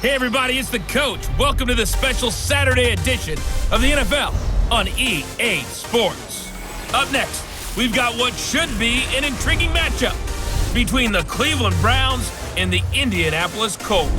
Hey everybody, it's the Coach. Welcome to the special Saturday edition of the NFL on EA Sports. Up next, we've got what should be an intriguing matchup between the Cleveland Browns and the Indianapolis Colts.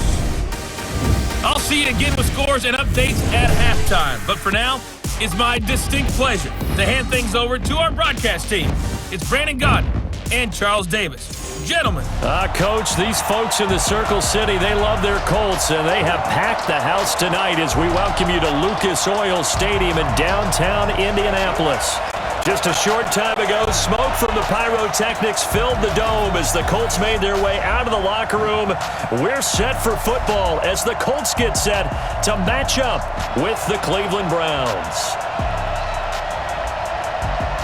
I'll see you again with scores and updates at halftime. But for now, it's my distinct pleasure to hand things over to our broadcast team. It's Brandon Godden and Charles Davis. Gentlemen. Coach, these folks in the Circle City, they love their Colts, and they have packed the house tonight as we welcome you to Lucas Oil Stadium in downtown Indianapolis. Just a short time ago, smoke from the pyrotechnics filled the dome as the Colts made their way out of the locker room. We're set for football as the Colts get set to match up with the Cleveland Browns.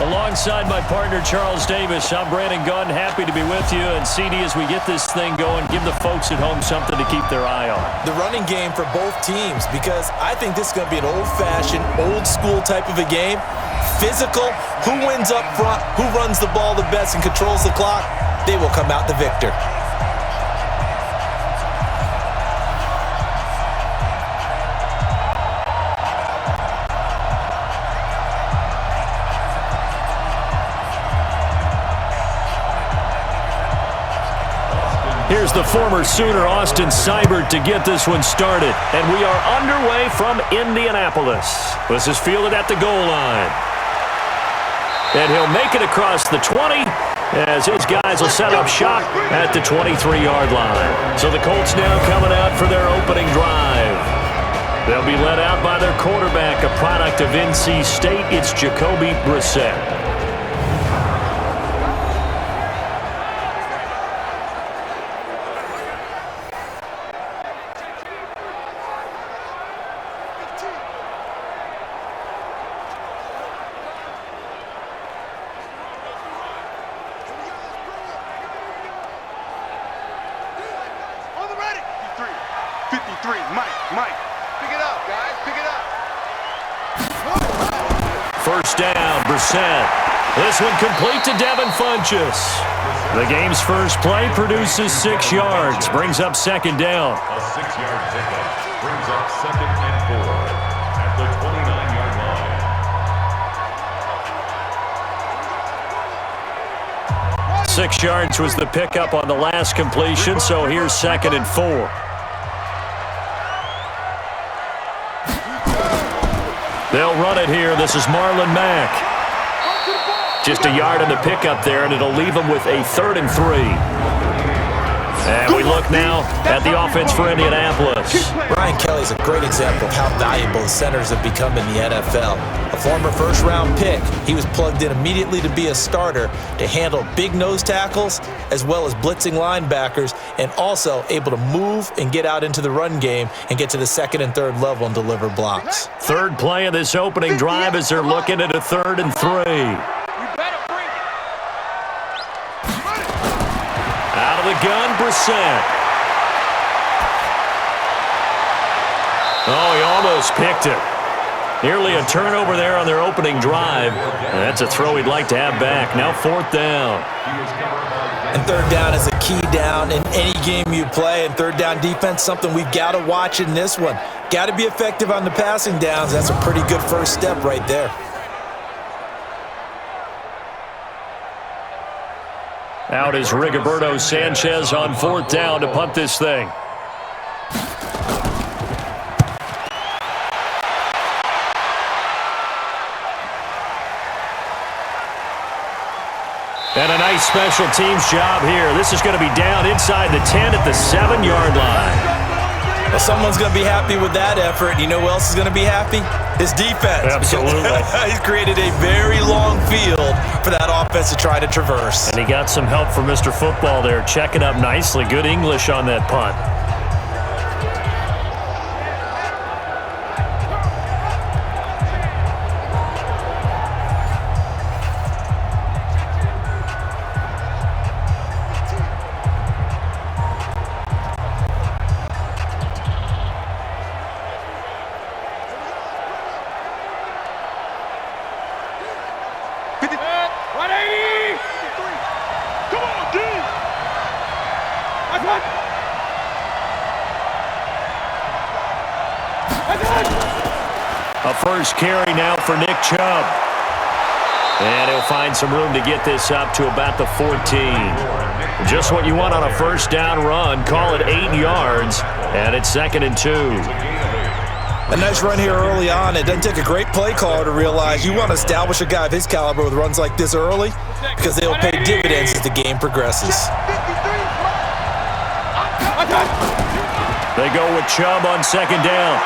Alongside my partner, Charles Davis, I'm Brandon Gunn, happy to be with you. And CD, as we get this thing going, give the folks at home something to keep their eye on. The running game for both teams, because I think this is going to be an old-fashioned, old-school type of a game. Physical, who wins up front, who runs the ball the best and controls the clock, they will come out the victor. Here's the former Sooner, Austin Seibert, to get this one started. And we are underway from Indianapolis. This is fielded at the goal line. And he'll make it across the 20 as his guys will set up shop at the 23-yard line. So the Colts now coming out for their opening drive. They'll be led out by their quarterback, a product of NC State. It's Jacoby Brissett. First down, Brissett. This one complete to Devin Funchess. The game's first play produces 6 yards, brings up second down. A 6-yard pickup brings up 2nd and 4 at the 29-yard line. 6 yards was the pickup on the last completion, so here's 2nd and 4. They'll run it here. This is Marlon Mack. Just a yard on the pickup there, and it'll leave them with a 3rd and 3. And we look now at the offense for Indianapolis. Brian Kelly's a great example of how valuable the centers have become in the NFL. A former first-round pick, he was plugged in immediately to be a starter to handle big nose tackles as well as blitzing linebackers, and also able to move and get out into the run game and get to the 2nd and 3rd level and deliver blocks. Third play of this opening drive as they're looking at a 3rd and 3. Out of the gun, Brissett. Oh, he almost picked it. Nearly a turnover there on their opening drive. And that's a throw he'd like to have back. Now 4th down. And 3rd down is a key down in any game you play. And 3rd down defense, something we've got to watch in this one. Got to be effective on the passing downs. That's a pretty good first step right there. Out is Rigoberto Sanchez on 4th down to punt this thing. And a nice special teams job here. This is going to be down inside the 10 at the 7-yard line. Well, someone's going to be happy with that effort. You know who else is going to be happy? His defense. Absolutely. He's created a very long field for that offense to try to traverse. And he got some help from Mr. Football there, checking up nicely. Good English on that punt. A first carry now for Nick Chubb. And he'll find some room to get this up to about the 14. Just what you want on a first down run. Call it 8 yards, and it's 2nd and 2. A nice run here early on. It doesn't take a great play caller to realize you want to establish a guy of his caliber with runs like this early because they'll pay dividends as the game progresses. They go with Chubb on 2nd down.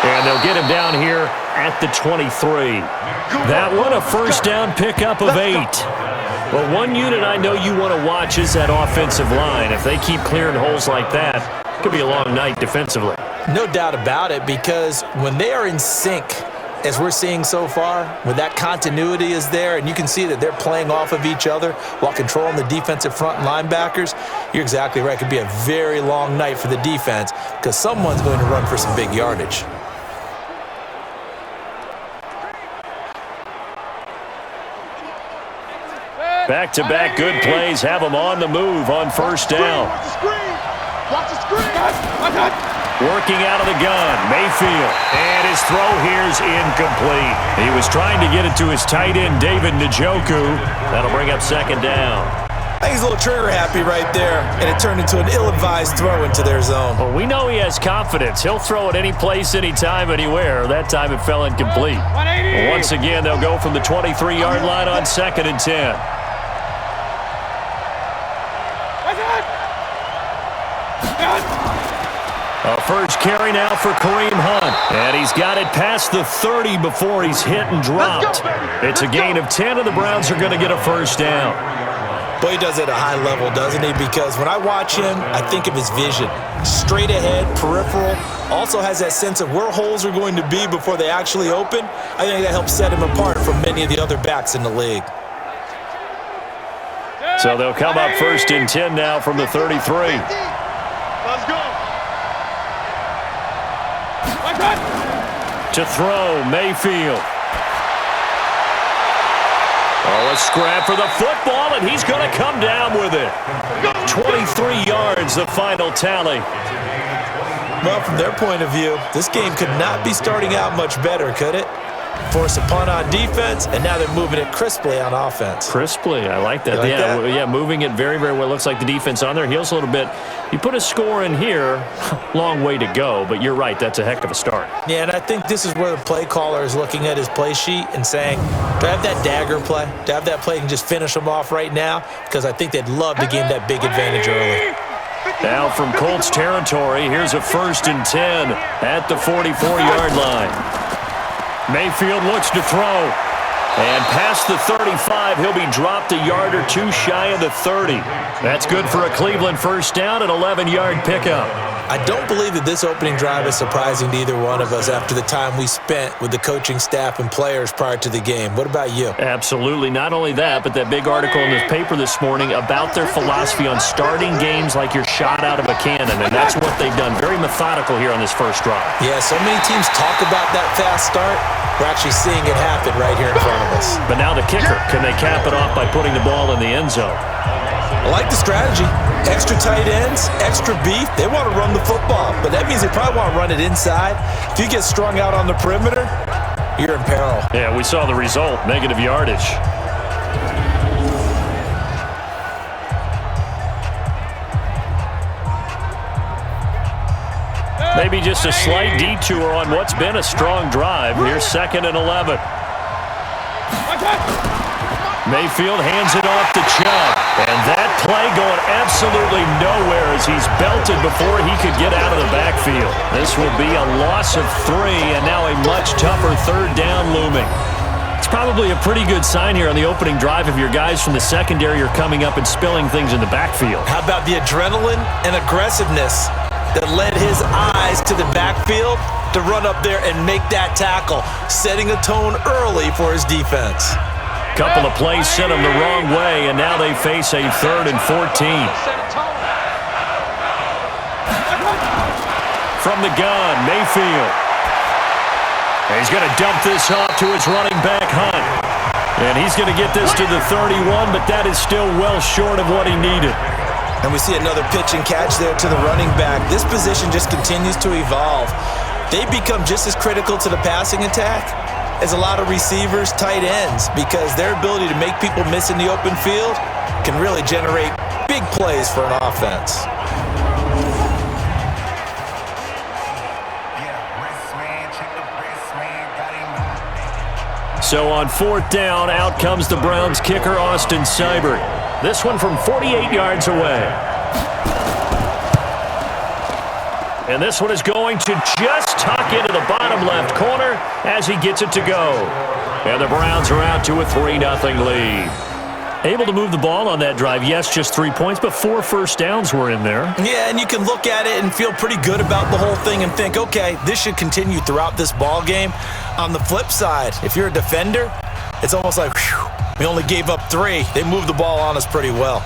And they'll get him down here at the 23. That one, a first down pickup of 8. Well, one unit I know you want to watch is that offensive line. If they keep clearing holes like that, it could be a long night defensively. No doubt about it, because when they are in sync, as we're seeing so far, when that continuity is there and you can see that they're playing off of each other while controlling the defensive front linebackers, you're exactly right. It could be a very long night for the defense because someone's going to run for some big yardage. Back-to-back good plays have them on the move on first down. Watch the screen. Working out of the gun, Mayfield. And his throw here's incomplete. He was trying to get it to his tight end, David Njoku. That'll bring up 2nd down. I think he's a little trigger happy right there, and it turned into an ill-advised throw into their zone. Well, we know he has confidence. He'll throw it any place, anytime, anywhere. That time it fell incomplete. Well, once again, they'll go from the 23-yard line on 2nd and 10. A first carry now for Kareem Hunt. And he's got it past the 30 before he's hit and dropped. It's a gain of 10, and the Browns are going to get a first down. Boy, he does it at a high level, doesn't he? Because when I watch him, I think of his vision. Straight ahead, peripheral. Also has that sense of where holes are going to be before they actually open. I think that helps set him apart from many of the other backs in the league. So they'll come up 1st and 10 now from the 33. Let's go. To throw, Mayfield. Oh, a scrap for the football, and he's going to come down with it. 23 yards, the final tally. Well, from their point of view, this game could not be starting out much better, could it? Force a punt on defense, and now they're moving it crisply on offense. Crisply, I like that. You like that? Yeah, moving it very, very well. Looks like the defense on their heels a little bit. You put a score in here, long way to go, but you're right, that's a heck of a start. Yeah, and I think this is where the play caller is looking at his play sheet and saying, do I have that dagger play? Do I have that play and just finish them off right now? Because I think they'd love to gain that big advantage early. Now from Colts territory, here's a 1st and 10 at the 44-yard line. Mayfield looks to throw. And past the 35, he'll be dropped a yard or 2 shy of the 30. That's good for a Cleveland first down, an 11-yard pickup. I don't believe that this opening drive is surprising to either one of us after the time we spent with the coaching staff and players prior to the game. What about you? Absolutely. Not only that, but that big article in the paper this morning about their philosophy on starting games like you're shot out of a cannon, and that's what they've done. Very methodical here on this first drive. Yeah, so many teams talk about that fast start. We're actually seeing it happen right here in front of us. But now the kicker, can they cap it off by putting the ball in the end zone? I like the strategy. Extra tight ends, extra beef. They want to run the football, but that means they probably want to run it inside. If you get strung out on the perimeter, you're in peril. Yeah, we saw the result, negative yardage. Maybe just a slight detour on what's been a strong drive. Here's 2nd and 11. Mayfield hands it off to Chubb. And that play going absolutely nowhere as he's belted before he could get out of the backfield. This will be a loss of 3, and now a much tougher 3rd down looming. It's probably a pretty good sign here on the opening drive if your guys from the secondary are coming up and spilling things in the backfield. How about the adrenaline and aggressiveness that led his eyes to the backfield to run up there and make that tackle, setting a tone early for his defense. Couple of plays sent them the wrong way, and now they face a 3rd and 14. From the gun, Mayfield. And he's going to dump this off to his running back, Hunt. And he's going to get this to the 31, but that is still well short of what he needed. And we see another pitch and catch there to the running back. This position just continues to evolve. they become just as critical to the passing attack as a lot of receivers, tight ends, because their ability to make people miss in the open field can really generate big plays for an offense. So on 4th down, out comes the Browns kicker, Austin Seibert. This one from 48 yards away. And this one is going to just tuck into the bottom left corner as he gets it to go. And the Browns are out to a 3-0 lead. Able to move the ball on that drive. Yes, just 3 points, but 4 first downs were in there. Yeah, and you can look at it and feel pretty good about the whole thing and think, okay, this should continue throughout this ball game. On the flip side, if you're a defender, it's almost like, whew, we only gave up 3. They moved the ball on us pretty well.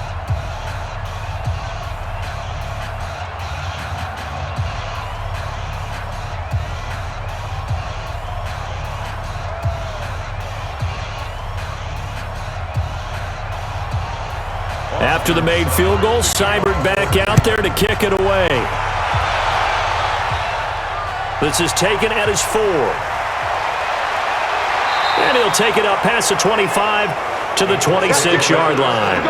After the made field goal, Seibert back out there to kick it away. This is taken at his 4. And he'll take it up past the 25 to the 26-yard line.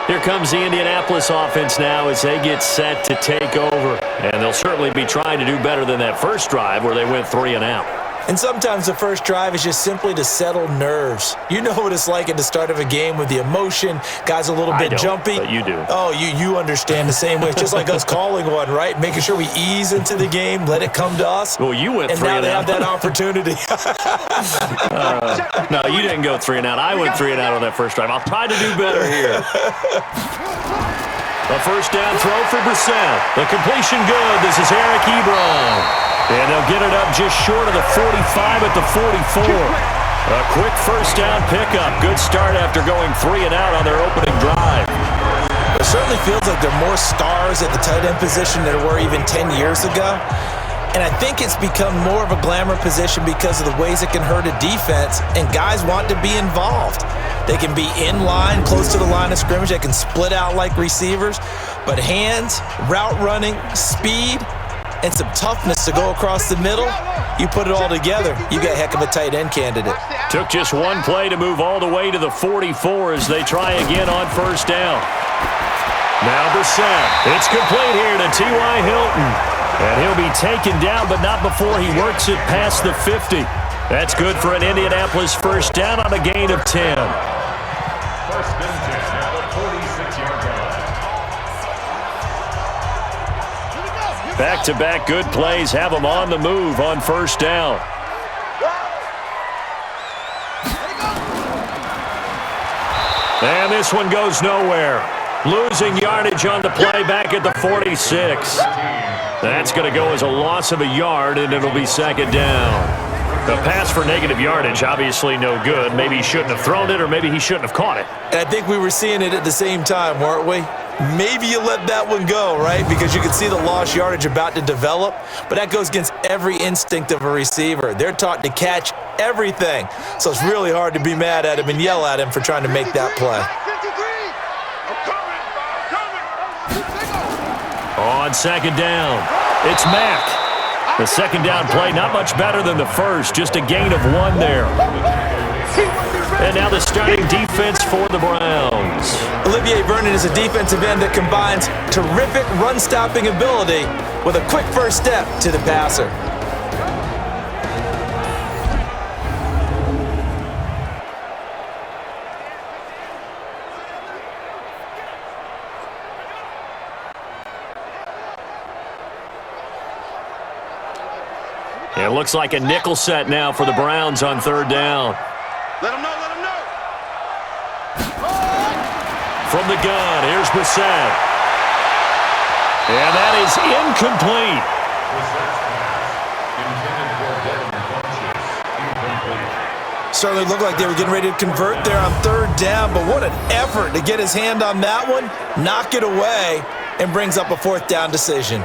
Here comes the Indianapolis offense now as they get set to take over. And they'll certainly be trying to do better than that first drive where they went 3 and out. And sometimes the first drive is just simply to settle nerves. You know what it's like at the start of a game with the emotion. Guys a little bit jumpy. But you do. Oh, you understand the same way. It's just like us calling one, right? Making sure we ease into the game, let it come to us. Well, you went 3 and out. And now they have that opportunity. No, you didn't go 3 and out. I went 3 and out on that first drive. I'll try to do better here. A first down throw for Brissett. The completion good. This is Eric Ebron. And they'll get it up just short of the 45 at the 44. A quick first down pickup. Good start after going 3 and out on their opening drive. It certainly feels like there are more stars at the tight end position than there were even 10 years ago. And I think it's become more of a glamour position because of the ways it can hurt a defense, and guys want to be involved. They can be in line, close to the line of scrimmage. They can split out like receivers. But hands, route running, speed, and some toughness to go across the middle, you put it all together, you got a heck of a tight end candidate. Took just one play to move all the way to the 44 as they try again on first down. Now Brissett. It's complete here to T.Y. Hilton. And he'll be taken down, but not before he works it past the 50. That's good for an Indianapolis first down on a gain of 10. First and 10 at the 46-yard line. Back-to-back good plays have them on the move on first down. And this one goes nowhere. Losing yardage on the play back at the 46. That's going to go as a loss of a yard, and it'll be second down. The pass for negative yardage, obviously no good. Maybe he shouldn't have thrown it, or maybe he shouldn't have caught it. And I think we were seeing it at the same time, weren't we? Maybe you let that one go, right? Because you can see the lost yardage about to develop, but that goes against every instinct of a receiver. They're taught to catch everything, so it's really hard to be mad at him and yell at him for trying to make that play. On second down, it's Mack. The second down play, not much better than the first, just a gain of 1 there. And now the starting defense for the Browns. Olivier Vernon is a defensive end that combines terrific run-stopping ability with a quick first step to the passer. It looks like a nickel set now for the Browns on third down. Let him know, let him know. From the gun, here's Brissett. And that is incomplete. Certainly looked like they were getting ready to convert there on third down, but what an effort to get his hand on that one, knock it away, and brings up a fourth down decision.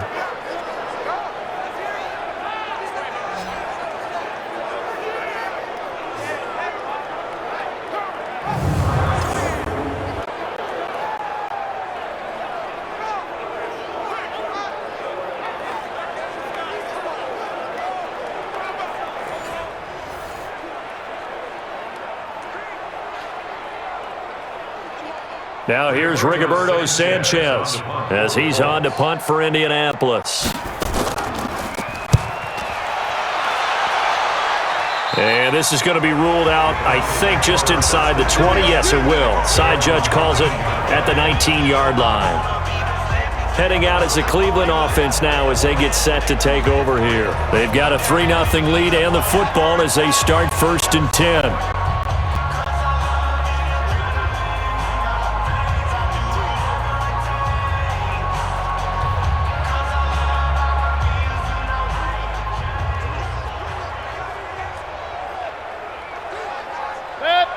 Now here's Rigoberto Sanchez as he's on to punt for Indianapolis. And this is going to be ruled out, I think, just inside the 20. Yes, it will. Side judge calls it at the 19-yard line. Heading out as the Cleveland offense now as they get set to take over here. They've got a 3-0 lead and the football as they start 1st and 10.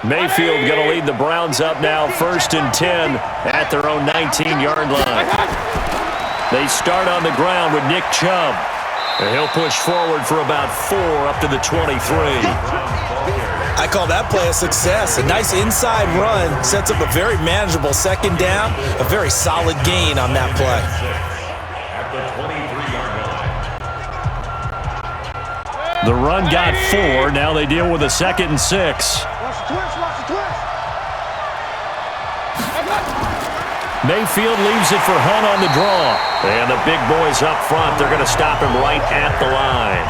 Mayfield going to lead the Browns up now, 1st and 10 at their own 19-yard line. They start on the ground with Nick Chubb. And he'll push forward for about 4 up to the 23. I call that play a success. A nice inside run sets up a very manageable 2nd down. A very solid gain on that play. At the 23-yard line. The run got 4. Now they deal with a 2nd and 6. Mayfield leaves it for Hunt on the draw. And the big boys up front, they're going to stop him right at the line.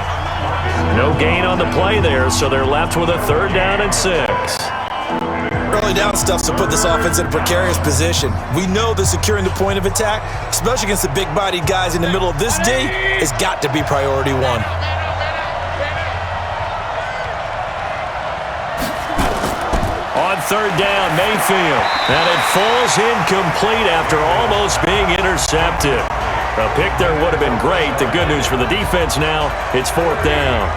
No gain on the play there, so they're left with a 3rd down and 6. Early down stuff's to put this offense in a precarious position. We know that securing the point of attack, especially against the big-bodied guys in the middle of this D, has got to be priority 1. On 3rd down, Mayfield. And it falls incomplete after almost being intercepted. A pick there would have been great. The good news for the defense now, it's 4th down.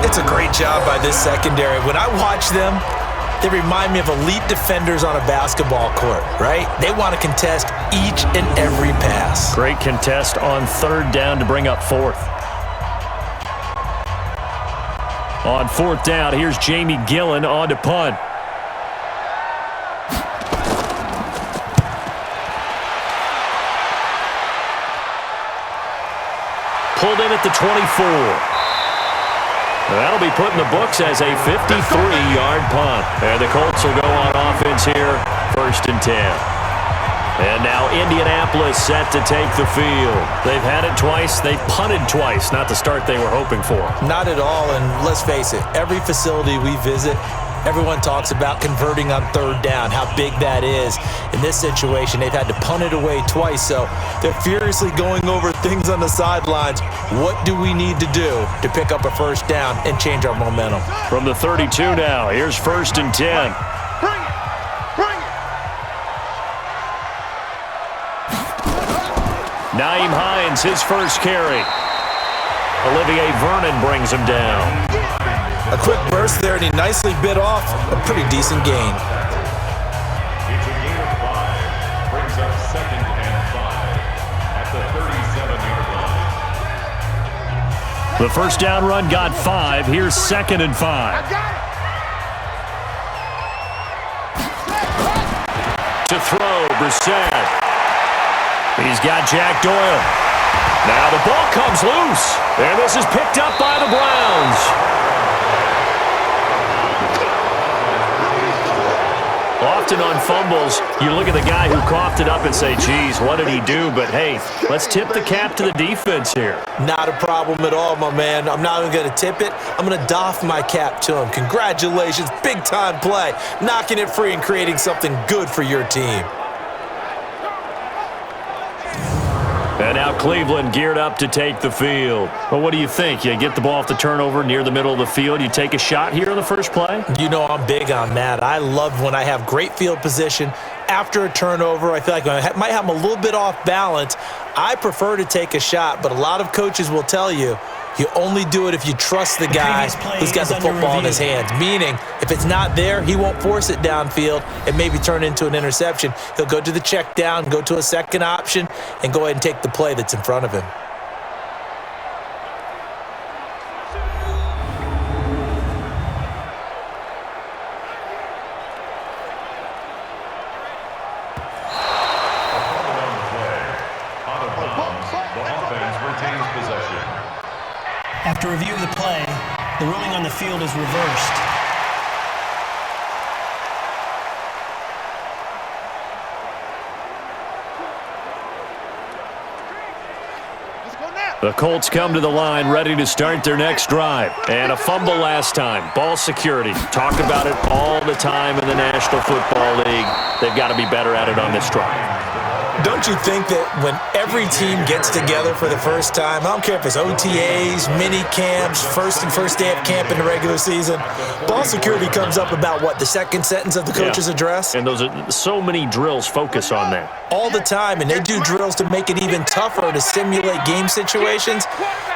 It's a great job by this secondary. When I watch them, they remind me of elite defenders on a basketball court, right? They want to contest each and every pass. Great contest on 3rd down to bring up 4th. On 4th down, here's Jamie Gillen on to punt. Pulled in at the 24. That'll be put in the books as a 53-yard punt. And the Colts will go on offense here, 1st and 10. And now Indianapolis set to take the field. They've had it twice. They've punted twice. Not the start they were hoping for. Not at all, and let's face it, every facility we visit, everyone talks about converting on 3rd down, how big that is. In this situation, they've had to punt it away twice, so they're furiously going over things on the sidelines. What do we need to do to pick up a 1st down and change our momentum? From the 32 now, here's 1st and 10. Nyheim Hines, his first carry. Olivier Vernon brings him down. A quick burst there, and he nicely bit off a pretty decent gain. It's a gain of 5. Brings up 2nd and 5 at the 37-yard line. The 1st down run got 5. Here's 2nd and 5. To throw, Brissett. He's got Jack Doyle. Now the ball comes loose. And this is picked up by the Browns. Often on fumbles, you look at the guy who coughed it up and say, geez, what did he do? But, hey, let's tip the cap to the defense here. Not a problem at all, my man. I'm not even going to tip it. I'm going to doff my cap to him. Congratulations. Big-time play. Knocking it free and creating something good for your team. And now Cleveland geared up to take the field. Well, what do you think? You get the ball off the turnover near the middle of the field. You take a shot here on the first play? You know I'm big on that. I love when I have great field position. After a turnover, I feel like I might have them a little bit off balance. I prefer to take a shot, but a lot of coaches will tell you, you only do it if you trust the guy who's got the football in his hands. Meaning, if it's not there, he won't force it downfield and maybe turn into an interception. He'll go to the check down, go to a second option, and go ahead and take the play that's in front of him. After review of the play, the ruling on the field is reversed. The Colts come to the line ready to start their next drive. And a fumble last time. Ball security. Talk about it all the time in the National Football League. They've got to be better at it on this drive. Don't you think that when every team gets together for the first time, I don't care if it's OTAs, mini camps, first day of camp in the regular season, ball security comes up about what, the second sentence of the coach's address? And those are so many drills focus on that. All the time, and they do drills to make it even tougher to simulate game situations.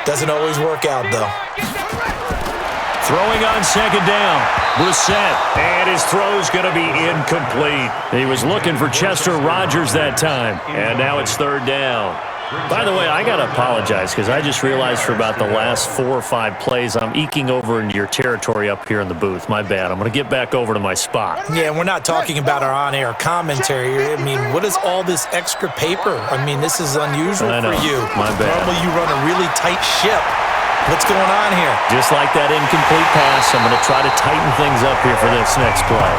Doesn't always work out, though. Throwing on second down, Brissett, and his throw's going to be incomplete. He was looking for Chester Rogers that time, and now it's third down. By the way, I got to apologize because I just realized for about the last 4 or 5 plays, I'm eking over into your territory up here in the booth. My bad. I'm going to get back over to my spot. Yeah, we're not talking about our on-air commentary. I mean, what is all this extra paper? I mean, this is unusual for you. My bad. Normally you run a really tight ship. What's going on here? Just like that incomplete pass, I'm going to try to tighten things up here for this next play.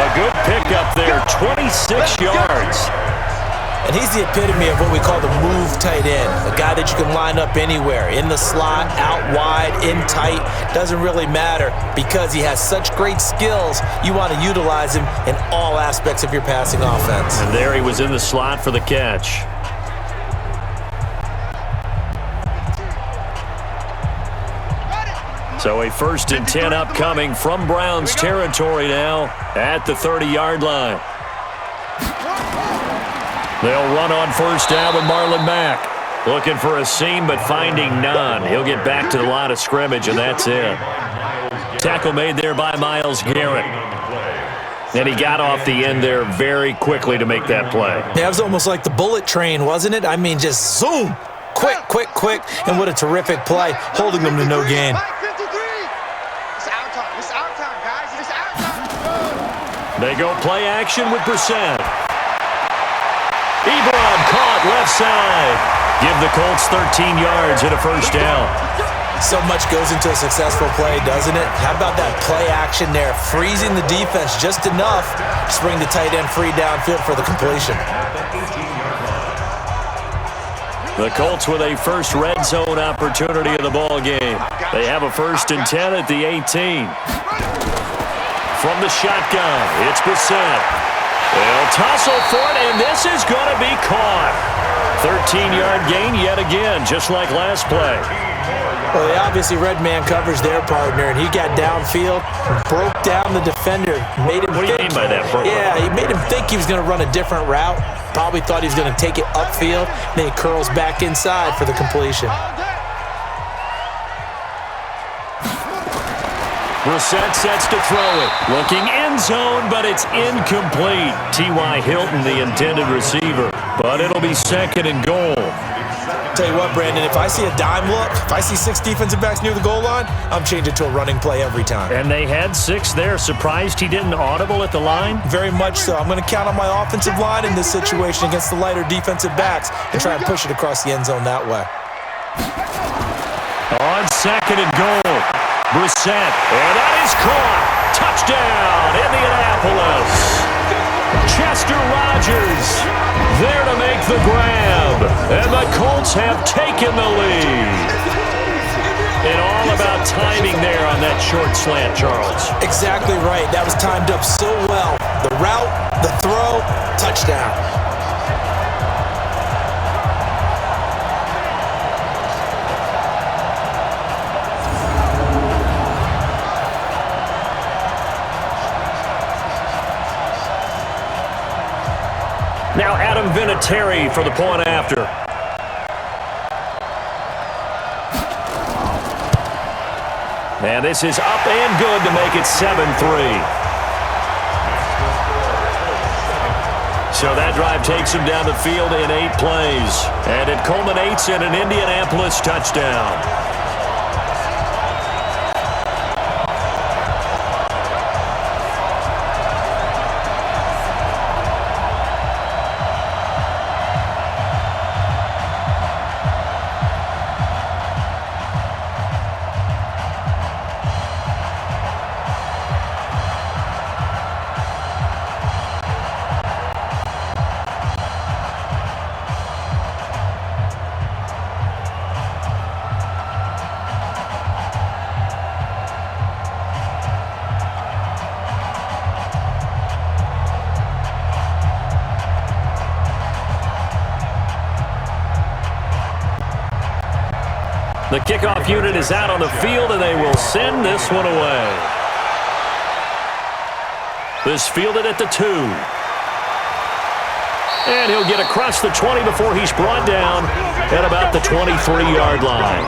A good pickup there, 26 yards. And he's the epitome of what we call the move tight end, a guy that you can line up anywhere, in the slot, out wide, in tight, doesn't really matter because he has such great skills. You want to utilize him in all aspects of your passing offense. And there he was in the slot for the catch. So a 1st and 10 upcoming from Browns territory now at the 30-yard line. They'll run on first down with Marlon Mack. Looking for a seam, but finding none. He'll get back to the line of scrimmage, and that's it. Tackle made there by Myles Garrett. And he got off the end there very quickly to make that play. Yeah, it was almost like the bullet train, wasn't it? I mean, just zoom. Quick, quick, quick. And what a terrific play, holding them to no gain. They go play action with Brissett. Ebron caught left side. Give the Colts 13 yards and a first down. So much goes into a successful play, doesn't it? How about that play action there? Freezing the defense just enough to bring the tight end free downfield for the completion. The Colts with a first red zone opportunity of the ball game. They have a 1st and 10 at the 18. From the shotgun, it's Brissett. They'll tussle for it, and this is going to be caught. 13-yard gain yet again, just like last play. Well, they obviously red man covers their partner, and he got downfield, broke down the defender, made him What do you mean by that, bro? Yeah, he made him think he was going to run a different route. Probably thought he was going to take it upfield. Then he curls back inside for the completion. Brissett sets to throw it. Looking end zone, but it's incomplete. T.Y. Hilton, the intended receiver. But it'll be 2nd and goal. Tell you what, Brandon, if I see a dime look, if I see 6 defensive backs near the goal line, I'm changing to a running play every time. And they had 6 there. Surprised he didn't audible at the line? Very much so. I'm going to count on my offensive line in this situation against the lighter defensive backs and try and push it across the end zone that way. On 2nd and goal, Brissett, and that is caught. Touchdown, Indianapolis. Chester Rogers there to make the grab, and the Colts have taken the lead. And all about timing there on that short slant, Charles. Exactly right. That was timed up so well. The route, the throw, touchdown. Now Adam Vinatieri for the point after. And this is up and good to make it 7-3. So that drive takes him down the field in 8 plays. And it culminates in an Indianapolis touchdown. The kickoff unit is out on the field, and they will send this one away. This fielded at the 2. And he'll get across the 20 before he's brought down at about the 23-yard line.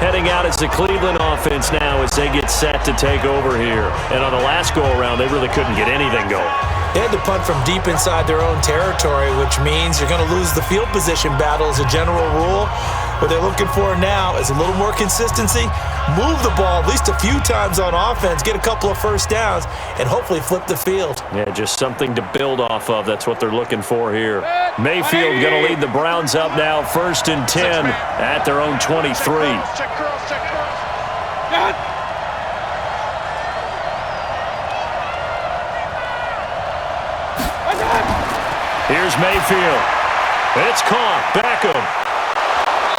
Heading out is the Cleveland offense now as they get set to take over here. And on the last go-around, they really couldn't get anything going. They had to punt from deep inside their own territory, which means you're going to lose the field position battle as a general rule. What they're looking for now is a little more consistency, move the ball at least a few times on offense, get a couple of first downs, and hopefully flip the field. Yeah, just something to build off of. That's what they're looking for here. Mayfield going to lead the Browns up now, 1st and 10 at their own 23. Check curls, check curls. Here's Mayfield. It's caught. Beckham.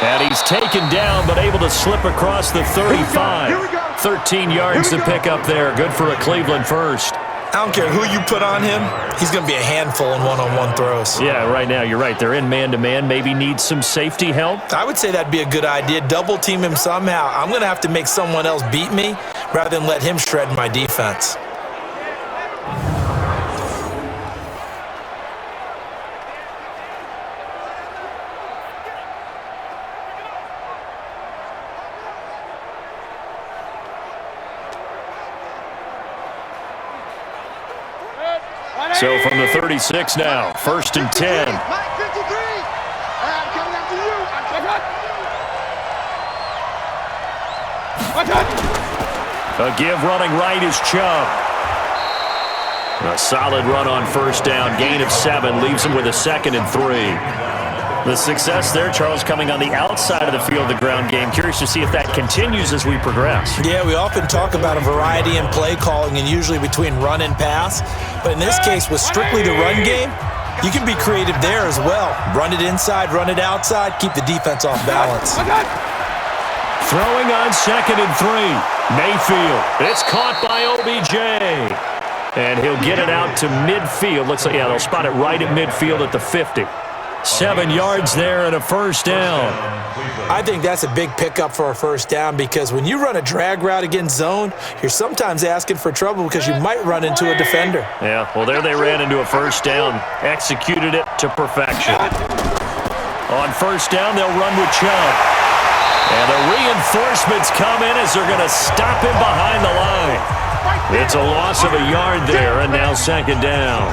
And he's taken down, but able to slip across the 35. 13 yards to pick up there. Good for a Cleveland first. I don't care who you put on him. He's going to be a handful in one-on-one throws. Yeah, right now, you're right. They're in man-to-man. Maybe need some safety help. I would say that'd be a good idea. Double team him somehow. I'm going to have to make someone else beat me rather than let him shred my defense. So from the 36 now, 1st and 10. Mike 53. I'm coming after you. A give running right is Chubb. A solid run on 1st down. Gain of 7 leaves him with a 2nd and 3. The success there, Charles, coming on the outside of the field, the ground game. Curious to see if that continues as we progress. Yeah, we often talk about a variety in play calling and usually between run and pass. But in this case, with strictly the run game, you can be creative there as well. Run it inside, run it outside, keep the defense off balance. Throwing on 2nd and 3. Mayfield. It's caught by OBJ. And he'll get it out to midfield. Looks like, yeah, they'll spot it right at midfield at the 50. 7 yards there and a 1st down. I think that's a big pickup for a 1st down because when you run a drag route against zone, you're sometimes asking for trouble because you might run into a defender. Yeah, well, there they ran into a 1st down. Executed it to perfection. On 1st down, they'll run with Chubb. And the reinforcements come in as they're going to stop him behind the line. It's a loss of a yard there, and now 2nd down.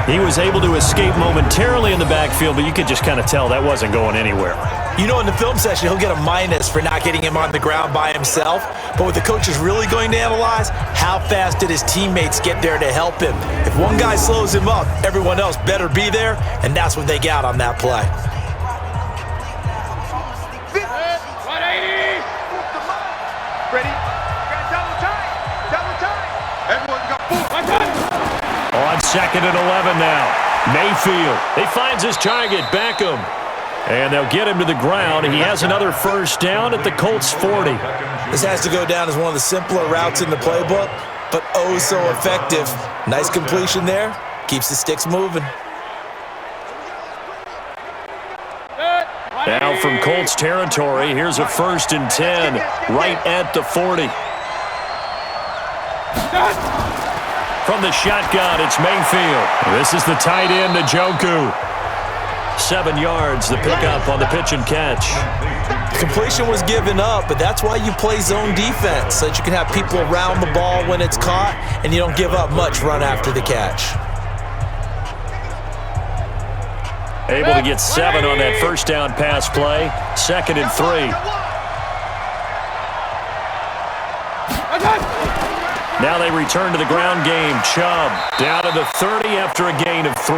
He was able to escape momentarily in the backfield, but you could just kind of tell that wasn't going anywhere. You know, in the film session, he'll get a minus for not getting him on the ground by himself. But what the coach is really going to analyze, how fast did his teammates get there to help him? If one guy slows him up, everyone else better be there, and that's what they got on that play. Ready? Double time. Double time. Everyone go. On 2nd and 11 now. Mayfield. He finds his target, Beckham. And they'll get him to the ground. He has another 1st down at the Colts 40. This has to go down as one of the simpler routes in the playbook, but oh so effective. Nice completion there. Keeps the sticks moving. Now from Colts territory, here's a 1st and 10 right at the 40. From the shotgun, it's Mayfield. This is the tight end, Jacoby. 7 yards, the pickup on the pitch and catch. Completion was given up, but that's why you play zone defense, so that you can have people around the ball when it's caught, and you don't give up much run after the catch. Able to get 7 on that 1st down pass play. 2nd and 3. Now they return to the ground game. Chubb down to the 30 after a gain of 3.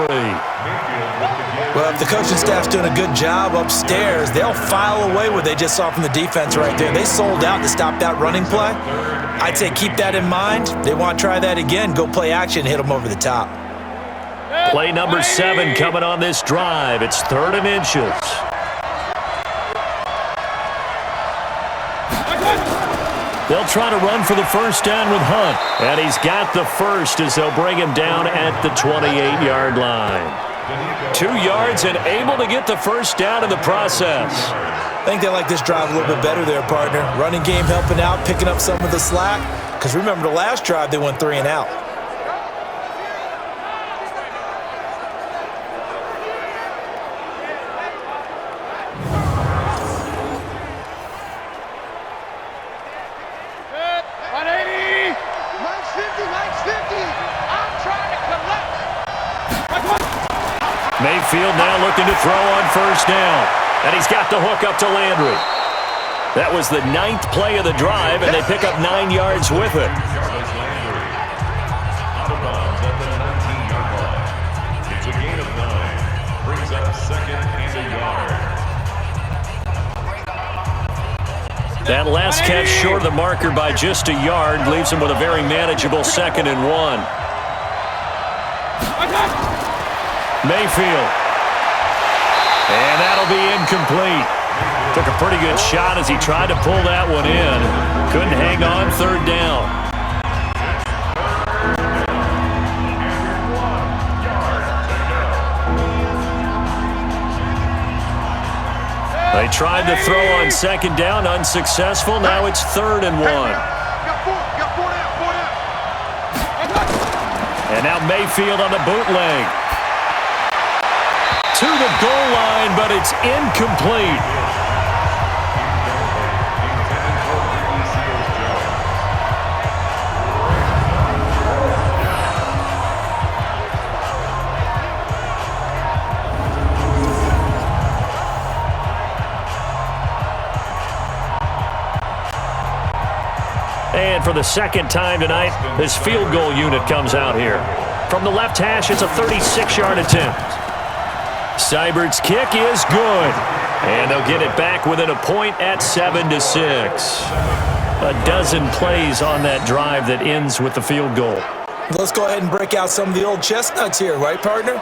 Well, if the coaching staff's doing a good job upstairs, they'll file away what they just saw from the defense right there. They sold out to stop that running play. I'd say keep that in mind. They want to try that again. Go play action, hit them over the top. Play number 7 coming on this drive. It's 3rd and inches. They'll try to run for the 1st down with Hunt. And he's got the 1st as they'll bring him down at the 28-yard line. 2 yards and able to get the first down in the process. I think they like this drive a little bit better there, partner. Running game helping out, picking up some of the slack. Because remember, the last drive, they went 3 and out. Mayfield now looking to throw on first down. And he's got the hook up to Landry. That was the 9th play of the drive, and they pick up 9 yards with it. Out of bounds at the 19-yard line. It's a gain of 9. Brings up second and a yard. That last catch short of the marker by just a yard leaves him with a very manageable 2nd and 1. Mayfield. And that'll be incomplete. Took a pretty good shot as he tried to pull that one in. Couldn't hang on 3rd down. They tried to throw on 2nd down, unsuccessful. Now it's 3rd and 1. And now Mayfield on the bootleg. To the goal line, but it's incomplete. And for the 2nd time tonight, this field goal unit comes out here. From the left hash, it's a 36-yard attempt. Seibert's kick is good. And they'll get it back within a point at 7-6. A dozen plays on that drive that ends with the field goal. Let's go ahead and break out some of the old chestnuts here, right, partner?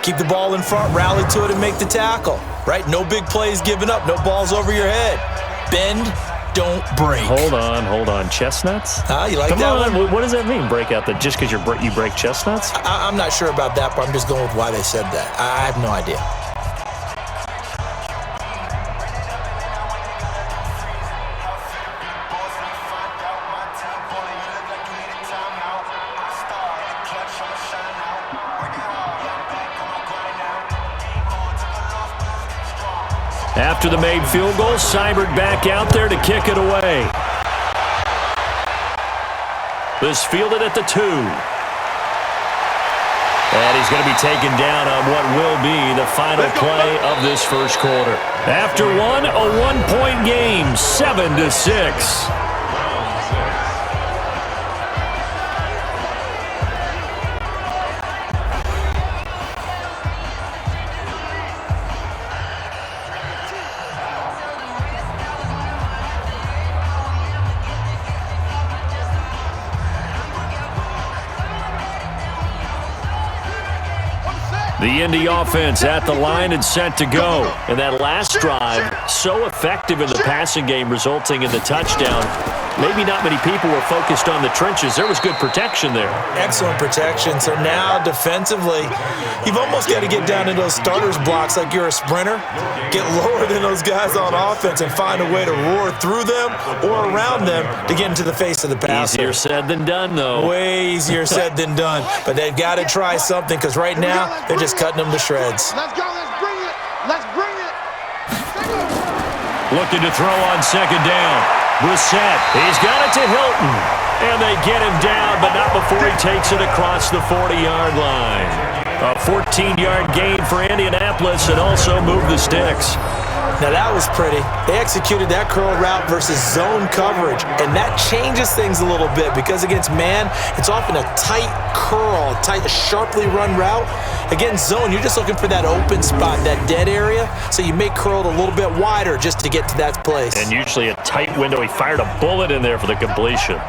Keep the ball in front, rally to it, and make the tackle, right? No big plays given up, no balls over your head. Bend, don't break. Hold on. Chestnuts? You like that one? What does that mean, break out? Just because you break chestnuts? I'm not sure about that, but I'm just going with why they said that. I have no idea. After the made field goal, Seibert back out there to kick it away. This fielded at the 2. And he's going to be taken down on what will be the final play of this first quarter. After one, a 1-point game, 7-6. The Indy offense at the line and set to go. And that last drive, so effective in the passing game, resulting in the touchdown. Maybe not many people were focused on the trenches. There was good protection there. Excellent protection. So now defensively, you've almost got to get down into those starters blocks like you're a sprinter. Get lower than those guys on offense and find a way to roar through them or around them to get into the face of the passer. Easier said than done, though. Way easier said than done. But they've got to try something because right now they're just cutting them to shreds. Let's go. Let's bring it. Let's bring it. Looking to throw on 2nd down. Brissett, he's got it to Hilton. And they get him down, but not before he takes it across the 40-yard line. A 14-yard gain for Indianapolis and also moved the sticks. Now that was pretty. They executed that curl route versus zone coverage, and that changes things a little bit because against man, it's often a tight curl, tight, sharply run route. Against zone, you're just looking for that open spot, that dead area, so you make curl a little bit wider just to get to that place. And usually a tight window. He fired a bullet in there for the completion.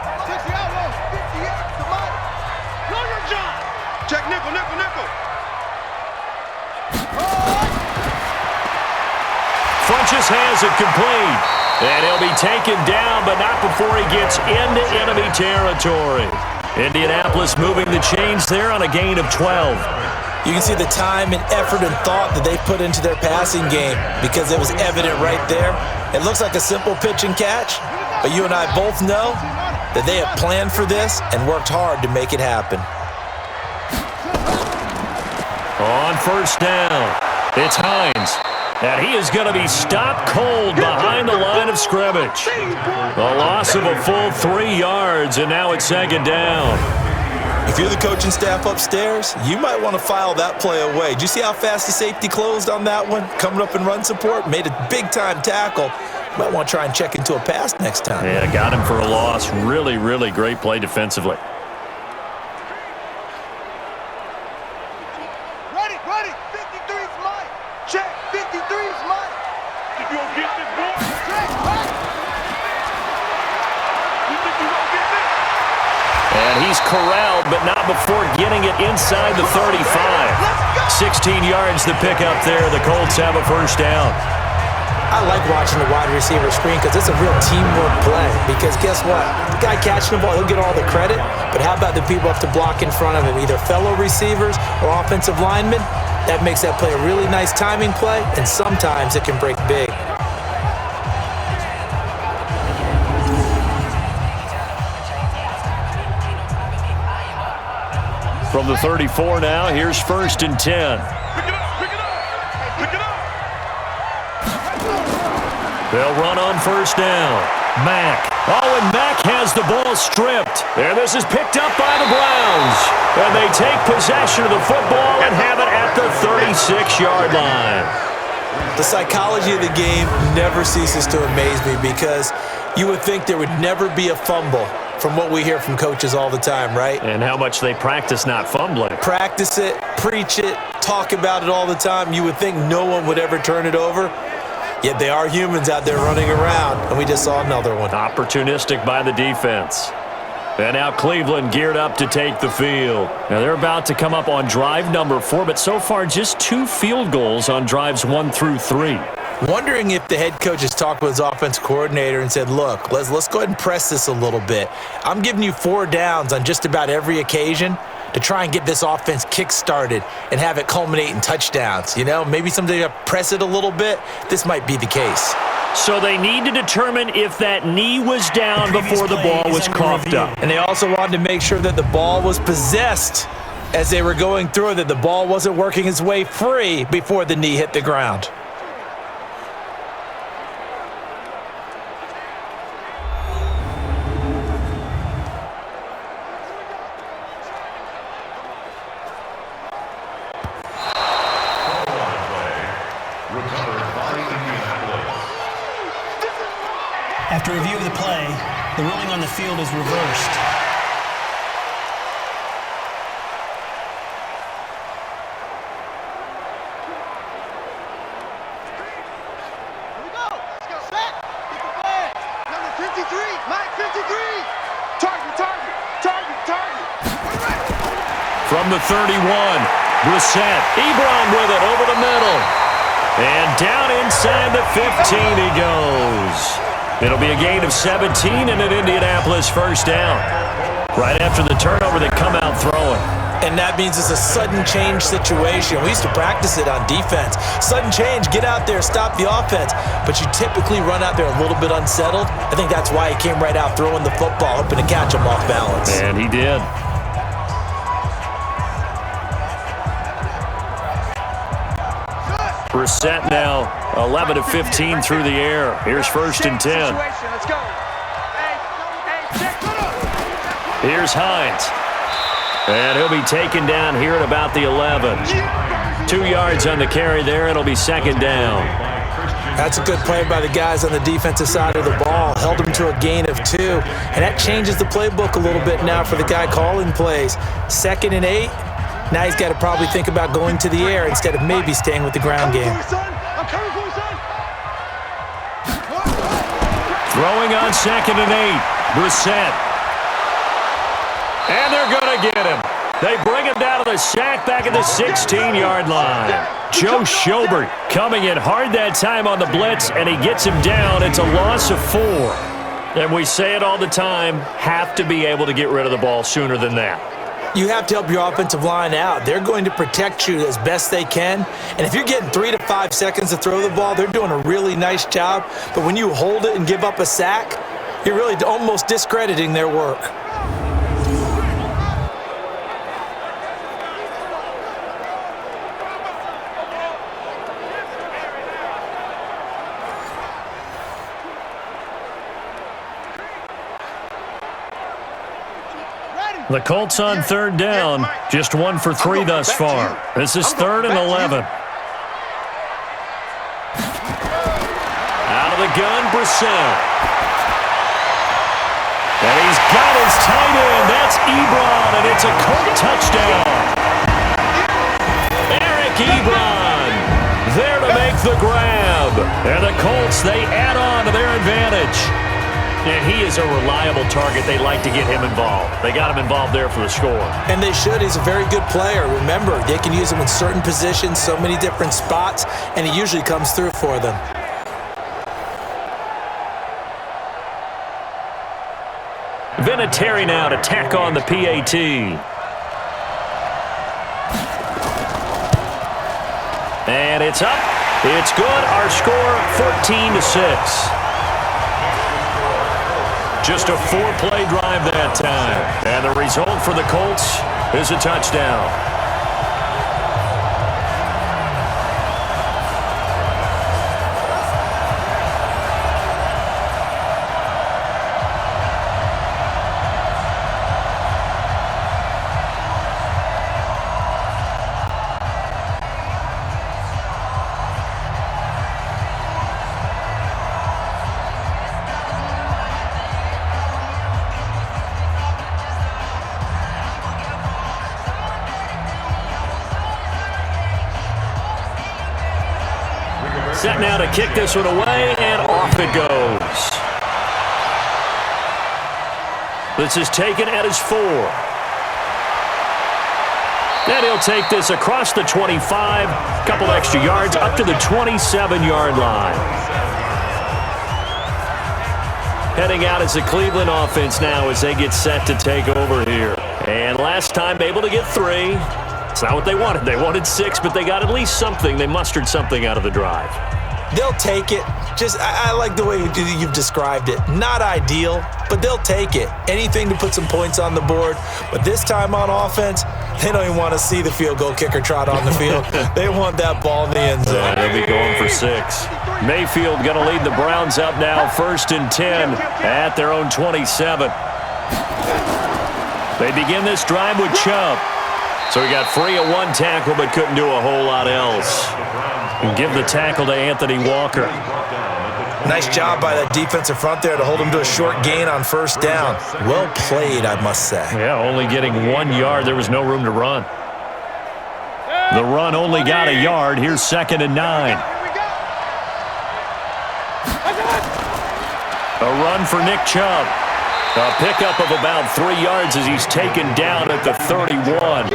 Check nickel, nickel, nickel. Funches has it complete. And he'll be taken down, but not before he gets into enemy territory. Indianapolis moving the chains there on a gain of 12. You can see the time and effort and thought that they put into their passing game because it was evident right there. It looks like a simple pitch and catch, but you and I both know that they have planned for this and worked hard to make it happen. On first down, it's Hines. And he is going to be stopped cold behind the line of scrimmage. A loss of a full 3 yards, and now it's second down. If you're the coaching staff upstairs, you might want to file that play away. Did you see how fast the safety closed on that one? Coming up in run support, made a big-time tackle. Might want to try and check into a pass next time. Yeah, got him for a loss. Really, really great play defensively. Ready, 53 is mine. Check, 53 is mine. You gonna get this ball? Check, back. You think you gonna get this? And he's corralled, but not before getting it inside the 35. 16 yards to pick up there. The Colts have a first down. I like watching the wide receiver screen because it's a real teamwork play. Because guess what? The guy catching the ball, he'll get all the credit. But how about the people up to block in front of him, either fellow receivers or offensive linemen? That makes that play a really nice timing play, and sometimes it can break big. From the 34 now, here's first and 10. Pick it up, pick it up, pick it up. They'll run on first down. Mack. Oh, and Mack has the ball stripped. And this is picked up by the Browns. And they take possession of the football and have it at the 36-yard line. The psychology of the game never ceases to amaze me because you would think there would never be a fumble from what we hear from coaches all the time, right? And how much they practice not fumbling. Practice it, preach it, talk about it all the time. You would think no one would ever turn it over. Yet they are humans out there running around, and we just saw another one. Opportunistic by the defense. And now Cleveland geared up to take the field. Now they're about to come up on drive number 4, but so far just 2 field goals on drives 1 through 3. Wondering if the head coach has talked with his offense coordinator and said, look, let's go ahead and press this a little bit. I'm giving you 4 downs on just about every occasion to try and get this offense kick-started and have it culminate in touchdowns. You know, maybe someday press it a little bit. This might be the case. So they need to determine if that knee was down before the ball was coughed up. And they also wanted to make sure that the ball was possessed as they were going through it, that the ball wasn't working its way free before the knee hit the ground. After review of the play, the ruling on the field is reversed. Here we go. Let's go. Set. Get the flag. Number 53. Mike 53. Target. From the 31, Brissett. Ebron with it over the middle. And down inside the 15 he goes. It'll be a gain of 17 and an Indianapolis first down. Right after the turnover, they come out throwing. And that means it's a sudden change situation. We used to practice it on defense. Sudden change, get out there, stop the offense. But you typically run out there a little bit unsettled. I think that's why he came right out throwing the football, hoping to catch him off balance. And he did. Brissett now 11 of 15 through the air. Here's first and 10. Let's go. Here's Hines. And he'll be taken down here at about the 11. 2 yards on the carry there. It'll be second down. That's a good play by the guys on the defensive side of the ball. Held him to a gain of 2. And that changes the playbook a little bit now for the guy calling plays. 2nd and 8. Now he's got to probably think about going to the air instead of maybe staying with the ground game. Throwing on 2nd and 8. Brissett. And they're going to get him. They bring him down to the sack back at the 16-yard line. Joe Schobert coming in hard that time on the blitz, and he gets him down. It's a loss of 4. And we say it all the time, have to be able to get rid of the ball sooner than that. You have to help your offensive line out. They're going to protect you as best they can. And if you're getting 3 to 5 seconds to throw the ball, they're doing a really nice job. But when you hold it and give up a sack, you're really almost discrediting their work. The Colts on 3rd down, just 1 for 3 thus far. This is 3rd and 11. Out of the gun, Brissett. And he's got his tight end. That's Ebron, and it's a Colt touchdown. Eric Ebron there to make the grab. And the Colts, they add on to their advantage. And he is a reliable target. They like to get him involved. They got him involved there for the score. And they should. He's a very good player. Remember, they can use him in certain positions, so many different spots, and he usually comes through for them. Vinatieri now to tack on the PAT. And it's up. It's good. Our score, 14-6. Just a 4-play drive that time. And the result for the Colts is a touchdown. Set now to kick this one away, and off it goes. This is taken at his 4. And he'll take this across the 25, a couple extra yards, up to the 27-yard line. Heading out is the Cleveland offense now as they get set to take over here. And last time able to get 3. It's not what they wanted. They wanted 6, but they got at least something. They mustered something out of the drive. They'll take it. I like the way you've described it. Not ideal, but they'll take it. Anything to put some points on the board. But this time on offense, they don't even want to see the field goal kicker trot on the field. They want that ball in the end zone. They'll be going for 6. Mayfield going to lead the Browns up now, 1st and 10 at their own 27. They begin this drive with Chubb. So he got free of 1 tackle, but couldn't do a whole lot else. And give the tackle to Anthony Walker. Nice job by that defensive front there to hold him to a short gain on 1st down. Well played, I must say. Yeah, only getting 1 yard. There was no room to run. The run only got a yard. Here's 2nd and 9. A run for Nick Chubb. A pickup of about 3 yards as he's taken down at the 31.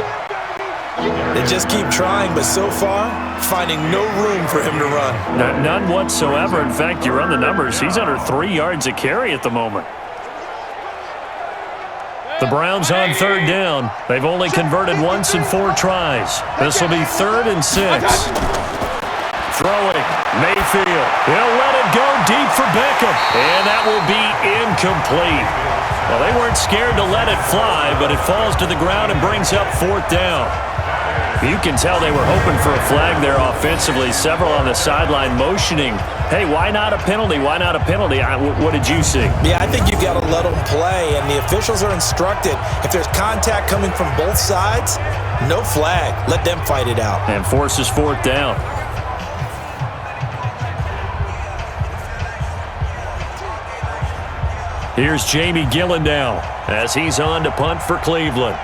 They just keep trying, but so far, finding no room for him to run. None whatsoever. In fact, you run the numbers. He's under 3 yards a carry at the moment. The Browns on 3rd down. They've only converted once in 4 tries. This will be 3rd and 6. Throwing, Mayfield. He'll let it go deep for Beckham. And that will be incomplete. Well, they weren't scared to let it fly, but it falls to the ground and brings up 4th down. You can tell they were hoping for a flag there offensively. Several on the sideline motioning, hey, why not a penalty? Why not a penalty? What did you see? Yeah, I think you've got to let them play, and the officials are instructed. If there's contact coming from both sides, no flag. Let them fight it out. And forces 4th down. Here's Jamie Gillen now as he's on to punt for Cleveland.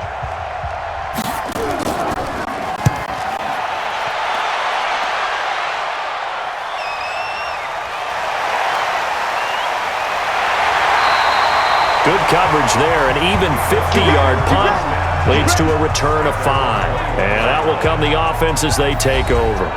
Good coverage there. An even 50-yard punt leads to a return of 5. And out will come the offense as they take over.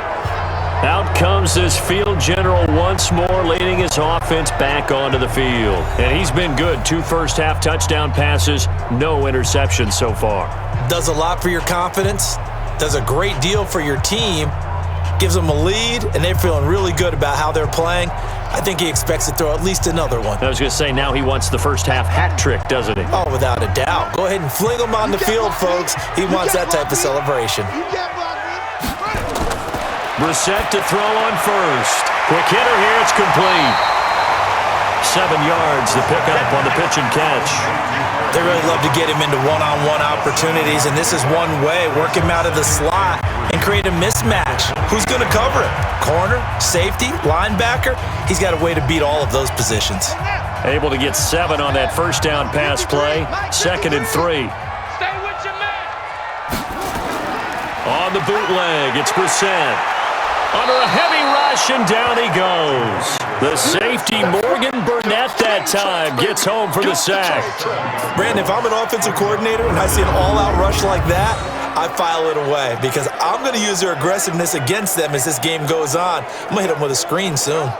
Out comes this field general once more, leading his offense back onto the field. And he's been good. 2 first-half touchdown passes, no interceptions so far. does a lot for your confidence, does a great deal for your team, gives them a lead, and they're feeling really good about how they're playing. I think he expects to throw at least another one. I was going to say, now he wants the first half hat trick, doesn't he? Oh, without a doubt. Go ahead and fling him on the field, folks. He wants that type of celebration. Brissett to throw on first. Quick hitter here, it's complete. 7 yards, the pickup on the pitch and catch. They really love to get him into one-on-one opportunities, and this is one way. Work him out of the slot and create a mismatch. Who's going to cover it? Corner, safety, linebacker? He's got a way to beat all of those positions. Able to get 7 on that first down pass play. 2nd and 3. Stay with your man. On the bootleg, it's Brissett. Under a heavy rush, and down he goes. The safety, Morgan Burnett, that time gets home for the sack. Brandon, if I'm an offensive coordinator and I see an all-out rush like that, I file it away because I'm going to use their aggressiveness against them as this game goes on. I'm going to hit them with a screen soon.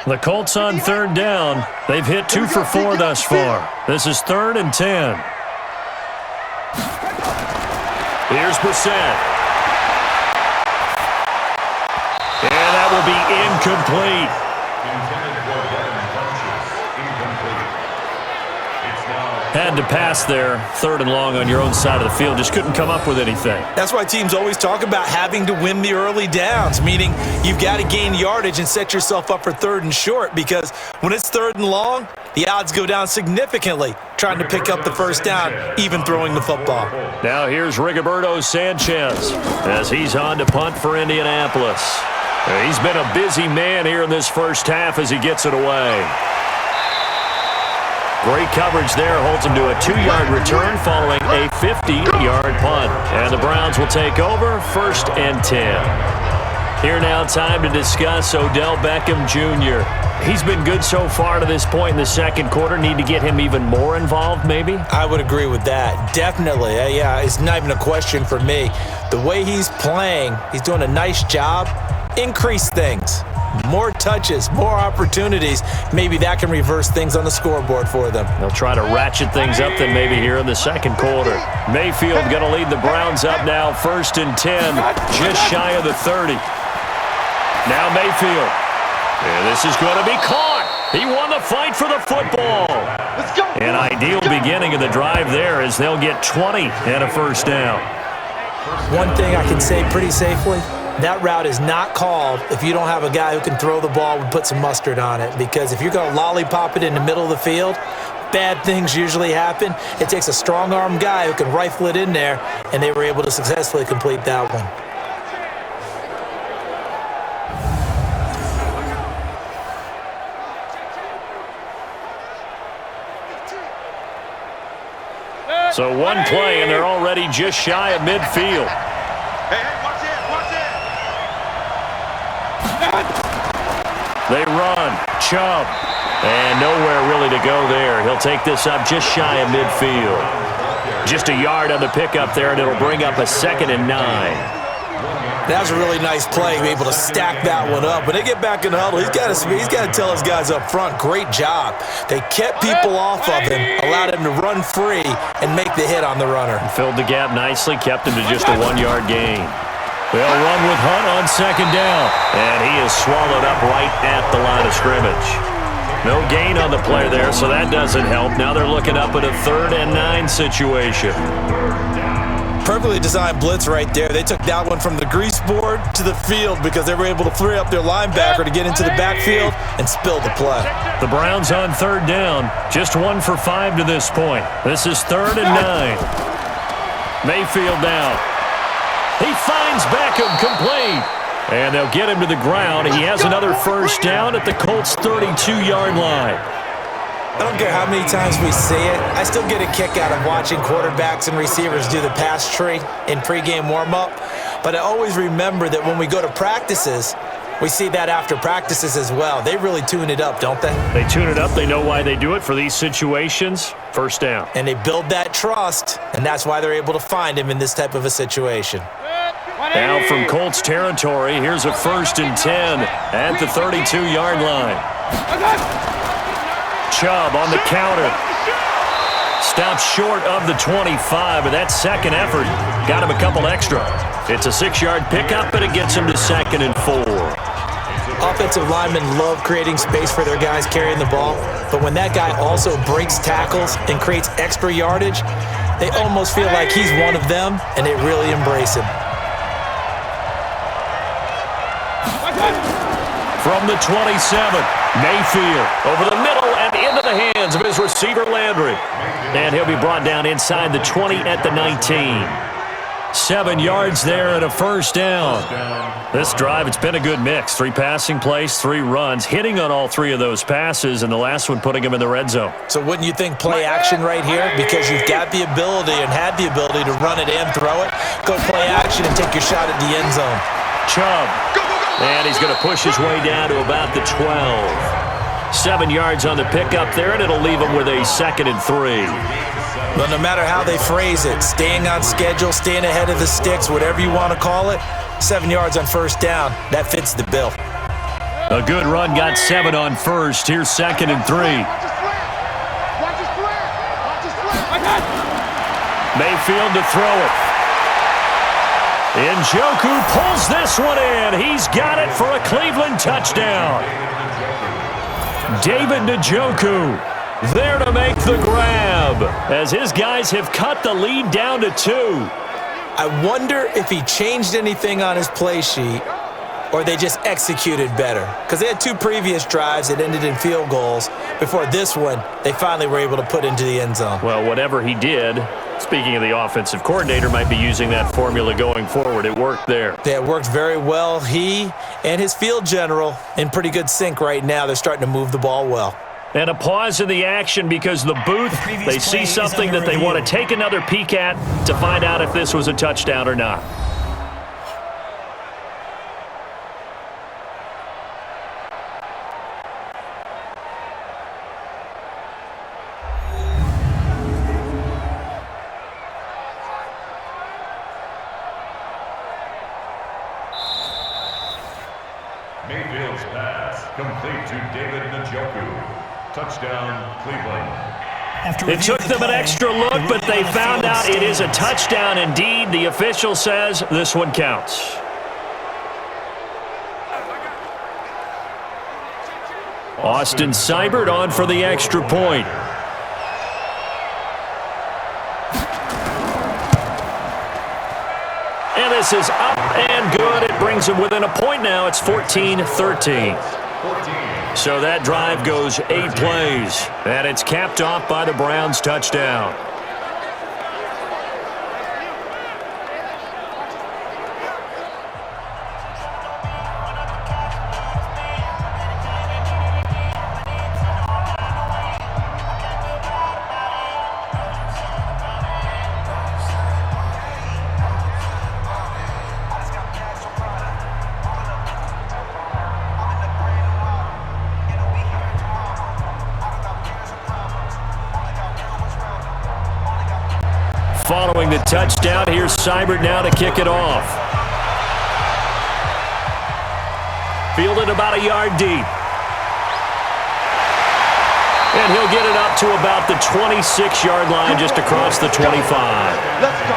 The Colts on 3rd down. They've hit 2 for 4 thus far. This is 3rd and 10. Here's Brissett. And that will be incomplete. Had to pass there, 3rd and long on your own side of the field. Just couldn't come up with anything. That's why teams always talk about having to win the early downs, meaning you've got to gain yardage and set yourself up for 3rd and short, because when it's 3rd and long, the odds go down significantly trying to pick up the first down, even throwing the football. Now here's Rigoberto Sanchez as he's on to punt for Indianapolis. He's been a busy man here in this first half as he gets it away. Great coverage there, holds him to a 2-yard return following a 50-yard punt. And the Browns will take over, 1st and 10. Here now, time to discuss Odell Beckham Jr. He's been good so far to this point in the second quarter. Need to get him even more involved, maybe? I would agree with that. Definitely. Yeah, it's not even a question for me. The way he's playing, he's doing a nice job. Increase things. More touches, more opportunities. Maybe that can reverse things on the scoreboard for them. They'll try to ratchet things up then maybe here in the second quarter. Mayfield going to lead the Browns up now, 1st and 10, just shy of the 30. Now Mayfield. And this is going to be caught. He won the fight for the football. An ideal beginning of the drive there as they'll get 20 and a first down. One thing I can say pretty safely, that route is not called if you don't have a guy who can throw the ball and put some mustard on it. Because if you're going to lollipop it in the middle of the field, bad things usually happen. It takes a strong-arm guy who can rifle it in there, and they were able to successfully complete that one. So one play, and they're already just shy of midfield. Hey, watch it, watch it. They run. Chubb. And nowhere really to go there. He'll take this up just shy of midfield. Just a yard on the pickup there, and it'll bring up a 2nd and 9. That was a really nice play, able to stack that one up. When they get back in the huddle, he's got to tell his guys up front, great job. They kept people off of him, allowed him to run free and make the hit on the runner. Filled the gap nicely, kept him to just a 1-yard gain. They'll run with Hunt on 2nd down, and he is swallowed up right at the line of scrimmage. No gain on the play there, so that doesn't help. Now they're looking up at a 3rd and 9 situation. Perfectly designed blitz right there. They took that one from the grease board to the field because they were able to free up their linebacker to get into the backfield and spill the play. The Browns on 3rd down. Just 1 for 5 to this point. This is 3rd and 9. Mayfield now. He finds Beckham complete. And they'll get him to the ground. He has another first down at the Colts' 32-yard line. I don't care how many times we see it. I still get a kick out of watching quarterbacks and receivers do the pass tree in pregame warm-up. But I always remember that when we go to practices, We see that after practices as well. They really tune it up, don't they? They tune it up. They know why they do it for these situations. First down. And they build that trust, and that's why they're able to find him in this type of a situation. Now from Colts territory, here's a 1st and 10 at the 32-yard line. Chubb on the counter. Stops short of the 25, but that second effort got him a couple extra. It's a 6-yard pickup, but it gets him to 2nd and 4. Offensive linemen love creating space for their guys carrying the ball, but when that guy also breaks tackles and creates extra yardage, they almost feel like he's one of them, and they really embrace him. From the 27, Mayfield over the middle and into the hands of his receiver Landry. And he'll be brought down inside the 20 at the 19. 7 yards there and a 1st down. This drive, it's been a good mix. 3 passing plays, 3 runs, hitting on all 3 of those passes, and the last one putting him in the red zone. So wouldn't you think play action right here? Because you've got the ability and had the ability to run it and throw it. Go play action and take your shot at the end zone. Chubb. And he's going to push his way down to about the 12. 7 yards on the pickup there, and it'll leave him with a 2nd and 3. Well, no matter how they phrase it, staying on schedule, staying ahead of the sticks, whatever you want to call it, 7 yards on 1st down, that fits the bill. A good run got 7 on 1st. Here's 2nd and 3. Mayfield to throw it. Njoku pulls this one in. He's got it for a Cleveland touchdown. David Njoku there to make the grab as his guys have cut the lead down to 2. I wonder if he changed anything on his play sheet or they just executed better. Because they had 2 previous drives that ended in field goals. Before this one, they finally were able to put into the end zone. Well, whatever he did, speaking of the offensive coordinator, might be using that formula going forward. It worked there. Yeah, it worked very well. He and his field general in pretty good sync right now. They're starting to move the ball well. And a pause in the action because the booth, they see something that they want to take another peek at to find out if this was a touchdown or not. Mayfield's pass complete to David Njoku. Touchdown, Cleveland. It took them an extra look, but they found out it is a touchdown indeed. The official says this one counts. Austin Seibert on for the extra point. And this is up and good. It brings them within a point now. It's 14-13. So that drive goes 8 plays, and it's capped off by the Browns' touchdown. Following the touchdown, here's Seibert now to kick it off. Fielded about a yard deep. And he'll get it up to about the 26-yard line just across the 25. Let's go.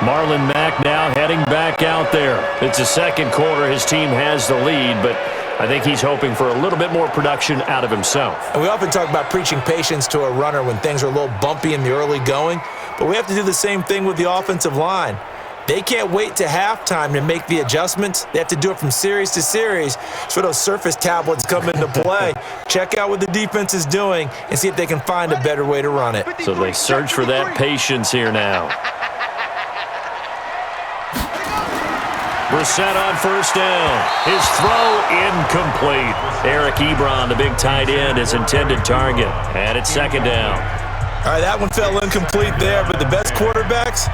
Marlon Mack now heading back out there. It's the second quarter. His team has the lead, but I think he's hoping for a little bit more production out of himself. And we often talk about preaching patience to a runner when things are a little bumpy in the early going, but we have to do the same thing with the offensive line. They can't wait to halftime to make the adjustments. They have to do it from series to series so those surface tablets come into play. Check out what the defense is doing and see if they can find a better way to run it. So they search for that patience here now. Brissett on first down. His throw incomplete. Eric Ebron, the big tight end, his intended target. And it's second down. All right, that one fell incomplete there, but the best quarterbacks,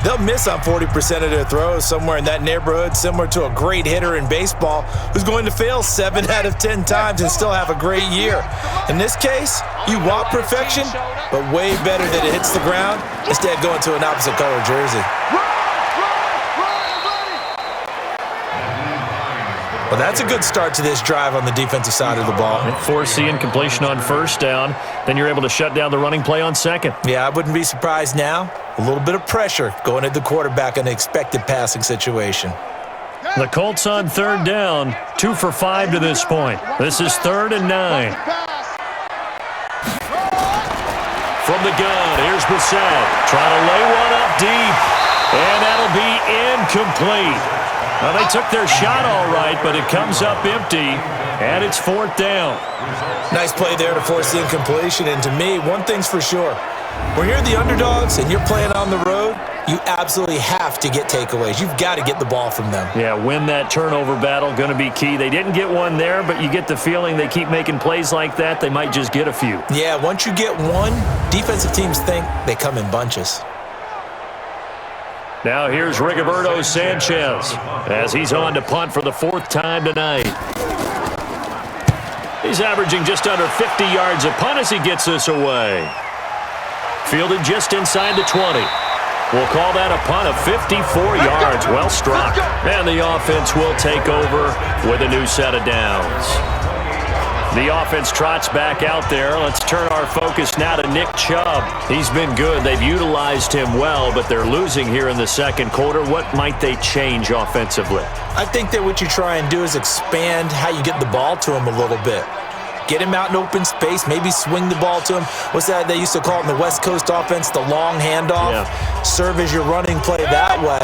They'll miss on 40% of their throws, somewhere in that neighborhood, similar to a great hitter in baseball who's going to fail 7 out of 10 times and still have a great year. In this case, you want perfection, but way better that it hits the ground instead going to an opposite color jersey. Well, that's a good start to this drive on the defensive side of the ball. Force the incompletion on first down. Then you're able to shut down the running play on second. Yeah, I wouldn't be surprised now. A little bit of pressure going at the quarterback in an expected passing situation. The Colts on third down, 2 for 5 to this point. This is 3rd and 9. From the gun, here's Brissett. Trying to lay one up deep. And that'll be incomplete. Well, they took their shot all right, but it comes up empty, and it's 4th down. Nice play there to force the incompletion, and to me, one thing's for sure. When you're the underdogs and you're playing on the road, you absolutely have to get takeaways. You've got to get the ball from them. Yeah, win that turnover battle, going to be key. They didn't get one there, but you get the feeling they keep making plays like that, they might just get a few. Yeah, once you get one, defensive teams think they come in bunches. Now here's Rigoberto Sanchez as he's on to punt for the 4th time tonight. He's averaging just under 50 yards a punt as he gets this away. Fielded just inside the 20. We'll call that a punt of 54 yards. Well struck. And the offense will take over with a new set of downs. The offense trots back out there. Let's turn our focus now to Nick Chubb. He's been good. They've utilized him well, but they're losing here in the second quarter. What might they change offensively? I think that what you try and do is expand how you get the ball to him a little bit. Get him out in open space, maybe swing the ball to him. What's that they used to call it in the West Coast offense, the long handoff? Yeah. Serve as your running play that way,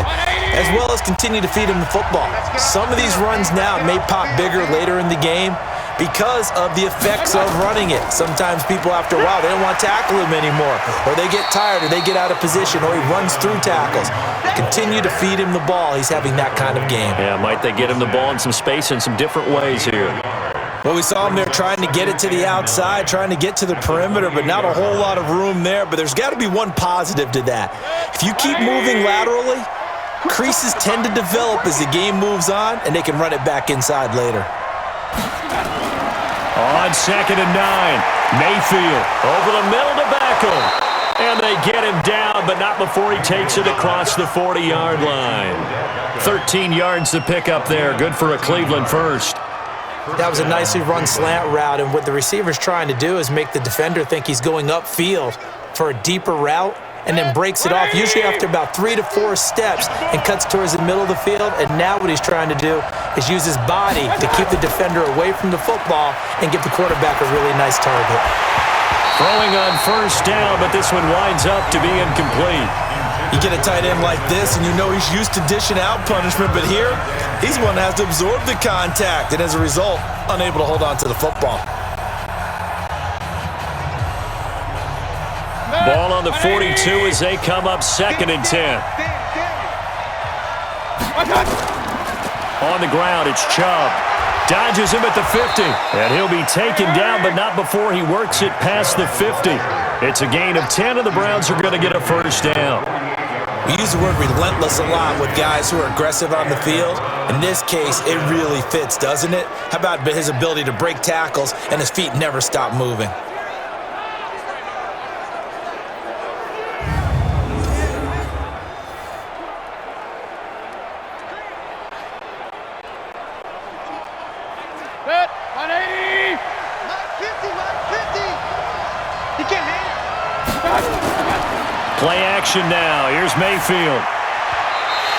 as well as continue to feed him the football. Some of these runs now may pop bigger later in the game because of the effects of running it. Sometimes people, after a while, they don't want to tackle him anymore, or they get tired, or they get out of position, or he runs through tackles. Continue to feed him the ball. He's having that kind of game. Yeah, might they get him the ball in some space in some different ways here? Well, we saw him there trying to get it to the outside, trying to get to the perimeter, but not a whole lot of room there. But there's got to be one positive to that. If you keep moving laterally, creases tend to develop as the game moves on, and they can run it back inside later. On 2nd and 9, Mayfield over the middle to Beckham. And they get him down, but not before he takes it across the 40-yard line. 13 yards to pick up there. Good for a Cleveland first. That was a nicely run slant route, and what the receiver's trying to do is make the defender think he's going upfield for a deeper route, and then breaks it off, usually after about 3 to 4 steps, and cuts towards the middle of the field. And now what he's trying to do is use his body to keep the defender away from the football and give the quarterback a really nice target. Throwing on first down, but this one winds up to be incomplete. You get a tight end like this, and you know he's used to dishing out punishment, but here, he's one that has to absorb the contact, and as a result, unable to hold on to the football. Ball on the 42 as they come up 2nd and 10. On the ground, it's Chubb. Dodges him at the 50. And he'll be taken down, but not before he works it past the 50. It's a gain of 10, and the Browns are going to get a first down. We use the word relentless a lot with guys who are aggressive on the field. In this case, it really fits, doesn't it? How about his ability to break tackles and his feet never stop moving? Play action now. Here's Mayfield.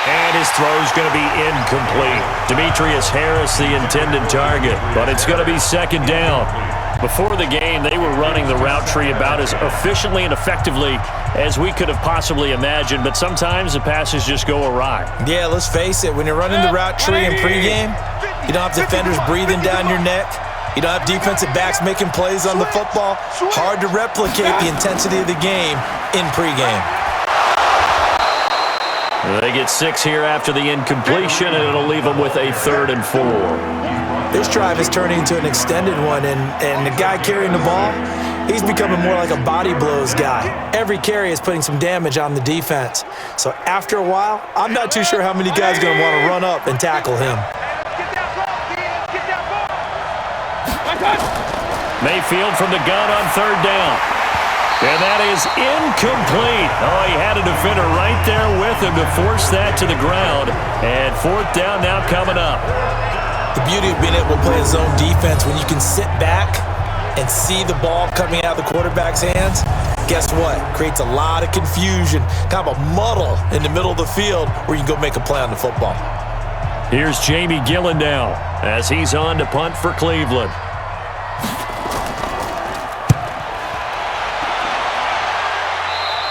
And his throw's going to be incomplete. Demetrius Harris, the intended target. But it's going to be 2nd down. Before the game, they were running the route tree about as efficiently and effectively as we could have possibly imagined. But sometimes the passes just go awry. Yeah, let's face it. When you're running the route tree in pregame, you don't have defenders breathing down your neck. You don't have defensive backs making plays on the football. Hard to replicate the intensity of the game in pregame. They get 6 here after the incompletion, and it'll leave them with a 3rd and 4. This drive is turning into an extended one, and the guy carrying the ball, He's becoming more like a body blows guy. Every carry is putting some damage on the defense. So after a while, I'm not too sure how many guys are going to want to run up and tackle him. Mayfield from the gun on third down. And that is incomplete. Oh, he had a defender right there with him to force that to the ground. And fourth down now coming up. The beauty of being able to play a zone defense when you can sit back and see the ball coming out of the quarterback's hands, guess what? Creates a lot of confusion, kind of a muddle in the middle of the field where you can go make a play on the football. Here's Jamie Gillen now as he's on to punt for Cleveland.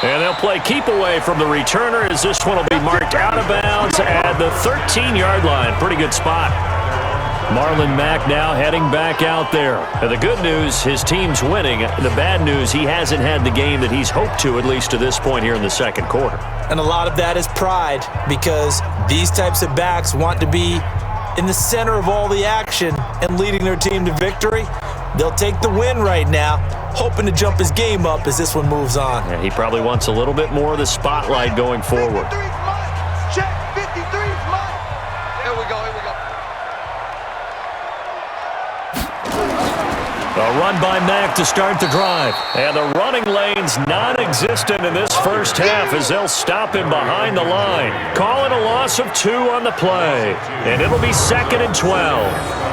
And they'll play keep away from the returner as this one will be marked out of bounds at the 13-yard line. Pretty good spot. Marlon Mack now heading back out there. And the good news, his team's winning. The bad news, he hasn't had the game that he's hoped to, at least to this point here in the second quarter. And a lot of that is pride, because these types of backs want to be in the center of all the action and leading their team to victory. They'll take the win right now, hoping to jump his game up as this one moves on. Yeah, he probably wants a little bit more of the spotlight going forward. 53's mine. Check, 53's mine. Here we go, here we go. A run by Mack to start the drive. And the running lane's non-existent in this first half as they'll stop him behind the line. Calling a loss of 2 on the play. And it'll be 2nd and 12.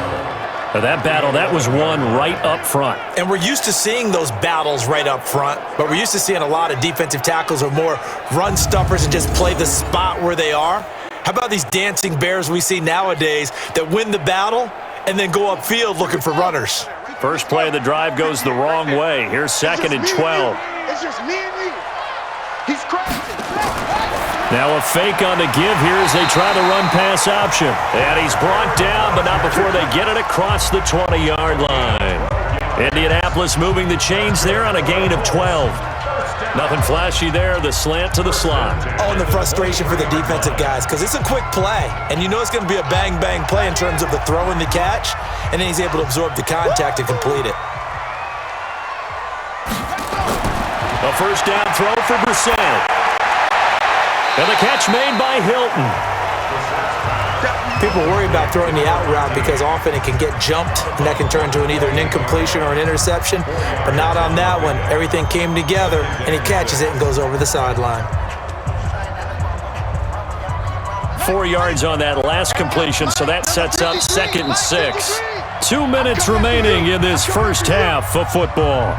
That battle, that was won right up front. And we're used to seeing those battles right up front, but we're used to seeing a lot of defensive tackles or more run stuffers and just play the spot where they are. How about these dancing bears we see nowadays that win the battle and then go upfield looking for runners? First play of the drive goes the wrong way. Here's 2nd and 12. It's just me and you. He's crashing. Now a fake on the give here as they try the run-pass option. And he's brought down, but not before they get it across the 20-yard line. Indianapolis moving the chains there on a gain of 12. Nothing flashy there, the slant to the slot. Oh, and the frustration for the defensive guys, because it's a quick play. And you know it's going to be a bang-bang play in terms of the throw and the catch, and then he's able to absorb the contact and complete it. A first down throw for Brissett. And the catch made by Hilton. People worry about throwing the out route because often it can get jumped, and that can turn to either an incompletion or an interception. But not on that one. Everything came together, and he catches it and goes over the sideline. 4 yards on that last completion, so that sets up 2nd and 6. 2 minutes remaining in this first half of football.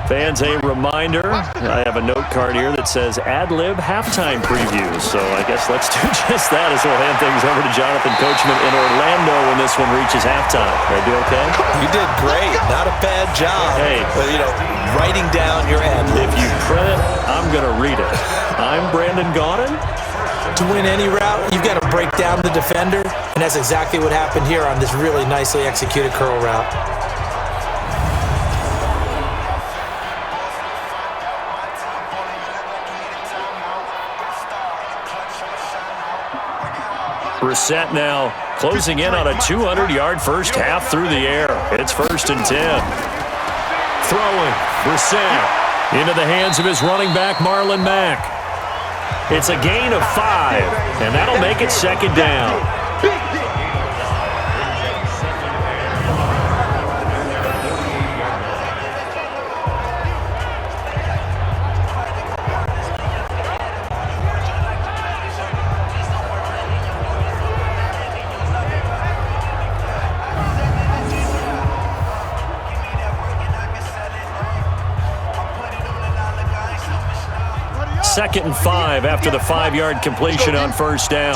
Fans, a reminder, I have a note card here that says ad-lib halftime previews. So I guess let's do just that as we'll hand things over to Jonathan Coachman in Orlando when this one reaches halftime. Did I do okay? You did great. Not a bad job. Hey. But, writing down your ad-libs. If you print it, I'm going to read it. I'm Brandon Gaudin. To win any route, you've got to break down the defender, and that's exactly what happened here on this really nicely executed curl route. Brissett now closing in on a 200-yard first half through the air. It's 1st and 10. Throwing, Brissett into the hands of his running back, Marlon Mack. It's a gain of 5, and that'll make it 2nd down. Second and 5 after the 5-yard completion on first down.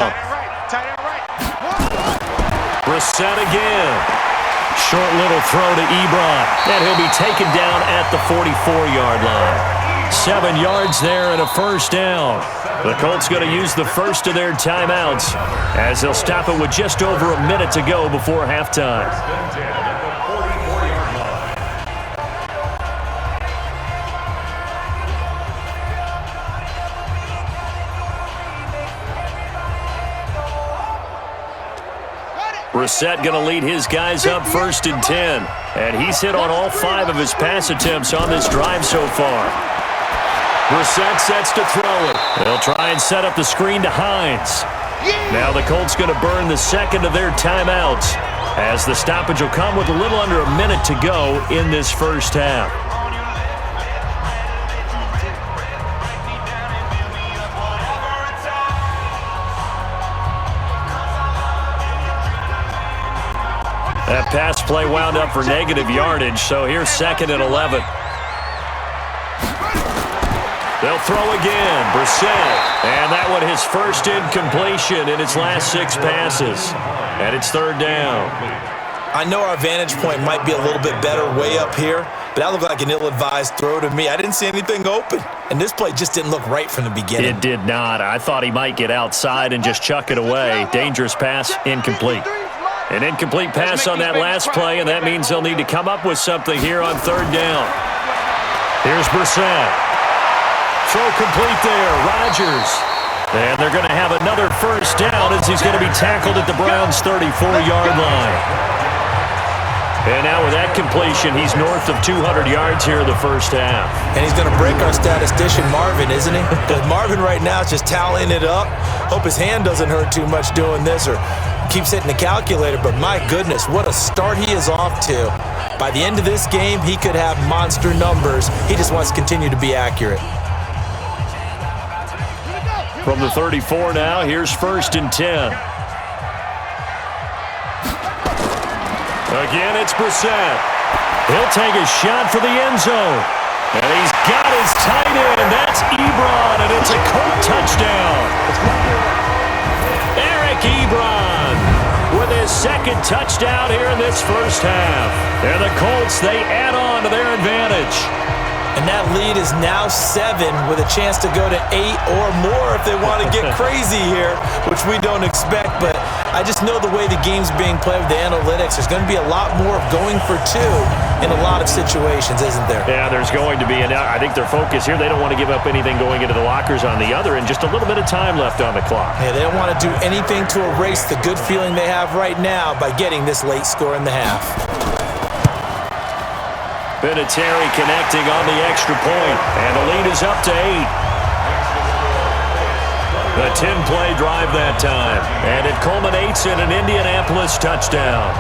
Brissett again. Short little throw to Ebron. And he'll be taken down at the 44-yard line. 7 yards there and a first down. The Colts going to use the first of their timeouts as they'll stop it with just over a minute to go before halftime. Brissett going to lead his guys up 1st and 10. And he's hit on all 5 of his pass attempts on this drive so far. Brissett sets to throw it. They'll try and set up the screen to Hines. Now the Colts going to burn the second of their timeouts, as the stoppage will come with a little under a minute to go in this first half. That pass play wound up for negative yardage, so here's 2nd and 11. They'll throw again. Brissett. And that one his first incompletion in its last 6 passes. And it's 3rd down. I know our vantage point might be a little bit better way up here, but that looked like an ill-advised throw to me. I didn't see anything open. And this play just didn't look right from the beginning. It did not. I thought he might get outside and just chuck it away. Dangerous pass, incomplete. An incomplete pass on that last play, and that means they'll need to come up with something here on 3rd down. Here's Brissett. Throw complete there. Rodgers. And they're going to have another first down as he's going to be tackled at the Browns' 34-yard line. And now with that completion, he's north of 200 yards here in the first half. And he's going to break our statistician Marvin, isn't he? Because Marvin right now is just tallying it up. Hope his hand doesn't hurt too much doing this or keeps hitting the calculator. But my goodness, what a start he is off to. By the end of this game, he could have monster numbers. He just wants to continue to be accurate. From the 34 now, here's 1st and 10. Again, it's Brissett. He'll take a shot for the end zone. And he's got his tight end. That's Ebron, and it's a Colt touchdown. Eric Ebron with his 2nd touchdown here in this first half. And the Colts, they add on to their advantage. And that lead is now 7 with a chance to go to 8 or more if they want to get crazy here, which we don't expect. But I just know the way the game's being played with the analytics, there's going to be a lot more of going for 2 in a lot of situations, isn't there? Yeah, there's going to be. And I think their focus here, they don't want to give up anything going into the lockers on the other, and just a little bit of time left on the clock. Yeah, they don't want to do anything to erase the good feeling they have right now by getting this late score in the half. Vinatieri connecting on the extra point, and the lead is up to 8. A 10-play drive that time, and it culminates in an Indianapolis touchdown.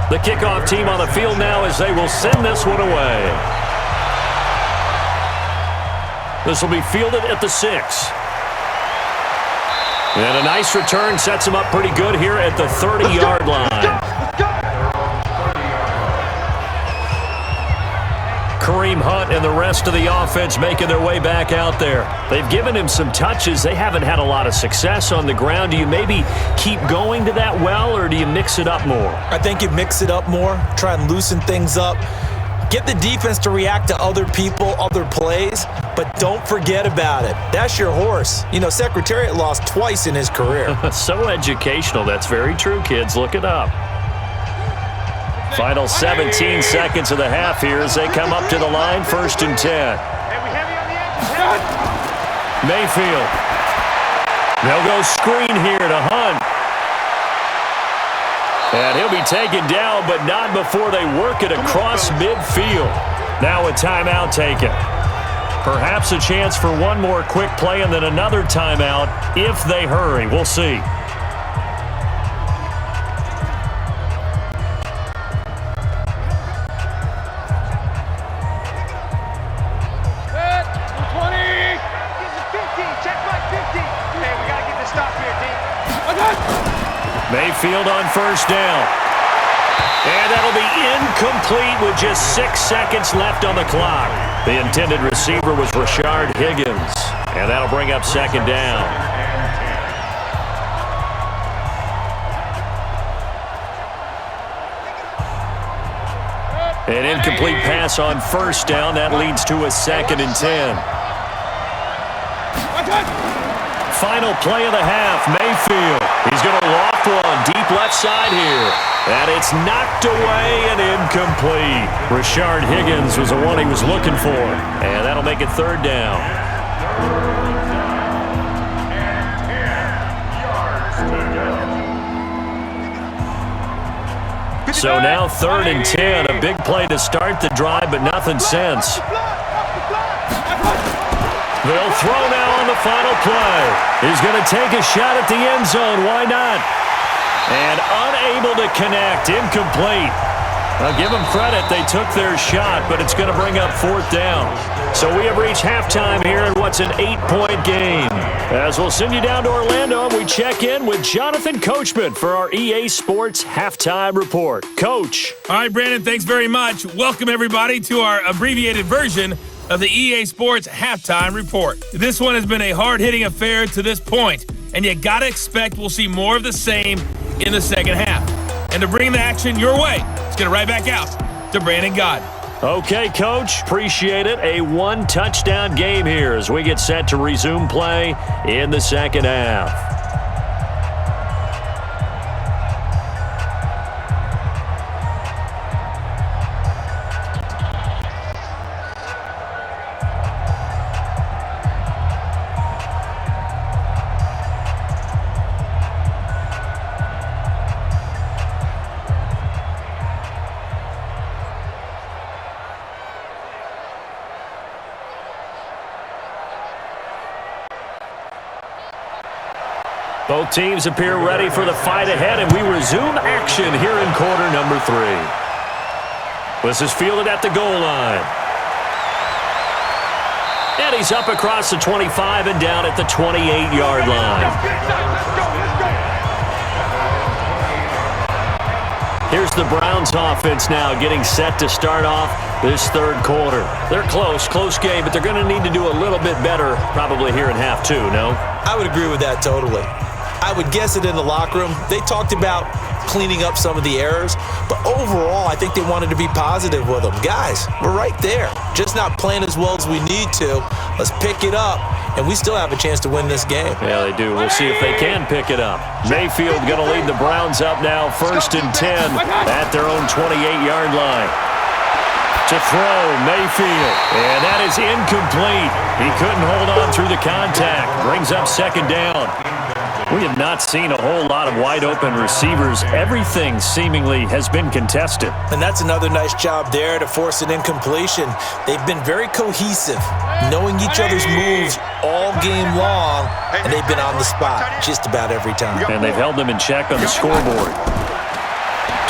The kickoff team on the field now as they will send this one away. This will be fielded at the 6. And a nice return sets him up pretty good here at the 30-yard line. Kareem Hunt and the rest of the offense making their way back out there. They've given him some touches. They haven't had a lot of success on the ground. Do you maybe keep going to that well, or do you mix it up more? I think you mix it up more, try and loosen things up. Get the defense to react to other people, other plays, but don't forget about it. That's your horse. You know, Secretariat lost twice in his career. So educational. That's very true, kids. Look it up. Final 17 seconds of the half here as they come up to the line, 1st and 10. Mayfield. They'll go screen here to Hunt. And he'll be taken down, but not before they work it across midfield. Now a timeout taken. Perhaps a chance for one more quick play and then another timeout if they hurry. We'll see. Mayfield on 1st down. And that'll be incomplete with just 6 seconds left on the clock. The intended receiver was Rashard Higgins. And that'll bring up 2nd down. An incomplete pass on first down. That leads to a 2nd and 10. Final play of the half, Mayfield. He's going to loft one deep left side here. And it's knocked away and incomplete. Rashard Higgins was the one he was looking for. And that'll make it 3rd down. So now 3rd and 10. A big play to start the drive, but nothing since. They'll throw now on the final play. He's going to take a shot at the end zone. Why not? And unable to connect. Incomplete. I'll give them credit. They took their shot, but it's going to bring up 4th down. So we have reached halftime here in what's an 8-point game. As we'll send you down to Orlando, and we check in with Jonathan Coachman for our EA Sports Halftime Report. Coach. All right, Brandon, thanks very much. Welcome, everybody, to our abbreviated version of the EA Sports Halftime Report. This one has been a hard-hitting affair to this point, and you got to expect we'll see more of the same in the second half. And to bring the action your way, let's get it right back out to Brandon Gaudin. Okay, Coach. Appreciate it. A 1-touchdown game here as we get set to resume play in the second half. Both teams appear ready for the fight ahead, and we resume action here in quarter number 3. This is fielded at the goal line. And he's up across the 25 and down at the 28-yard line. Here's the Browns offense now getting set to start off this third quarter. They're close game, but they're going to need to do a little bit better probably here in half 2, no? I would agree with that totally. I would guess it in the locker room. They talked about cleaning up some of the errors, but overall, I think they wanted to be positive with them. Guys, we're right there. Just not playing as well as we need to. Let's pick it up, and we still have a chance to win this game. Yeah, they do. We'll see if they can pick it up. Mayfield going to lead the Browns up now, 1st and 10 at their own 28-yard line. To throw, Mayfield, and that is incomplete. He couldn't hold on through the contact. Brings up 2nd down. We have not seen a whole lot of wide-open receivers. Everything seemingly has been contested. And that's another nice job there to force an incompletion. They've been very cohesive, knowing each other's moves all game long, and they've been on the spot just about every time. And they've held them in check on the scoreboard.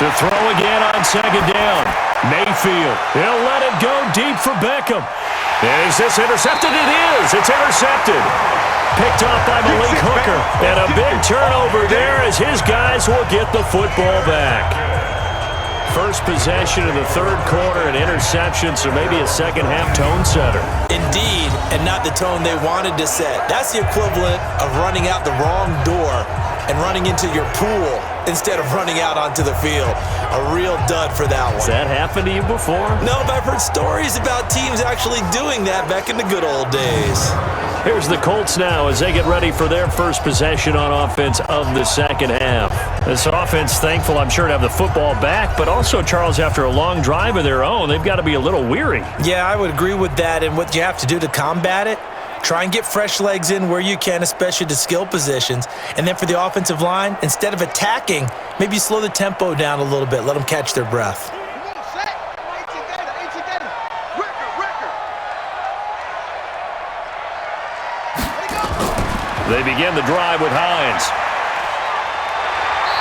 To throw again on 2nd down. Mayfield, he'll let it go deep for Beckham. Is this intercepted? It is. It's intercepted. Picked off by Malik Hooker. And a big turnover there as his guys will get the football back. First possession of the third quarter, an interception, so maybe a second-half tone setter. Indeed, and not the tone they wanted to set. That's the equivalent of running out the wrong door and running into your pool instead of running out onto the field. A real dud for that one. Has that happened to you before? No, but I've heard stories about teams actually doing that back in the good old days. Here's the Colts now as they get ready for their first possession on offense of the second half. This offense, thankful, I'm sure, to have the football back, but also, Charles, after a long drive of their own, they've got to be a little weary. Yeah, I would agree with that, and what you have to do to combat it, try and get fresh legs in where you can, especially to skill positions. And then for the offensive line, instead of attacking, maybe slow the tempo down a little bit, let them catch their breath. They begin the drive with Hines.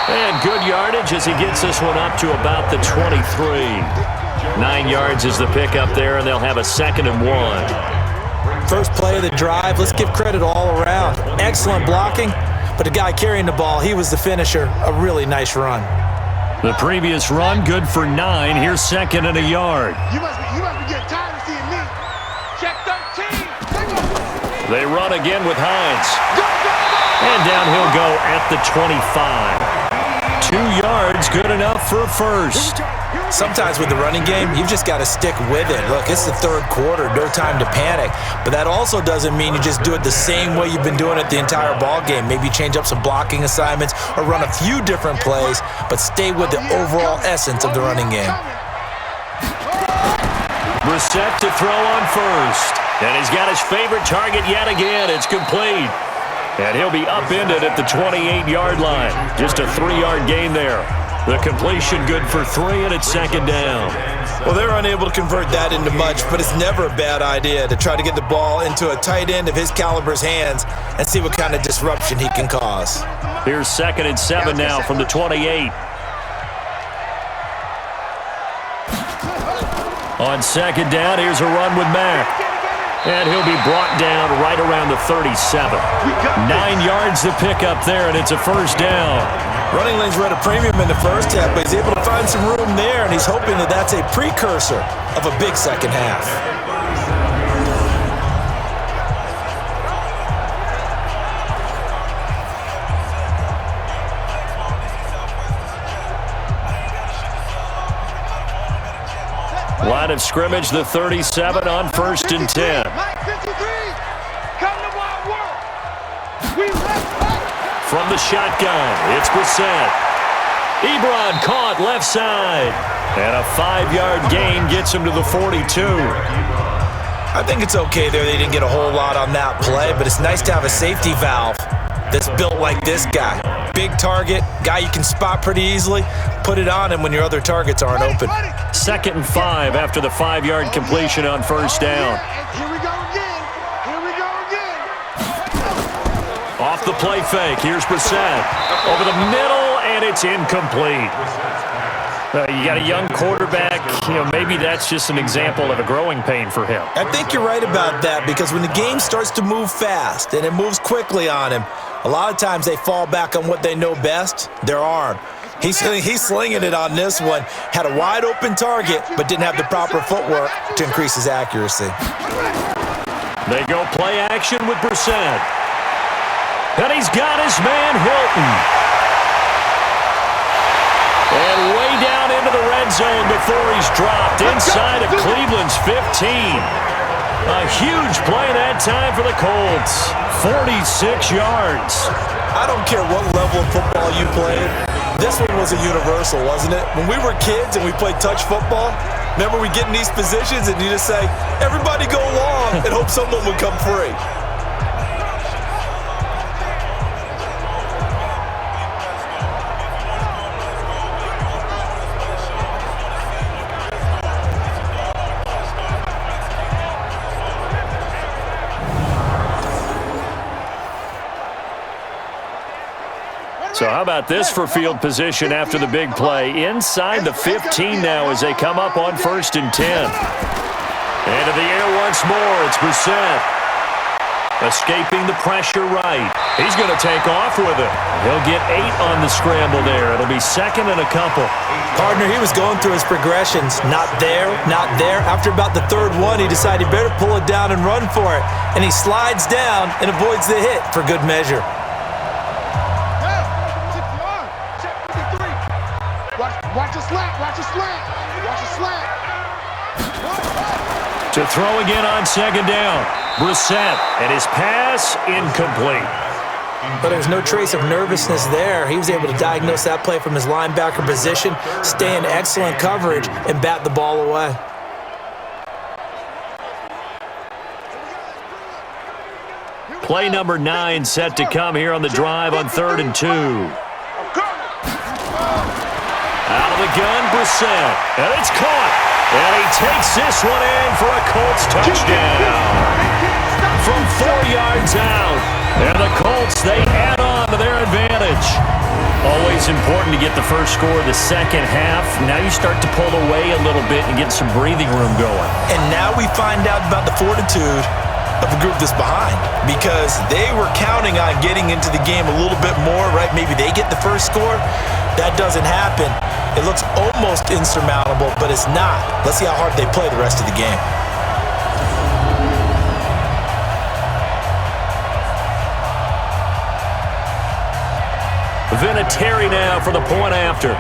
And good yardage as he gets this one up to about the 23. 9 yards is the pickup there, and they'll have a 2nd and 1. First play of the drive, let's give credit all around. Excellent blocking, but the guy carrying the ball, he was the finisher. A really nice run. The previous run, good for 9. Here's 2nd and a yard. You must be getting tired of seeing me. Check 13. They run again with Hines. And down he'll go at the 25. 2 yards, good enough for a first. Sometimes with the running game, you've just got to stick with it. Look, it's the third quarter, no time to panic. But that also doesn't mean you just do it the same way you've been doing it the entire ball game. Maybe change up some blocking assignments or run a few different plays, but stay with the overall essence of the running game. Brissett to throw on first. And he's got his favorite target yet again. It's complete. And he'll be upended at the 28-yard line. Just a 3-yard gain there. The completion good for 3, and it's second down. Well, they're unable to convert that into much, but it's never a bad idea to try to get the ball into a tight end of his caliber's hands and see what kind of disruption he can cause. Here's 2nd and 7 now from the 28. On 2nd down, here's a run with Mack. And he'll be brought down right around the 37. 9 yards to pick up there, and it's a first down. Running lanes were at a premium in the first half, but he's able to find some room there, and he's hoping that that's a precursor of a big second half. Line of scrimmage, the 37 on 1st and 10. From the shotgun, it's Brissett. Ebron caught left side. And a 5-yard gain gets him to the 42. I think it's okay there. They didn't get a whole lot on that play, but it's nice to have a safety valve that's built like this guy. Big target, guy you can spot pretty easily. Put it on him when your other targets aren't open. 2nd and 5 after the 5-yard completion on first down. Here we go again. Here we go again. Off the play fake, here's Brissett. Over the middle, and it's incomplete. You got a young quarterback, maybe that's just an example of a growing pain for him. I think you're right about that, because when the game starts to move fast and it moves quickly on him, a lot of times they fall back on what they know best, their arm. He's slinging it on this one. Had a wide open target, but didn't have the proper footwork to increase his accuracy. They go play action with Brissett. And he's got his man Hilton. And way down into the red zone before he's dropped inside of Cleveland's 15. A huge play that time for the Colts. 46 yards. I don't care what level of football you played. This one was a universal, wasn't it? When we were kids and we played touch football, remember we get in these positions and you just say, everybody go long, and hope someone would come free. So how about this for field position after the big play? Inside the 15 now as they come up on 1st and 10. Into the air once more, it's Brissett. Escaping the pressure right. He's going to take off with it. He'll get 8 on the scramble there. It'll be 2nd and a couple. Partner, he was going through his progressions. Not there, not there. After about the 3rd one, he decided he better pull it down and run for it. And he slides down and avoids the hit for good measure. Watch a slant, watch a slant, watch a slant. To throw again on 2nd down. Brissett, and his pass incomplete. But there's no trace of nervousness there. He was able to diagnose that play from his linebacker position, stay in excellent coverage, and bat the ball away. Play number 9 set to come here on the drive on 3rd and 2. Out of the gun, Brissett, and it's caught. And he takes this one in for a Colts touchdown. From 4 yards out. And the Colts, they add on to their advantage. Always important to get the first score of the second half. Now you start to pull away a little bit and get some breathing room going. And now we find out about the fortitude of a group that's behind, because they were counting on getting into the game a little bit more, right? Maybe they get the first score. That doesn't happen. It looks almost insurmountable, but it's not. Let's see how hard they play the rest of the game. Vinatieri now for the point after.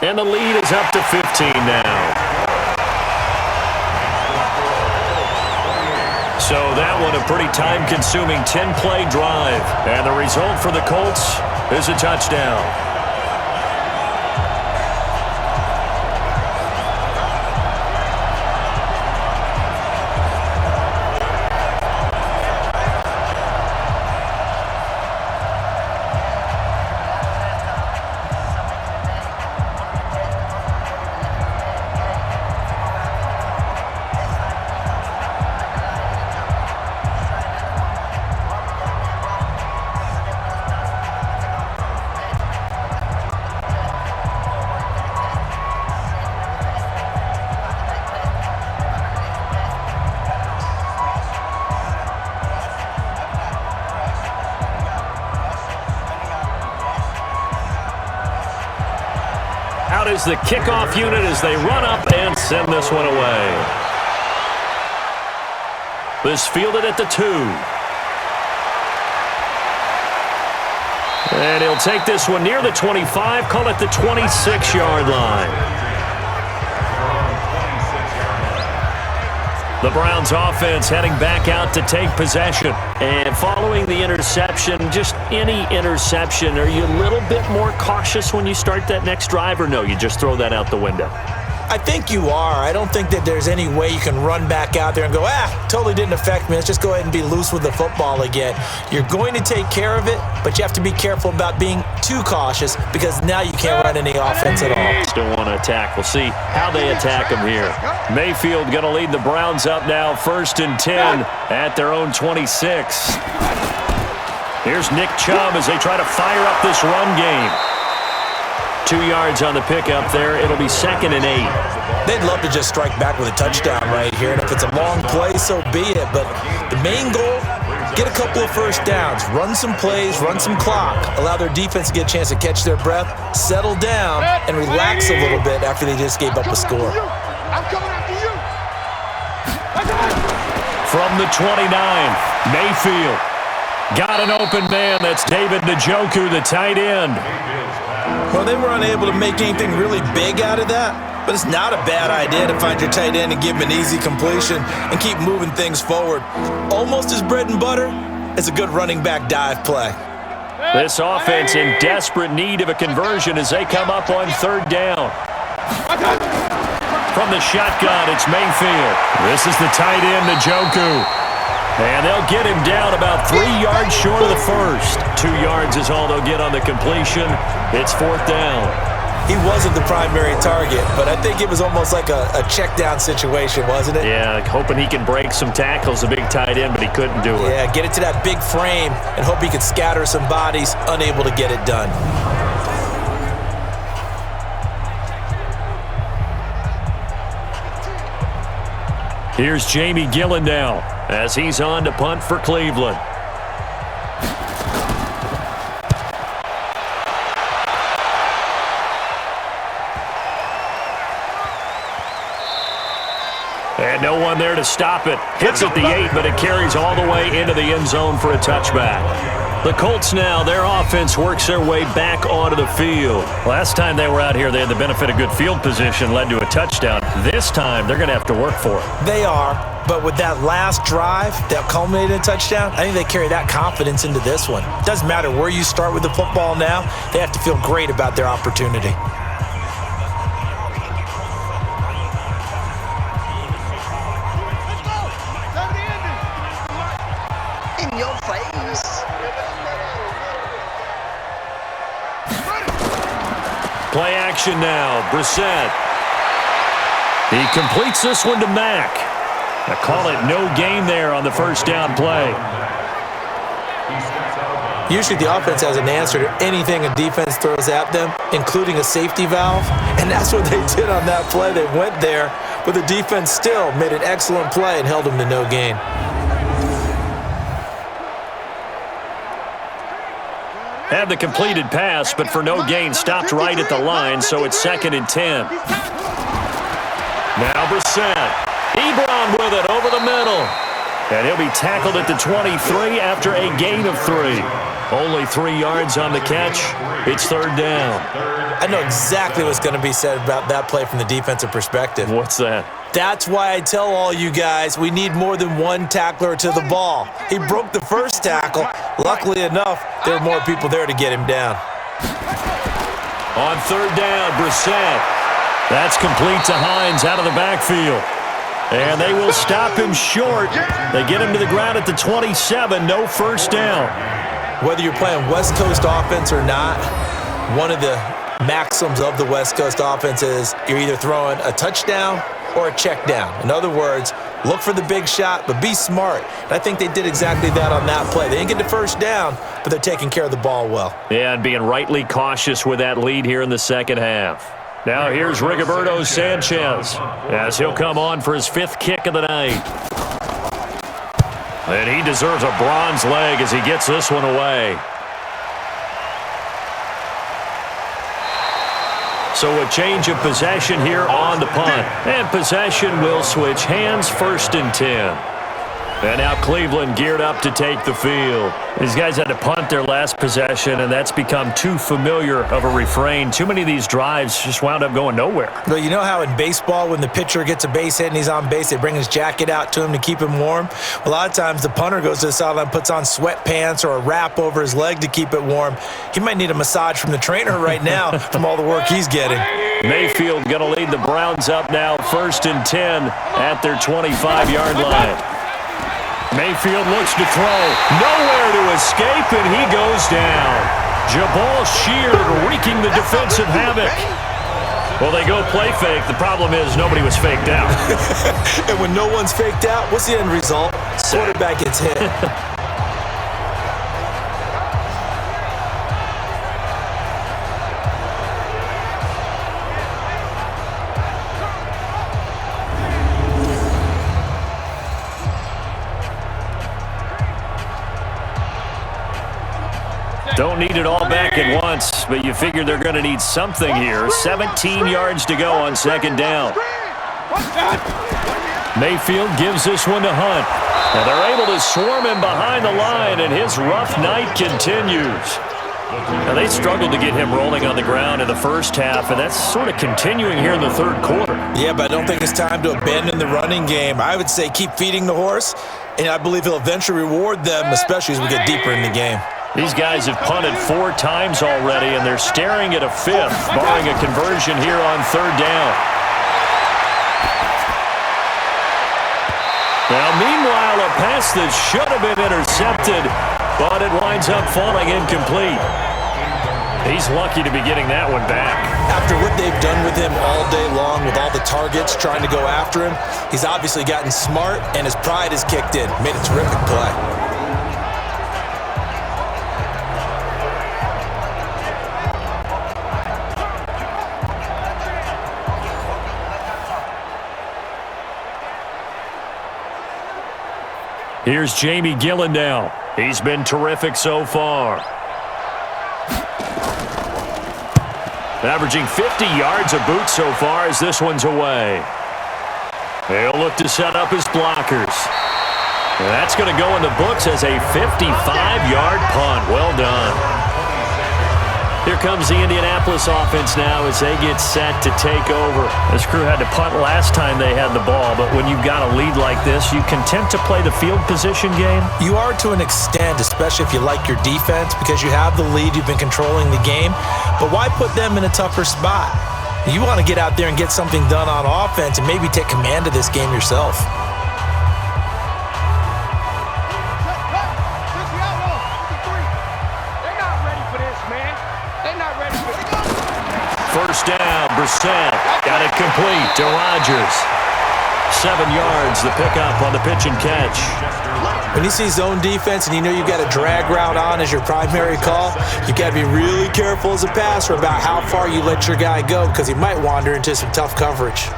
And the lead is up to 15 now. So that one a pretty time-consuming 10-play drive. And the result for the Colts is a touchdown. Out is the kickoff unit as they run up and send this one away. This fielded at the 2. And he'll take this one near the 25, call it the 26-yard line. The Browns offense heading back out to take possession. And following the interception, just any interception, are you a little bit more cautious when you start that next drive, or no, you just throw that out the window? I think you are. I don't think that there's any way you can run back out there and go, totally didn't affect me. Let's just go ahead and be loose with the football again. You're going to take care of it, but you have to be careful about being too cautious because now you can't run any offense at all. Still want to attack. We'll see how they attack them here. Mayfield going to lead the Browns up now, 1st and 10 at their own 26. Here's Nick Chubb as they try to fire up this run game. 2 yards on the pickup there. It'll be 2nd and 8. They'd love to just strike back with a touchdown right here, and if it's a long play, so be it. But the main goal, get a couple of first downs, run some plays, run some clock, allow their defense to get a chance to catch their breath, settle down, and relax a little bit after they just gave up a score. I'm coming after you. From the 29, Mayfield. Got an open man. That's David Njoku, the tight end. Well, they were unable to make anything really big out of that, but it's not a bad idea to find your tight end and give him an easy completion and keep moving things forward. Almost as bread and butter as a good running back dive play. This offense in desperate need of a conversion as they come up on 3rd down. From the shotgun, it's Mayfield. This is the tight end, Njoku. And they'll get him down about 3 yards short of the first. 2 yards is all they'll get on the completion. It's 4th down. He wasn't the primary target, but I think it was almost like a check down situation, wasn't it? Yeah, hoping he can break some tackles, a big tight end, but he couldn't do it. Yeah, get it to that big frame and hope he could scatter some bodies, unable to get it done. Here's Jamie Gillen now as he's on to punt for Cleveland. And no one there to stop it. Hits at the 8, but it carries all the way into the end zone for a touchback. The Colts now, their offense works their way back onto the field. Last time they were out here, they had the benefit of good field position, led to a touchdown. This time, they're going to have to work for it. They are, but with that last drive that culminated in a touchdown, I think they carry that confidence into this one. Doesn't matter where you start with the football now, they have to feel great about their opportunity. In your face. Play action now. Brissett. He completes this one to Mack. I call it no gain there on the 1st down play. Usually the offense has an answer to anything a defense throws at them, including a safety valve, and that's what they did on that play. They went there, but the defense still made an excellent play and held them to no gain. Had the completed pass, but for no gain, stopped right at the line, so it's 2nd and 10. Now Brissett. Ebron with it over the middle. And he'll be tackled at the 23 after a gain of 3. Only 3 yards on the catch. It's third down. I know exactly what's going to be said about that play from the defensive perspective. What's that? That's why I tell all you guys we need more than one tackler to the ball. He broke the first tackle. Luckily enough, there were more people there to get him down. On third down, Brissett. That's complete to Hines out of the backfield. And they will stop him short. They get him to the ground at the 27. No first down. Whether you're playing West Coast offense or not, one of the maxims of the West Coast offense is you're either throwing a touchdown or a check down. In other words, look for the big shot, but be smart. And I think they did exactly that on that play. They didn't get the first down, but they're taking care of the ball well. Yeah, and being rightly cautious with that lead here in the second half. Now here's Rigoberto Sanchez as he'll come on for his 5th kick of the night. And he deserves a bronze leg as he gets this one away. So a change of possession here on the punt. And possession will switch hands, 1st and 10. And now Cleveland geared up to take the field. These guys had to punt their last possession, and that's become too familiar of a refrain. Too many of these drives just wound up going nowhere. But you know how in baseball, when the pitcher gets a base hit and he's on base, they bring his jacket out to him to keep him warm? A lot of times the punter goes to the sideline, puts on sweatpants or a wrap over his leg to keep it warm. He might need a massage from the trainer right now from all the work he's getting. Mayfield going to lead the Browns up now, 1st and 10 at their 25-yard line. Mayfield looks to throw. Nowhere to escape, and he goes down. Jabal Sheard wreaking the defensive havoc. Well, they go play fake. The problem is nobody was faked out. And when no one's faked out, what's the end result? Quarterback gets hit. Don't need it all back at once, but you figure they're going to need something here. 17 yards to go on 2nd down. Mayfield gives this one to Hunt. And they're able to swarm him behind the line, and his rough night continues. Now, they struggled to get him rolling on the ground in the first half, and that's sort of continuing here in the 3rd quarter. Yeah, but I don't think it's time to abandon the running game. I would say keep feeding the horse, and I believe he'll eventually reward them, especially as we get deeper in the game. These guys have punted 4 times already, and they're staring at a 5th, barring a conversion here on 3rd down. Now, meanwhile, a pass that should have been intercepted, but it winds up falling incomplete. He's lucky to be getting that one back. After what they've done with him all day long, with all the targets trying to go after him, he's obviously gotten smart, and his pride has kicked in. Made a terrific play. Here's Jamie Gillen now. He's been terrific so far. Averaging 50 yards a boot so far as this one's away. He'll look to set up his blockers. And that's going to go in the books as a 55-yard punt. Well done. Here comes the Indianapolis offense now as they get set to take over. This crew had to punt last time they had the ball, but when you've got a lead like this, you content to play the field position game? You are to an extent, especially if you like your defense, because you have the lead, you've been controlling the game. But why put them in a tougher spot? You want to get out there and get something done on offense and maybe take command of this game yourself. First down, Brissett got it complete to Rodgers. 7 yards, the pickup on the pitch and catch. When you see zone defense and you know you've got a drag route on as your primary call, you got to be really careful as a passer about how far you let your guy go because he might wander into some tough coverage.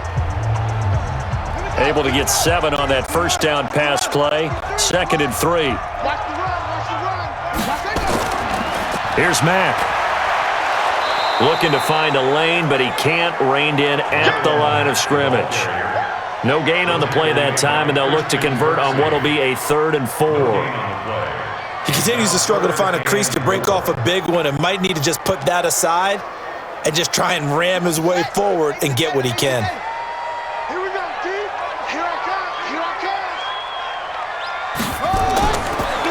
Able to get 7 on that first down pass play. 2nd and 3. Here's Mack. Looking to find a lane, but he can't rein in at the line of scrimmage. No gain on the play that time, and they'll look to convert on what will be a 3rd and 4. He continues to struggle to find a crease to break off a big one and might need to just put that aside and just try and ram his way forward and get what he can. Here we go, D. Here I come. Here I come.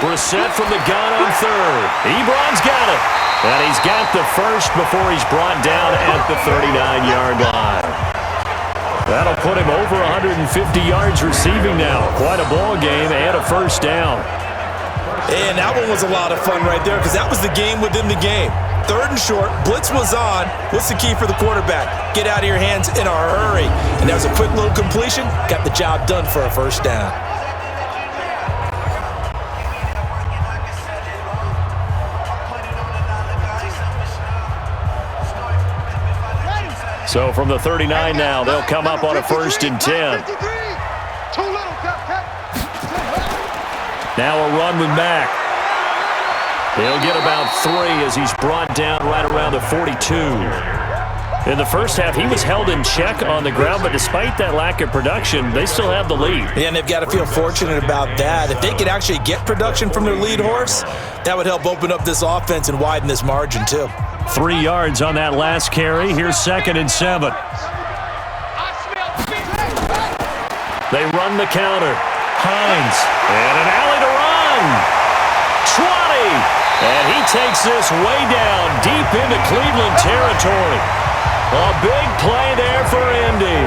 Brissett from the gun on third. Ebron's got it. And he's got the first before he's brought down at the 39-yard line. That'll put him over 150 yards receiving now. Quite a ball game and a first down. And that one was a lot of fun right there because that was the game within the game. Third and short, blitz was on. What's the key for the quarterback? Get out of your hands in a hurry. And that was a quick little completion. Got the job done for a first down. So from the 39 now, they'll come up on a 1st and 10. Now a run with Mack. He'll get about 3 as he's brought down right around the 42. In the first half, he was held in check on the ground, but despite that lack of production, they still have the lead. Yeah, and they've got to feel fortunate about that. If they could actually get production from their lead horse, that would help open up this offense and widen this margin too. 3 yards on that last carry. Here's 2nd and 7. They run the counter. Hines. And an alley to run. 20. And he takes this way down deep into Cleveland territory. A big play there for Indy.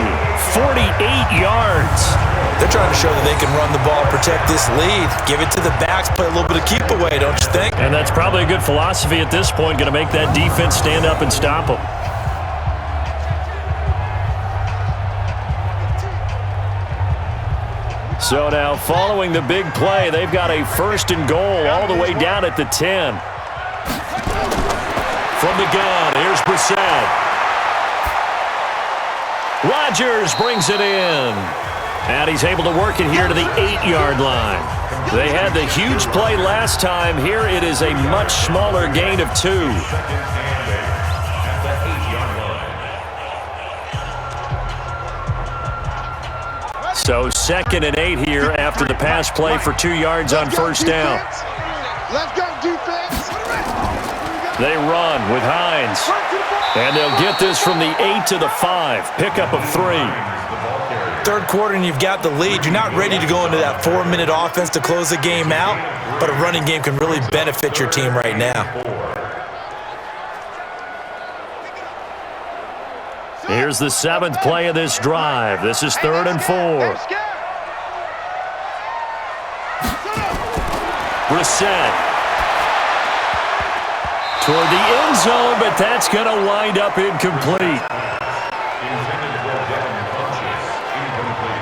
48 yards. They're trying to show that they can run the ball, protect this lead, give it to the backs, play a little bit of keep away, don't you think? And that's probably a good philosophy at this point, going to make that defense stand up and stop them. So now following the big play, they've got a 1st and goal all the way down at the 10. From the gun, here's Brissett. Rodgers brings it in. And he's able to work it here to the 8-yard line. They had the huge play last time. Here it is a much smaller gain of 2. So 2nd and 8 here after the pass play for 2 yards on 1st down. Let's go, defense. They run with Hines. And they'll get this from the 8 to the 5. Pickup of 3. Third quarter and you've got the lead. You're not ready to go into that 4-minute offense to close the game out, but a running game can really benefit your team right now. Here's the 7th play of this drive. This is 3rd and 4. Brissett toward the end zone, but that's going to wind up incomplete.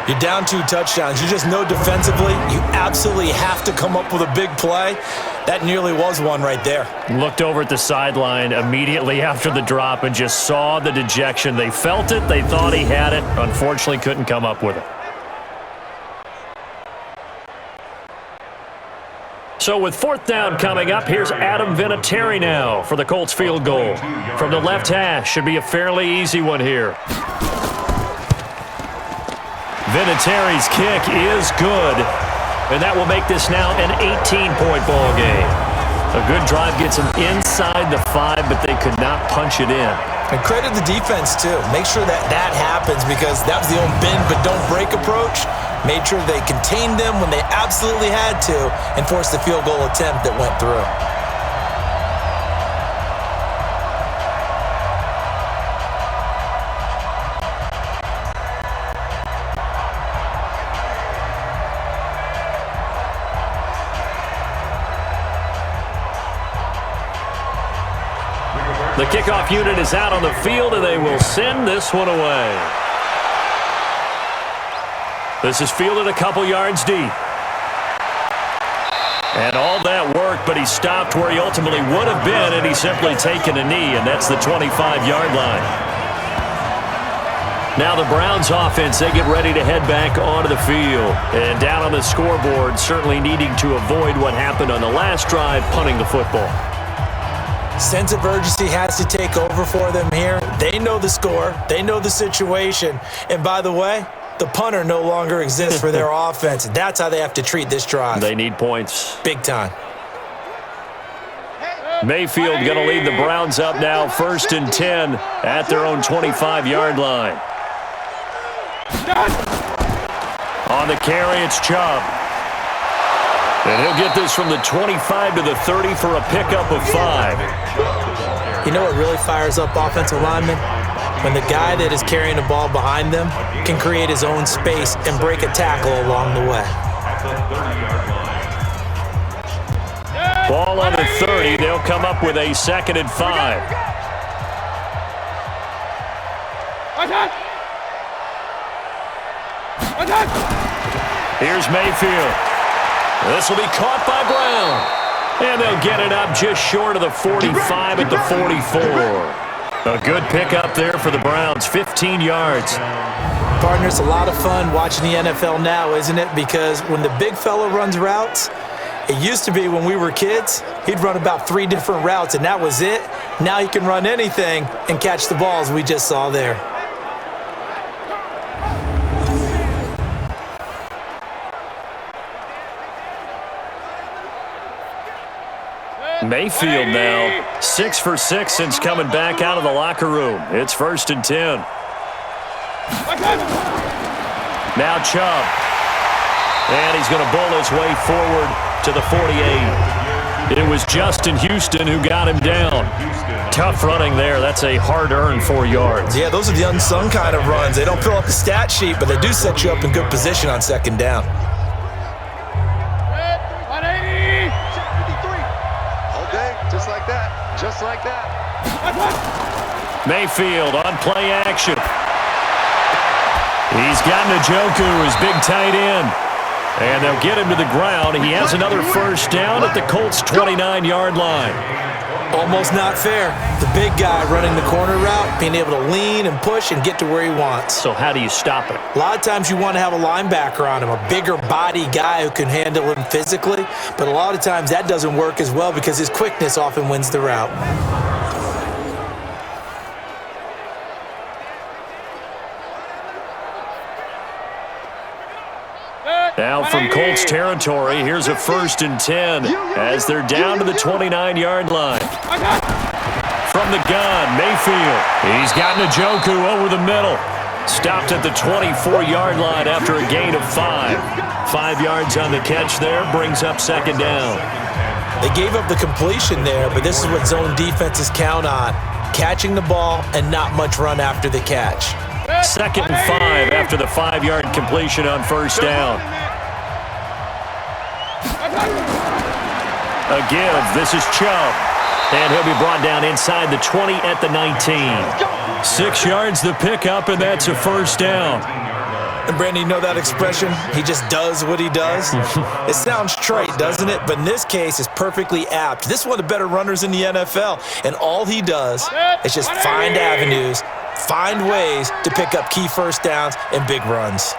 You're down 2 touchdowns. You just know defensively you absolutely have to come up with a big play. That nearly was one right there. Looked over at the sideline immediately after the drop and just saw the dejection. They felt it. They thought he had it. Unfortunately, couldn't come up with it. So with 4th down coming up, here's Adam Vinatieri now for the Colts field goal. From the left hash, should be a fairly easy one here. Vinatieri's kick is good, and that will make this now an 18-point ball game. A good drive gets them inside the 5, but they could not punch it in. And credit the defense, too. Make sure that that happens because that was the old bend but don't break approach. Made sure they contained them when they absolutely had to and forced the field goal attempt that went through. The kickoff unit is out on the field, and they will send this one away. This is fielded a couple yards deep. And all that work, but he stopped where he ultimately would have been, and he's simply taken a knee, and that's the 25-yard line. Now the Browns offense, they get ready to head back onto the field. And down on the scoreboard, certainly needing to avoid what happened on the last drive, punting the football. Sense of urgency has to take over for them here. They know the score. They know the situation. And by the way, the punter no longer exists for their offense. That's how they have to treat this drive. They need points. Big time. Mayfield going to lead the Browns up now, 1st and 10 at their own 25-yard line. On the carry, it's Chubb. And he'll get this from the 25 to the 30 for a pickup of 5. You know what really fires up offensive linemen? When the guy that is carrying the ball behind them can create his own space and break a tackle along the way. Ball on the 30. They'll come up with a 2nd and 5. Here's Mayfield. This will be caught by Brown. And they'll get it up just short of the 45 at the 44. A good pickup there for the Browns, 15 yards. Partner, it's a lot of fun watching the NFL now, isn't it? Because when the big fella runs routes, it used to be when we were kids, he'd run about 3 different routes, and that was it. Now he can run anything and catch the balls we just saw there. Mayfield now 6 for 6 since coming back out of the locker room. It's 1st and 10. Now Chubb. And he's going to bull his way forward to the 48. It was Justin Houston who got him down. Tough running there. That's a hard-earned 4 yards. Yeah, those are the unsung kind of runs. They don't fill up the stat sheet, but they do set you up in good position on 2nd down. Just like that. Mayfield on play action. He's got Jacoby, his big tight end. And they'll get him to the ground. He has another 1st down at the Colts' 29-yard line. Almost not fair. The big guy running the corner route, being able to lean and push and get to where he wants. So how do you stop it? A lot of times you want to have a linebacker on him, a bigger body guy who can handle him physically, but a lot of times that doesn't work as well because his quickness often wins the route. Now from Colts territory, here's a 1st and 10 as they're down to the 29-yard line. From the gun, Mayfield. He's got Jacoby over the middle. Stopped at the 24-yard line after a gain of 5. 5 yards on the catch there, brings up 2nd down. They gave up the completion there, but this is what zone defenses count on. Catching the ball and not much run after the catch. 2nd and 5 after the 5-yard completion on 1st down. A give. This is Chubb. And he'll be brought down inside the 20 at the 19. 6 yards the pickup, and that's a 1st down. And Brandon, you know that expression? He just does what he does? It sounds trite, doesn't it? But in this case, it's perfectly apt. This is one of the better runners in the NFL. And all he does is just find avenues, find ways to pick up key 1st downs and big runs.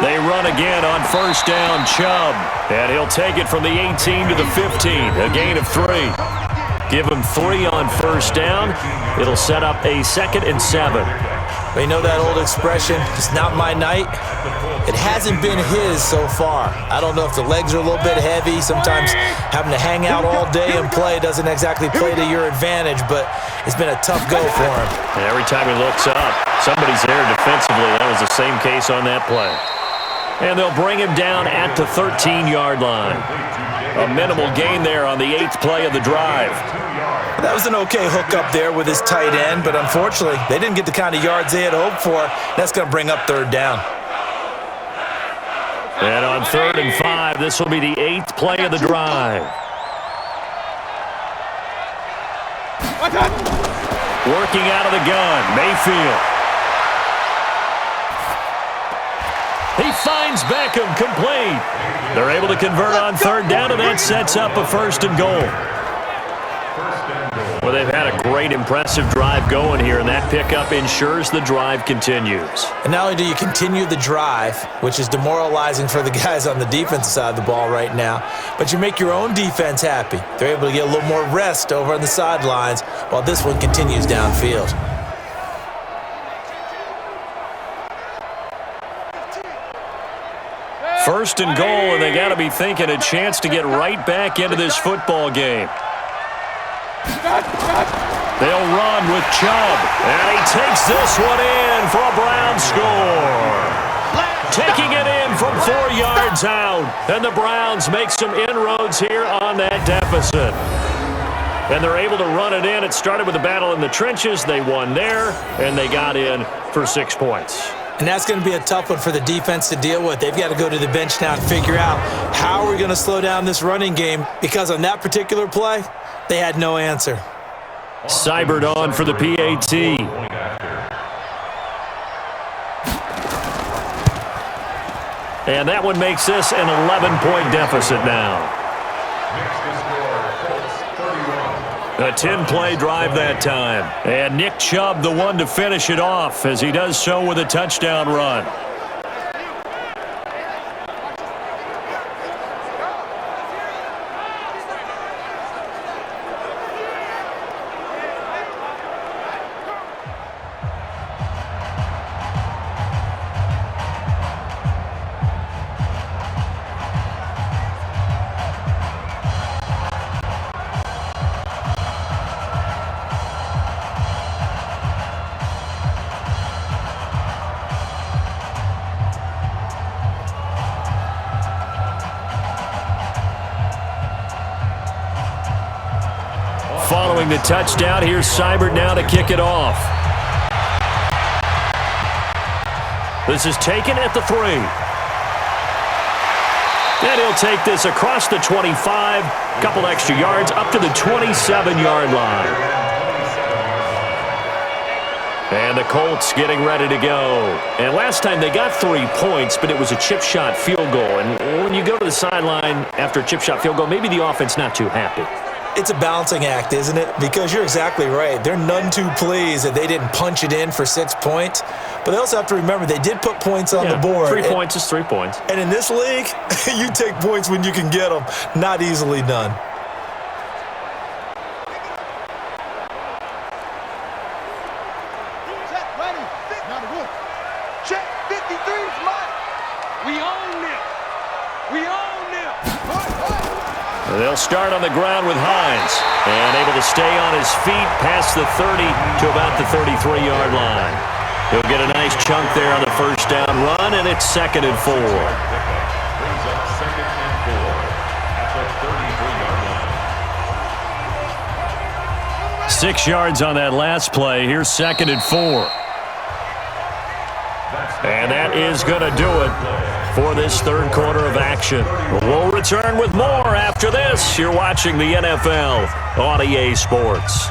They run again on 1st down, Chubb. And he'll take it from the 18 to the 15, a gain of 3. Give him 3 on 1st down. It'll set up a 2nd and 7. But you know that old expression, it's not my night? It hasn't been his so far. I don't know if the legs are a little bit heavy. Sometimes having to hang out all day and play doesn't exactly play to your advantage, but it's been a tough go for him. And every time he looks up, somebody's there defensively. That was the same case on that play. And they'll bring him down at the 13-yard line. A minimal gain there on the 8th play of the drive. That was an okay hookup there with his tight end, but unfortunately, they didn't get the kind of yards they had hoped for. That's going to bring up 3rd down. And on 3rd and 5, this will be the 8th play of the drive. Working out of the gun, Mayfield. He finds Beckham complete. They're able to convert on 3rd down, and that sets up a 1st and goal. Well, they've had a great, impressive drive going here, and that pickup ensures the drive continues. And not only do you continue the drive, which is demoralizing for the guys on the defensive side of the ball right now, but you make your own defense happy. They're able to get a little more rest over on the sidelines while this one continues downfield. First and goal, and they got to be thinking a chance to get right back into this football game. They'll run with Chubb, and he takes this one in for a Brown score. Taking it in from 4 yards out, and the Browns make some inroads here on that deficit. And they're able to run it in. It started with a battle in the trenches. They won there, and they got in for 6 points. And that's going to be a tough one for the defense to deal with. They've got to go to the bench now and figure out how we're going to slow down this running game, because on that particular play, they had no answer. Seibert on for the PAT. And that one makes this an 11-point deficit now. A 10-play drive that time. And Nick Chubb, the one to finish it off, as he does so with a touchdown run. Following the touchdown, here's Seibert now to kick it off. This is taken at the 3. And he'll take this across the 25, couple extra yards, up to the 27-yard line. And the Colts getting ready to go. And last time they got 3 points, but it was a chip shot field goal. And when you go to the sideline after a chip shot field goal, maybe the offense not too happy. It's a balancing act, isn't it? Because you're exactly right. They're none too pleased that they didn't punch it in for 6 points. But they also have to remember they did put points on the board. 3 points is 3 points. And in this league, you take points when you can get them. Not easily done. Check, ready. Now the roof. Check, 53 is mine. We own this. We own this. They'll start on the ground with Hines. And able to stay on his feet past the 30 to about the 33-yard line. He'll get a nice chunk there on the first down run, and it's 2nd and 4. Brings up 2nd and 4 at the 33-yard line. 6 yards on that last play. Here's 2nd and 4. And that is going to do it for this third quarter of action. We'll return with more after this. You're watching the NFL on EA Sports.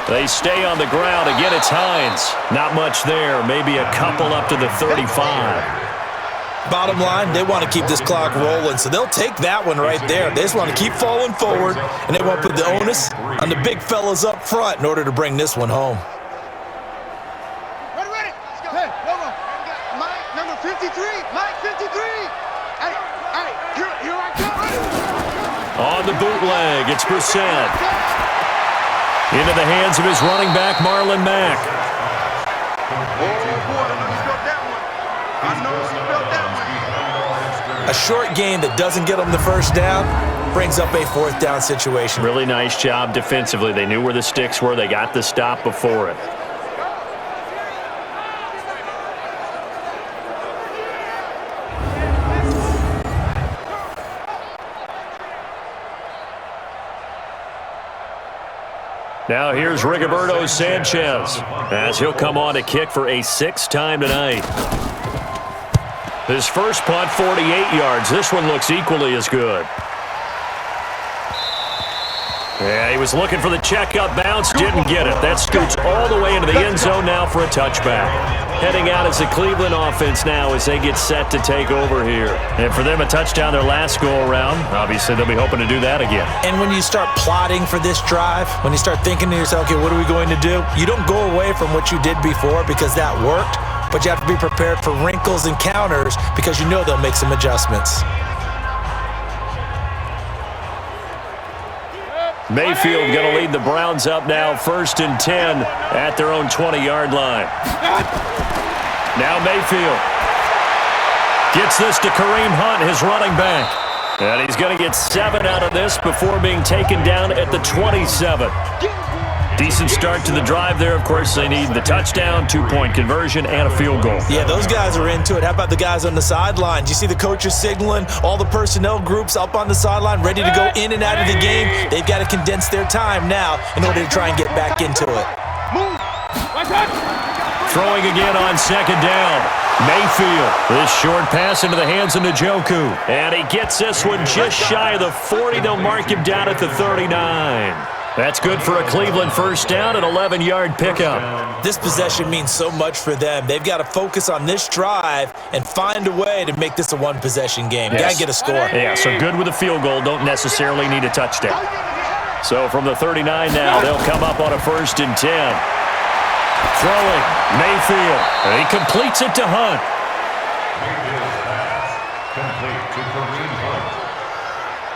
They stay on the ground. Again, it's Hines. Not much there. Maybe a couple up to the 35. Bottom line, they want to keep this clock rolling, so they'll take that one right there. They just want to keep falling forward, and they want to put the onus on the big fellas up front in order to bring this one home. Ready, ready. Let's go. Hey, Romo. Mike, number 53. Mike, 53. Hey, here I come. On the bootleg, it's Brissett. Into the hands of his running back, Marlon Mack. Oh, boy, I know he felt that one. I know he felt that one. A short game that doesn't get them the first down brings up a 4th down situation. Really nice job defensively. They knew where the sticks were. They got the stop before it. Now here's Rigoberto Sanchez as he'll come on to kick for a 6th time tonight. His first punt, 48 yards. This one looks equally as good. Yeah, he was looking for the check-up bounce, didn't get it. That scoots all the way into the end zone now for a touchback. heading out as the Cleveland offense now as they get set to take over here. And for them, a touchdown their last go-around. Obviously, they'll be hoping to do that again. And when you start plotting for this drive, when you start thinking to yourself, okay, what are we going to do? You don't go away from what you did before because that worked, but you have to be prepared for wrinkles and counters because you know they'll make some adjustments. Mayfield going to lead the Browns up now, 1st and 10 at their own 20-yard line. Now Mayfield gets this to Kareem Hunt, his running back. And he's going to get 7 out of this before being taken down at the 27. Decent start to the drive there. Of course, they need the touchdown, 2-point conversion, and a field goal. Yeah, those guys are into it. How about the guys on the sidelines? You see the coaches signaling, all the personnel groups up on the sideline, ready to go in and out of the game. They've got to condense their time now in order to try and get back into it. Throwing again on 2nd down. Mayfield, this short pass into the hands of Jacoby. And he gets this one just shy of the 40. They'll mark him down at the 39. That's good for a Cleveland first down, an 11-yard pickup. This possession means so much for them. They've got to focus on this drive and find a way to make this a one-possession game. Yes. Got to get a score. Yeah, so good with a field goal. Don't necessarily need a touchdown. So from the 39 now, they'll come up on a 1st and 10. Throwing, Mayfield. And he completes it to Hunt. Mayfield's pass complete to Kareem Hunt.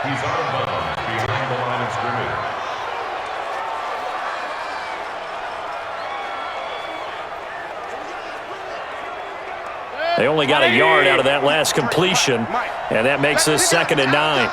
He's out of bounds behind the line of scrimmage. They only got a yard out of that last completion, and that makes this 2nd and 9.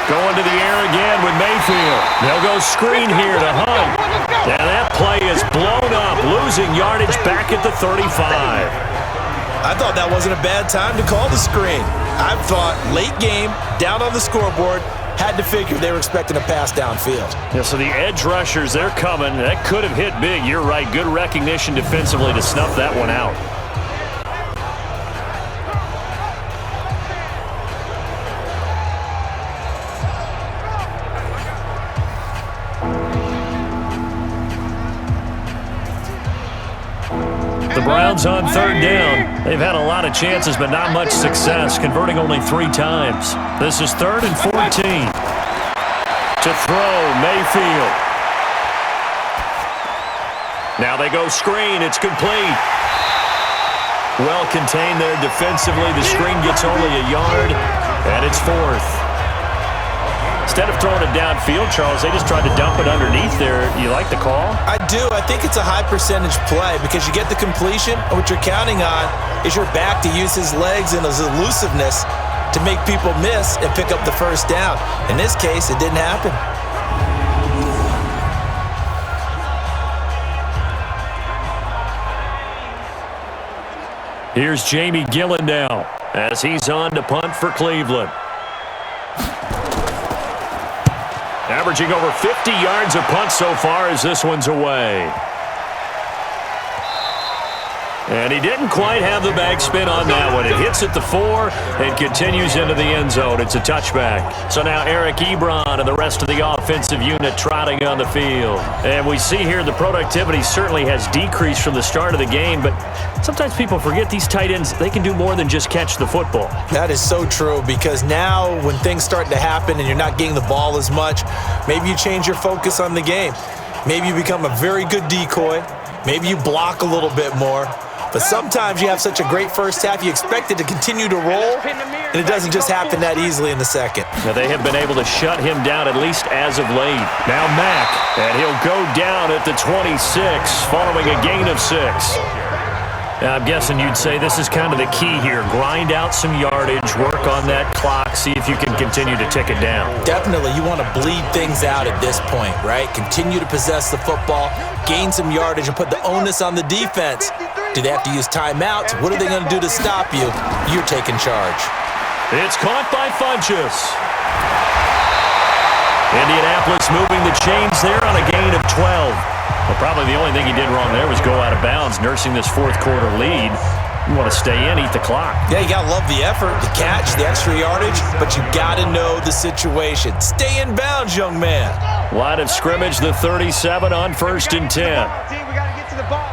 Going to the air again with Mayfield. They'll go screen here to Hunt. And that play is blown up, losing yardage back at the 35. I thought that wasn't a bad time to call the screen. I thought late game, down on the scoreboard, had to figure they were expecting a pass downfield. Yeah, so the edge rushers, they're coming. That could have hit big. You're right. Good recognition defensively to snuff that one out. The Browns on 3rd down. They've had a lot of chances, but not much success, converting only 3 times. This is 3rd and 14. To throw, Mayfield. Now they go screen. It's complete. Well contained there defensively. The screen gets only a yard, and it's 4th. Instead of throwing it downfield, Charles, they just tried to dump it underneath there. You like the call? I do. I think it's a high-percentage play because you get the completion, and what you're counting on is your back to use his legs and his elusiveness to make people miss and pick up the first down. In this case, it didn't happen. Here's Jamie Gillen now as he's on to punt for Cleveland. Averaging over 50 yards a punt so far as this one's away. And he didn't quite have the backspin on that one. It hits at the 4 and continues into the end zone. It's a touchback. So now Eric Ebron and the rest of the offensive unit trotting on the field. And we see here the productivity certainly has decreased from the start of the game, but sometimes people forget these tight ends, they can do more than just catch the football. That is so true because now when things start to happen and you're not getting the ball as much, maybe you change your focus on the game. Maybe you become a very good decoy. Maybe you block a little bit more. But sometimes you have such a great first half, you expect it to continue to roll, and it doesn't just happen that easily in the second. Now they have been able to shut him down, at least as of late. Now Mack, and he'll go down at the 26, following a gain of 6. Now I'm guessing you'd say this is kind of the key here. Grind out some yardage, work on that clock, see if you can continue to tick it down. Definitely, you want to bleed things out at this point, right? Continue to possess the football, gain some yardage, and put the onus on the defense. Do they have to use timeouts? What are they going to do to stop you? You're taking charge. It's caught by Funchess. Indianapolis moving the chains there on a gain of 12. Well, probably the only thing he did wrong there was go out of bounds, nursing this 4th quarter lead. You want to stay in, eat the clock. Yeah, you got to love the effort, the catch, the extra yardage, but you got to know the situation. Stay in bounds, young man. Line of scrimmage, the 37 on 1st and 10. We got to get to the ball.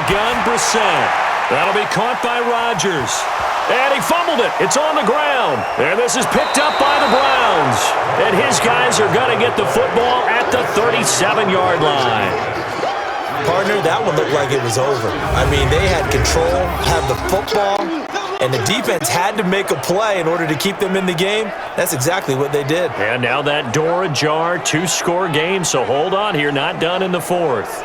the gun, Brissett. That'll be caught by Rodgers. And he fumbled it. It's on the ground. And this is picked up by the Browns. And his guys are going to get the football at the 37-yard line. Partner, that one looked like it was over. I mean, they had control, had the football, and the defense had to make a play in order to keep them in the game. That's exactly what they did. And now that door ajar, 2-score game, so hold on here, not done in the fourth.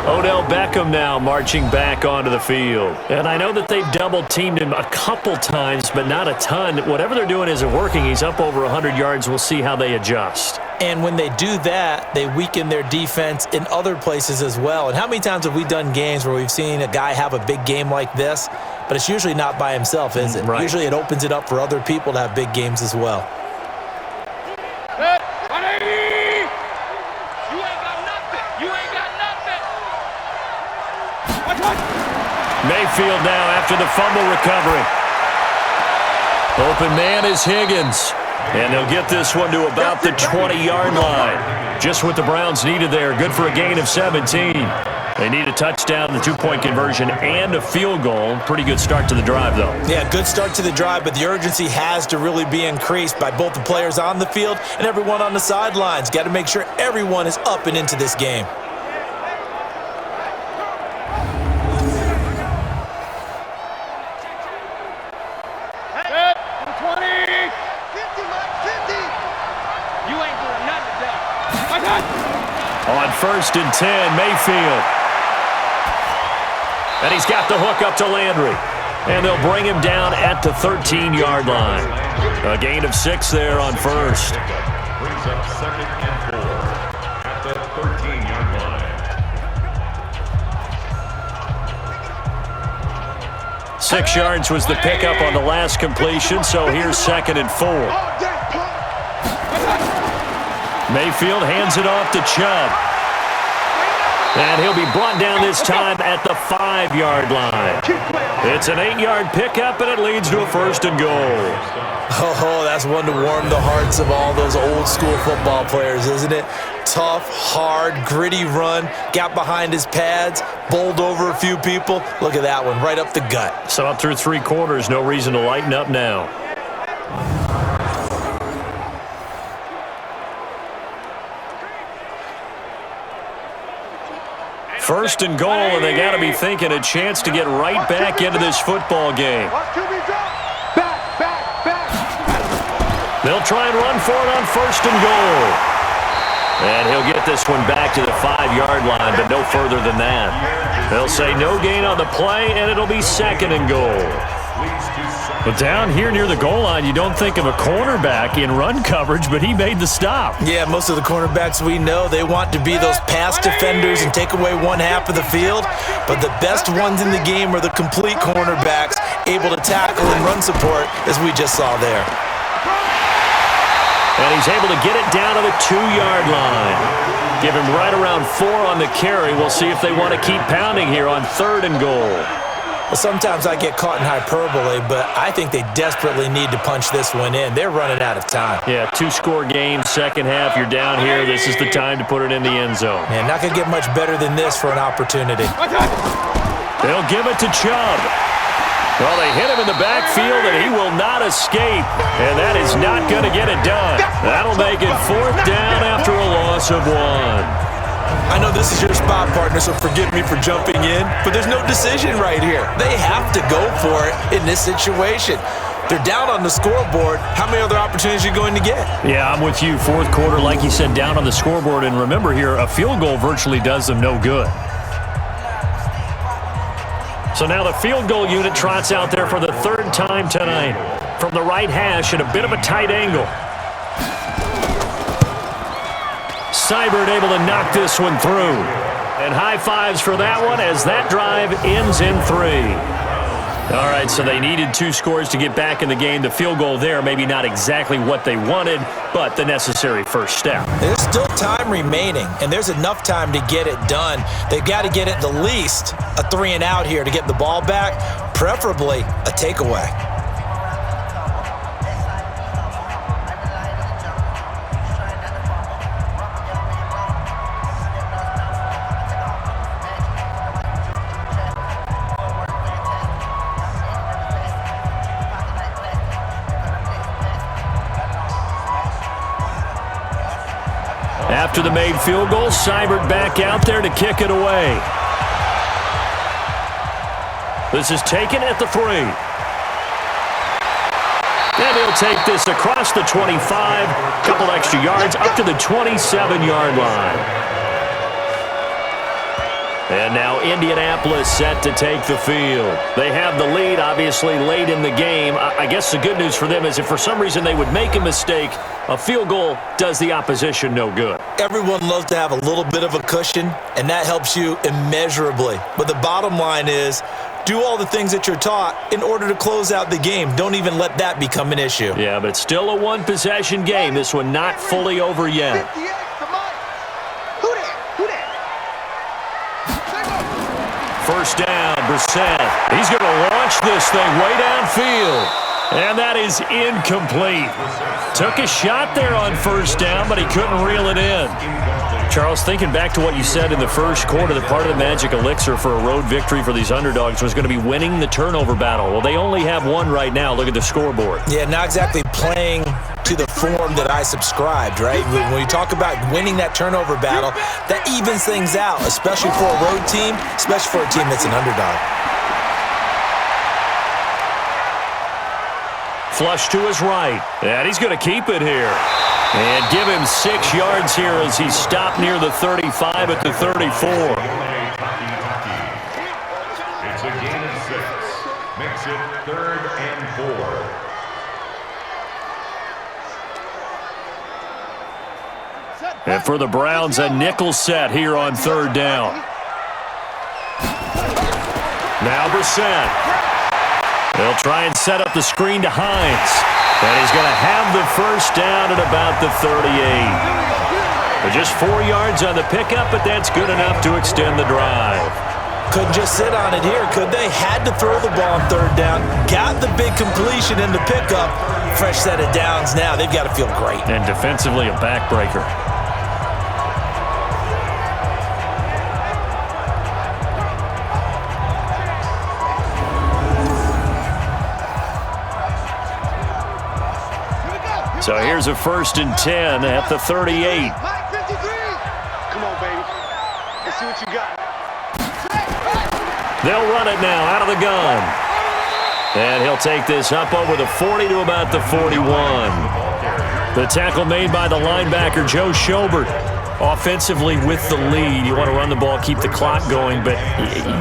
Odell Beckham now marching back onto the field. And I know that they've double-teamed him a couple times, but not a ton. Whatever they're doing isn't working. He's up over 100 yards. We'll see how they adjust. And when they do that, they weaken their defense in other places as well. And how many times have we done games where we've seen a guy have a big game like this, but it's usually not by himself, is it? Right. Usually it opens it up for other people to have big games as well. Mayfield now after the fumble recovery. Open man is Higgins. And they'll get this one to about the 20-yard line. Just what the Browns needed there. Good for a gain of 17. They need a touchdown, the 2-point conversion, and a field goal. Pretty good start to the drive, though. Yeah, good start to the drive, but the urgency has to really be increased by both the players on the field and everyone on the sidelines. Got to make sure everyone is up and into this game. On 1st and 10, Mayfield. And he's got the hook up to Landry. And they'll bring him down at the 13-yard line. A gain of 6 there on 1st. Brings up 2nd and 4 at the 13-yard line. 6 yards was the pickup on the last completion, so here's 2nd and 4. Mayfield hands it off to Chubb. And he'll be brought down this time at the 5-yard line. It's an 8-yard pickup, and it leads to a 1st and goal. Oh, that's one to warm the hearts of all those old-school football players, isn't it? Tough, hard, gritty run, got behind his pads, bowled over a few people. Look at that one, right up the gut. So up through 3 quarters, no reason to lighten up now. 1st and goal, and they got to be thinking a chance to get right back into this football game. They'll try and run for it on 1st and goal. And he'll get this one back to the 5-yard line, but no further than that. They'll say no gain on the play, and it'll be 2nd and goal. But down here near the goal line, you don't think of a cornerback in run coverage, but he made the stop. Yeah, most of the cornerbacks we know, they want to be those pass defenders and take away one half of the field. But the best ones in the game are the complete cornerbacks, able to tackle and run support, as we just saw there. And he's able to get it down to the 2-yard line. Give him right around 4 on the carry. We'll see if they want to keep pounding here on 3rd and goal. Well, sometimes I get caught in hyperbole, but I think they desperately need to punch this one in. They're running out of time. Yeah, 2-score game, second half. You're down here. This is the time to put it in the end zone. Man, not going to get much better than this for an opportunity. They'll give it to Chubb. Well, they hit him in the backfield, and he will not escape. And that is not going to get it done. That'll make it 4th down after a loss of 1. I know this is your spot, partner, so forgive me for jumping in, but there's no decision right here. They have to go for it in this situation. They're down on the scoreboard. How many other opportunities are you going to get? Yeah, I'm with you. 4th quarter, like you said, down on the scoreboard. And remember here, a field goal virtually does them no good. So now the field goal unit trots out there for the 3rd time tonight. From the right hash at a bit of a tight angle. Seibert able to knock this one through. And high fives for that one as that drive ends in 3. All right, so they needed 2 scores to get back in the game. The field goal there, maybe not exactly what they wanted, but the necessary first step. There's still time remaining, and there's enough time to get it done. They've got to get at the least a 3-and-out here to get the ball back, preferably a takeaway. After the made field goal, Seibert back out there to kick it away. This is taken at the 3. And he'll take this across the 25, couple extra yards up to the 27-yard line. And now Indianapolis set to take the field. They have the lead, obviously, late in the game. I guess the good news for them is if for some reason they would make a mistake, a field goal does the opposition no good. Everyone loves to have a little bit of a cushion, and that helps you immeasurably. But the bottom line is, do all the things that you're taught in order to close out the game. Don't even let that become an issue. Yeah, but it's still a one-possession game. This one not fully over yet. First down, Brissett. He's going to launch this thing way downfield. And that is incomplete. Took a shot there on first down, but he couldn't reel it in. Charles, thinking back to what you said in the first quarter, that part of the magic elixir for a road victory for these underdogs was going to be winning the turnover battle. Well, they only have one right now. Look at the scoreboard. Yeah, not exactly playing to the form that I subscribed, right? When you talk about winning that turnover battle, that evens things out, especially for a road team, especially for a team that's an underdog. Flush to his right, and he's going to keep it here. And give him 6 yards here as he stopped near the 35 at the 34. It's a gain of 6. Makes it 3rd and 4. And for the Browns, a nickel set here on 3rd down. Now Brissett. They'll try and set up the screen to Hines. And he's going to have the first down at about the 38. But just 4 yards on the pickup, but that's good enough to extend the drive. Couldn't just sit on it here, could they? Had to throw the ball on 3rd down. Got the big completion in the pickup. Fresh set of downs now. They've got to feel great. And defensively, a backbreaker. So here's a 1st and 10 at the 38. Come on, baby. Let's see what you got. They'll run it now out of the gun. And he'll take this up over the 40 to about the 41. The tackle made by the linebacker, Joe Schobert. Offensively with the lead, you want to run the ball, keep the clock going, but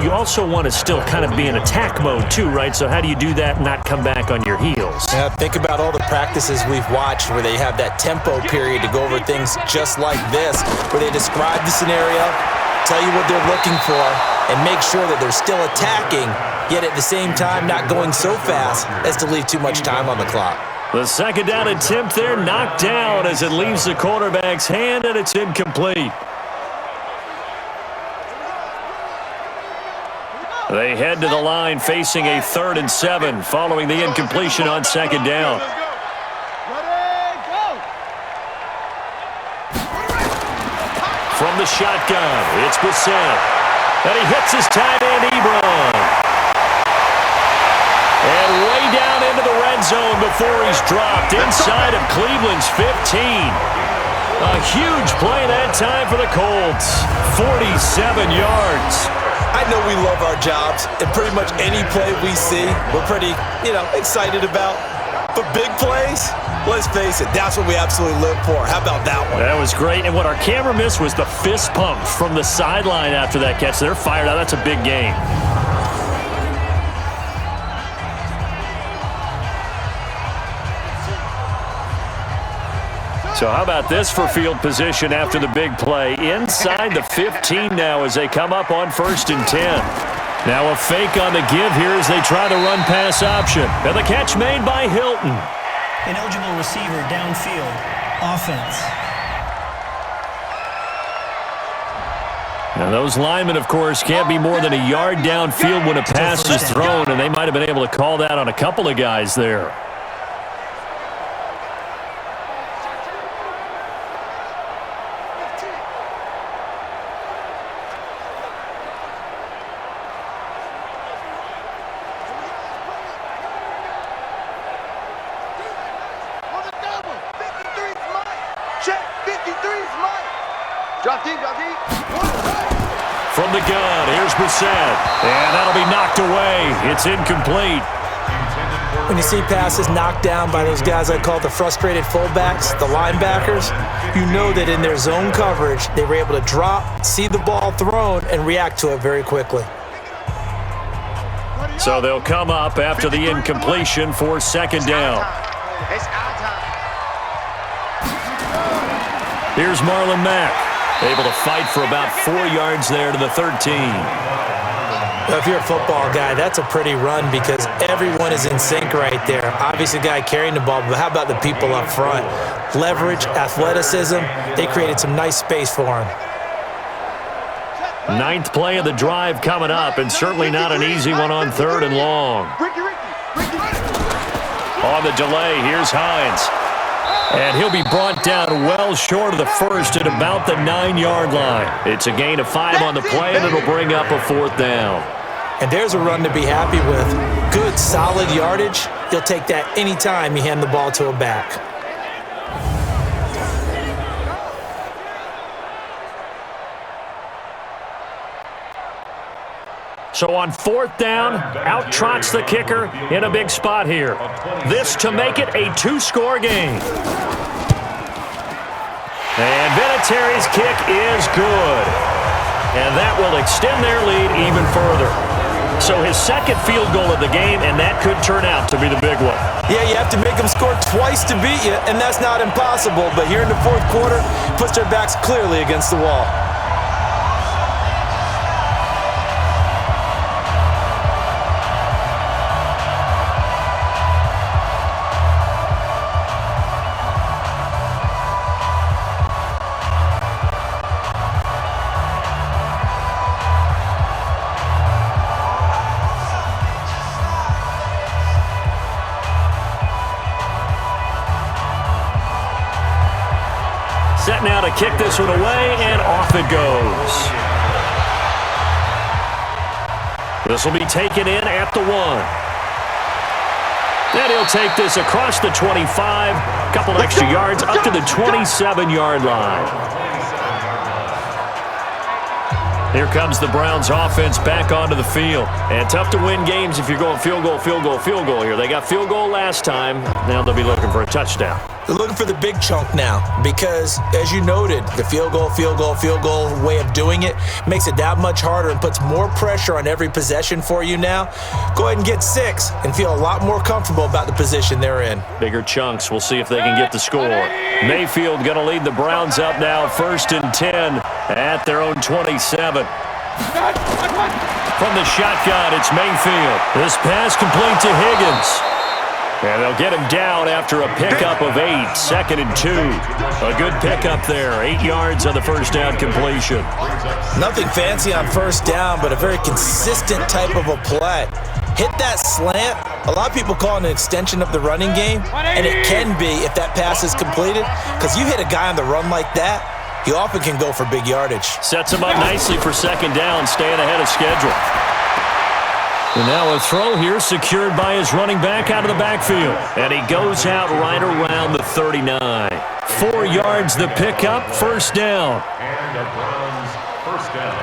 you also want to still kind of be in attack mode too, right? So how do you do that and not come back on your heels? Yeah, think about all the practices we've watched where they have that tempo period to go over things just like this, where they describe the scenario, tell you what they're looking for, and make sure that they're still attacking, yet at the same time not going so fast as to leave too much time on the clock. The 2nd down attempt there knocked down as it leaves the quarterback's hand, and it's incomplete. They head to the line facing a 3rd and 7 following the incompletion on 2nd down. From the shotgun, it's Brissett. And he hits his tight end, Ebron. And way down into the red zone before he's dropped inside of Cleveland's 15. A huge play that time for the Colts. 47 yards. I know we love our jobs, and pretty much any play we see, we're pretty, excited about. But big plays, let's face it, that's what we absolutely live for. How about that one? That was great, and what our camera missed was the fist pump from the sideline after that catch. They're fired out. That's a big game. So how about this for field position after the big play? Inside the 15 now as they come up on 1st and 10. Now a fake on the give here as they try the run-pass option. And the catch made by Hilton. An eligible receiver downfield. Offense. Now those linemen, of course, can't be more than a yard downfield when a pass is thrown, and they might have been able to call that on a couple of guys there. Drop deep, drop deep. From the gun, here's Brissett. And that'll be knocked away. It's incomplete. When you see passes knocked down by those guys I call the frustrated fullbacks, the linebackers, you know that in their zone coverage, they were able to drop, see the ball thrown, and react to it very quickly. So they'll come up after the incompletion for second down. It's our time. Here's Marlon Mack, able to fight for about 4 yards there to the 13. If you're a football guy, that's a pretty run because everyone is in sync right there. Obviously, the guy carrying the ball, but how about the people up front? Leverage, athleticism, they created some nice space for him. 9th play of the drive coming up, and certainly not an easy one on 3rd and long. On the delay, here's Hines. And he'll be brought down well short of the first at about the 9-yard line. It's a gain of 5 on the play, and it'll bring up a 4th down. And there's a run to be happy with. Good, solid yardage. You'll take that anytime you hand the ball to a back. So on 4th down, out trots the kicker in a big spot here. This to make it a 2-score game. And Vinatieri's kick is good. And that will extend their lead even further. So his second field goal of the game, and that could turn out to be the big one. Yeah, you have to make them score twice to beat you, and that's not impossible. But here in the 4th quarter, puts their backs clearly against the wall. Set now to kick this one away, and off it goes. This will be taken in at the 1. Then he'll take this across the 25, couple extra yards up to the 27-yard line. Here comes the Browns offense back onto the field. And tough to win games if you're going field goal, field goal, field goal here. They got field goal last time. Now they'll be looking for a touchdown. They're looking for the big chunk now because, as you noted, the field goal way of doing it makes it that much harder and puts more pressure on every possession for you now. Go ahead and get 6 and feel a lot more comfortable about the position they're in. Bigger chunks. We'll see if they can get the score. Mayfield going to lead the Browns up now, 1st and 10 at their own 27. From the shotgun, it's Mayfield. This pass complete to Higgins. And they'll get him down after a pickup of 8, 2nd and 2. A good pickup there, 8 yards on the first down completion. Nothing fancy on first down, but a very consistent type of a play. Hit that slant. A lot of people call it an extension of the running game, and it can be if that pass is completed, because you hit a guy on the run like that, he often can go for big yardage. Sets him up nicely for second down, staying ahead of schedule. And now a throw here secured by his running back out of the backfield. And he goes out right around the 39. 4 yards the pickup, first down. And the Browns first down.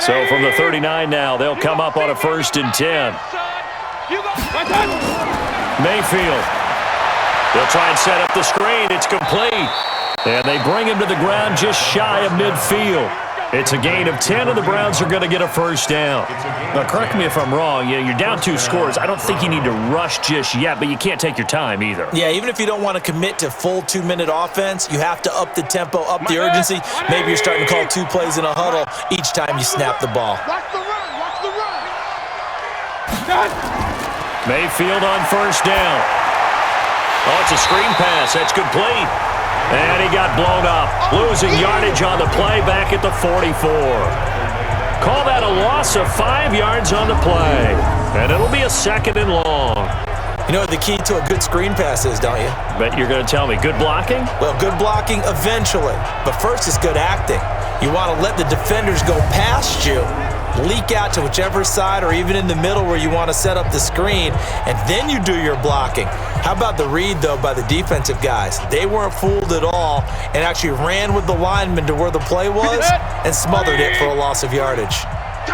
So from the 39 now, they'll come up on a 1st and 10. Mayfield. They'll try and set up the screen. It's complete. And they bring him to the ground just shy of midfield. It's a gain of 10, and the Browns are going to get a first down. Now, correct me if I'm wrong. You're down 2 scores. I don't think you need to rush just yet, but you can't take your time either. Yeah, even if you don't want to commit to full 2-minute offense, you have to up the tempo, up the urgency. Maybe you're starting to call 2 plays in a huddle each time you snap the ball. Watch the run, watch the run. Mayfield on first down. Oh, it's a screen pass. That's complete. And he got blown up. Losing yardage on the play back at the 44. Call that a loss of 5 yards on the play. And it'll be a 2nd and long. You know what the key to a good screen pass is, don't you? Bet you're going to tell me. Good blocking? Well, good blocking eventually. But first is good acting. You want to let the defenders go past you leak out to whichever side or even in the middle where you want to set up the screen, and then you do your blocking. How about the read, though, by the defensive guys? They weren't fooled at all and actually ran with the lineman to where the play was and smothered it for a loss of yardage.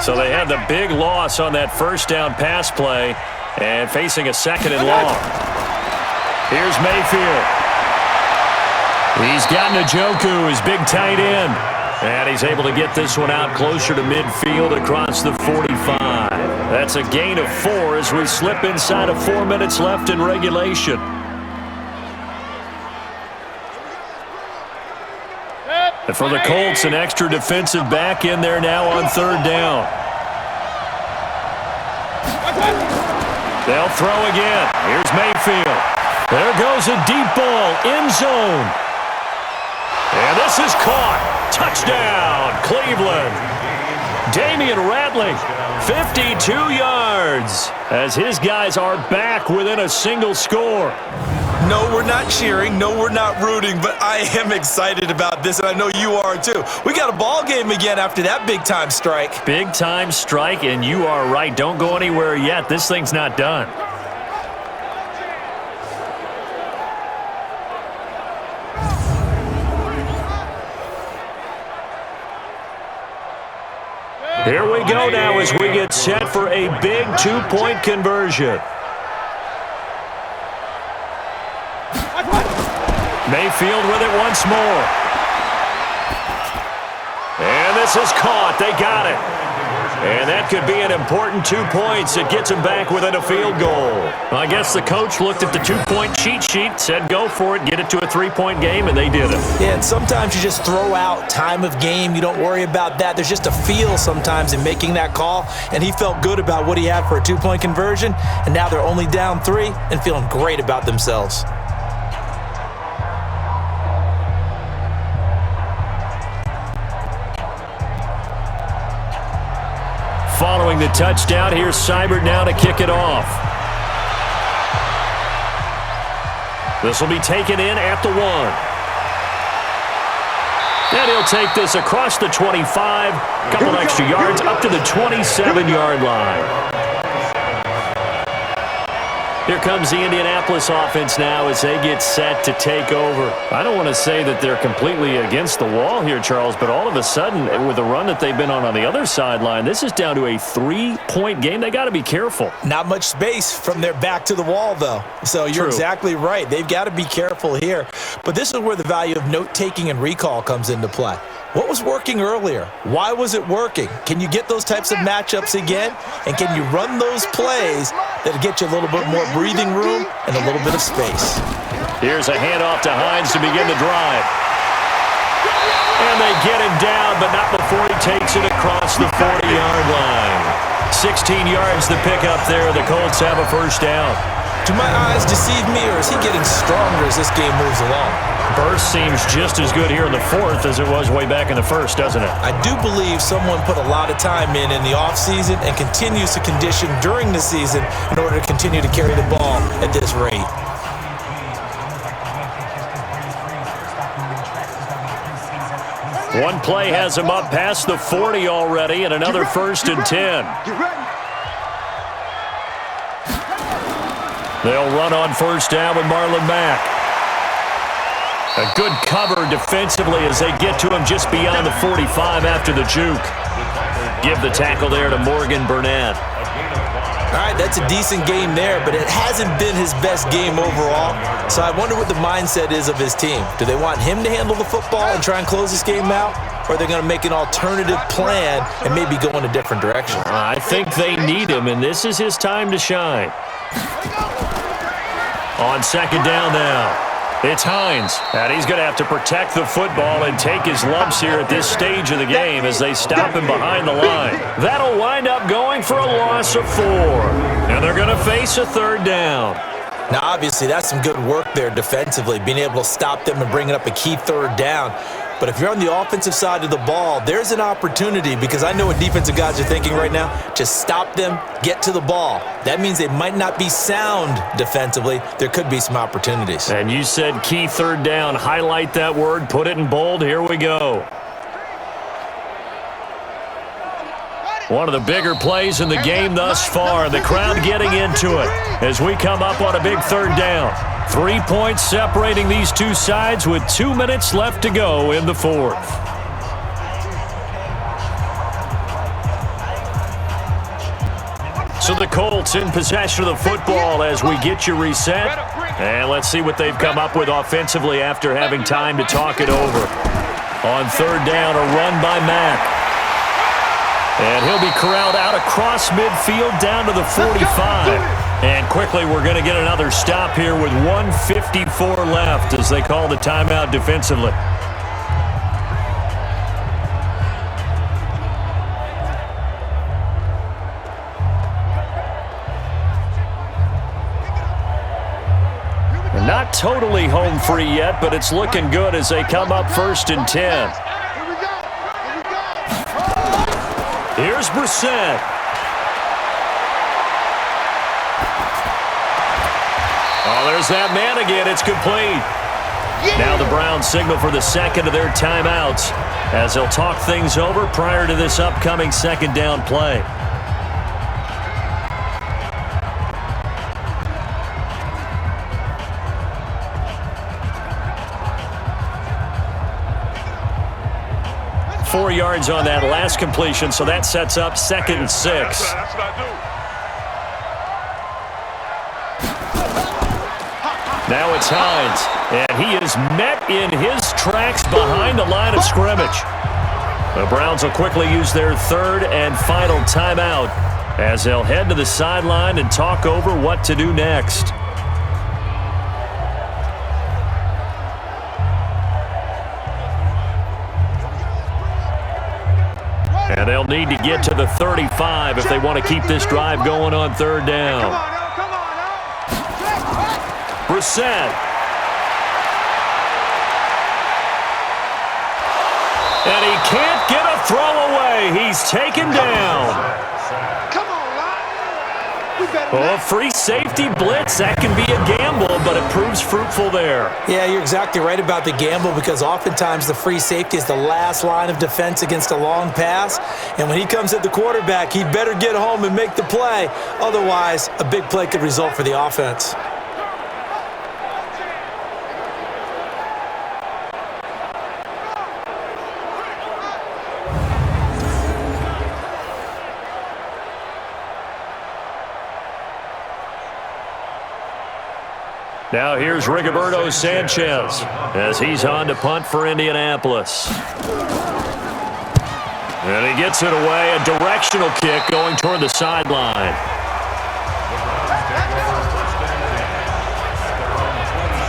So they had the big loss on that first down pass play and facing a second and long. Here's Mayfield. He's got Jacoby, his big tight end. And he's able to get this one out closer to midfield across the 45. That's a gain of 4 as we slip inside of 4 minutes left in regulation. And for the Colts, an extra defensive back in there now on third down. They'll throw again. Here's Mayfield. There goes a deep ball, end zone. And this is caught. Touchdown, Cleveland. Damian Rattling, 52 yards, as his guys are back within a single score. No, we're not cheering. No, we're not rooting, but I am excited about this, and I know you are too. We got a ball game again after that big-time strike. Big-time strike, and you are right. Don't go anywhere yet. This thing's not done. Here we go now as we get set for a big 2-point conversion. Mayfield with it once more. And this is caught. They got it. And that could be an important 2 points. It gets them back within a field goal. Well, I guess the coach looked at the 2-point cheat sheet, said go for it, get it to a 3-point game, and they did it. Yeah, and sometimes you just throw out time of game. You don't worry about that. There's just a feel sometimes in making that call, and he felt good about what he had for a 2-point conversion, and now they're only down 3 and feeling great about themselves. Following the touchdown, here's Seibert now to kick it off. This will be taken in at the 1. And he'll take this across the 25, couple extra yards up to the 27-yard line. Here comes the Indianapolis offense now as they get set to take over. I don't want to say that they're completely against the wall here, Charles, but all of a sudden, with the run that they've been on the other sideline, this is down to a 3-point game. They got to be careful. Not much space from their back to the wall, though. So you're exactly right. They've got to be careful here. But this is where the value of note-taking and recall comes into play. What was working earlier? Why was it working? Can you get those types of matchups again? And can you run those plays that get you a little bit more breathing room and a little bit of space? Here's a handoff to Hines to begin the drive. And they get him down, but not before he takes it across the 40-yard line. 16 yards to pick up there. The Colts have a first down. Do my eyes deceive me, or is he getting stronger as this game moves along? Burst seems just as good here in the 4th as it was way back in the 1st, doesn't it? I do believe someone put a lot of time in the offseason and continues to condition during the season in order to continue to carry the ball at this rate. One play has him up past the 40 already, and another 1st and 10. They'll run on first down with Marlon Mack. A good cover defensively as they get to him just beyond the 45 after the juke. Give the tackle there to Morgan Burnett. All right, that's a decent game there, but it hasn't been his best game overall. So I wonder what the mindset is of his team. Do they want him to handle the football and try and close this game out? Or are they going to make an alternative plan and maybe go in a different direction? I think they need him, and this is his time to shine. On second down now, it's Hines. And he's going to have to protect the football and take his lumps here at this stage of the game as they stop him behind the line. That'll wind up going for a loss of 4. And they're going to face a third down. Now, obviously, that's some good work there defensively, being able to stop them and bringing up a key third down. But if you're on the offensive side of the ball, there's an opportunity because I know what defensive guys are thinking right now. Just stop them, get to the ball. That means they might not be sound defensively. There could be some opportunities. And you said key third down. Highlight that word. Put it in bold. Here we go. One of the bigger plays in the game thus far. The crowd getting into it as we come up on a big third down. 3 points separating these two sides with 2 minutes left to go in the fourth. So the Colts in possession of the football as we get you reset. And let's see what they've come up with offensively after having time to talk it over. On third down, a run by Mack. And he'll be corralled out across midfield down to the 45. And quickly we're going to get another stop here with 1:54 left as they call the timeout defensively. Not totally home free yet, but it's looking good as they come up 1st and 10. Here's Brissett. Oh, there's that man again. It's complete. Now the Browns signal for the second of their timeouts as they'll talk things over prior to this upcoming second down play. .4 yards on that last completion, so that sets up 2nd and 6. That's what I do. Now it's Hines, and he is met in his tracks behind the line of scrimmage. The Browns will quickly use their third and final timeout as they'll head to the sideline and talk over what to do next. And they'll need to get to the 35 if they want to keep this drive going on third down. Brissett. And he can't get a throw away. He's taken down. Oh, free safety blitz. That can be a gamble, but it proves fruitful there. Yeah, you're exactly right about the gamble because oftentimes the free safety is the last line of defense against a long pass. And when he comes at the quarterback, he'd better get home and make the play. Otherwise, a big play could result for the offense. Now here's Rigoberto Sanchez as he's on to punt for Indianapolis. And he gets it away, a directional kick going toward the sideline.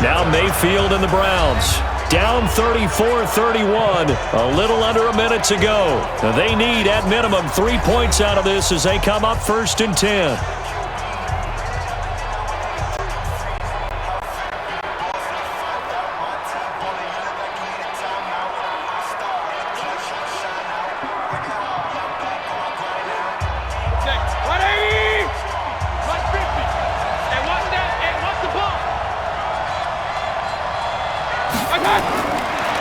Now Mayfield and the Browns down 34-31, a little under a minute to go. They need at minimum 3 points out of this as they come up 1st and 10.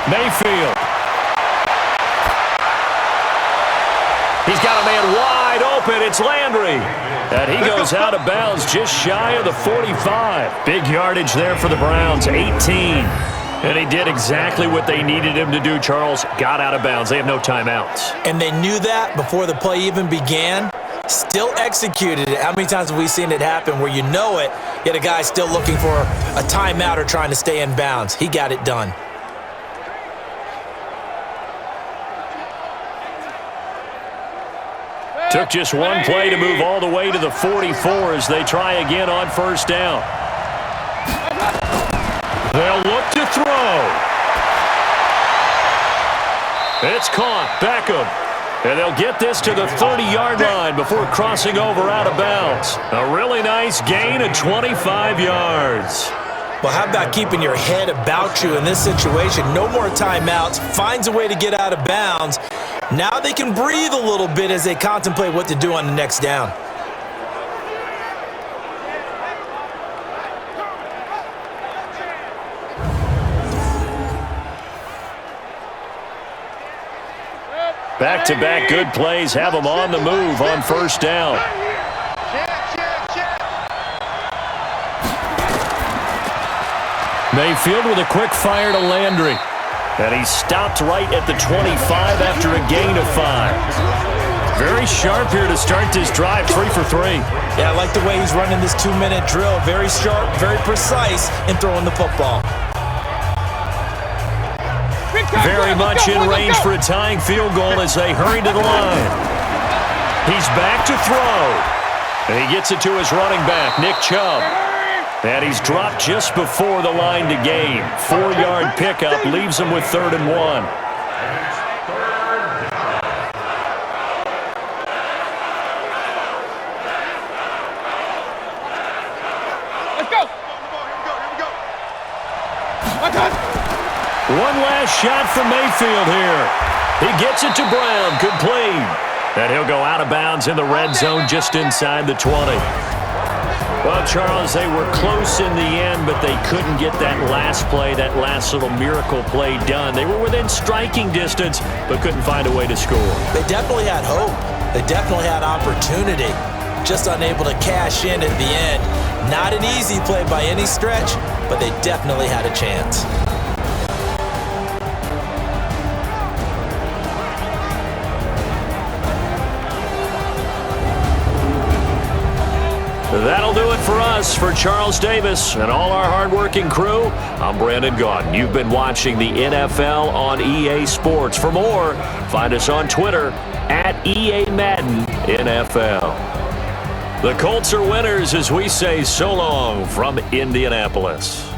Mayfield. He's got a man wide open. It's Landry. And he goes out of bounds just shy of the 45. Big yardage there for the Browns, 18. And he did exactly what they needed him to do, Charles. Got out of bounds. They have no timeouts. And they knew that before the play even began. Still executed it. How many times have we seen it happen where you know it, yet a guy's still looking for a timeout or trying to stay in bounds? He got it done. Took just one play to move all the way to the 44 as they try again on 1st down. They'll look to throw. It's caught. Beckham. And they'll get this to the 30-yard line before crossing over out of bounds. A really nice gain of 25 yards. Well, how about keeping your head about you in this situation? No more timeouts. Finds a way to get out of bounds. Now they can breathe a little bit as they contemplate what to do on the next down. Back-to-back good plays have them on the move on first down. Mayfield with a quick fire to Landry. And he stopped right at the 25 after a gain of 5. Very sharp here to start this drive, 3 for 3. Yeah, I like the way he's running this 2-minute drill. Very sharp, very precise in throwing the football. Very much in range for a tying field goal as they hurry to the line. He's back to throw. And he gets it to his running back, Nick Chubb. And he's dropped just before the line to gain. 4-yard pickup leaves him with 3rd and 1. Let's go. Here we go. One last shot from Mayfield here. He gets it to Brown, complete. And he'll go out of bounds in the red zone just inside the 20. Well, Charles, they were close in the end, but they couldn't get that last play, that last little miracle play done. They were within striking distance, but couldn't find a way to score. They definitely had hope. They definitely had opportunity. Just unable to cash in at the end. Not an easy play by any stretch, but they definitely had a chance. That'll do it for us. For Charles Davis and all our hardworking crew, I'm Brandon Gaudin. You've been watching the NFL on EA Sports. For more, find us on Twitter at EA Madden NFL. The Colts are winners as we say so long from Indianapolis.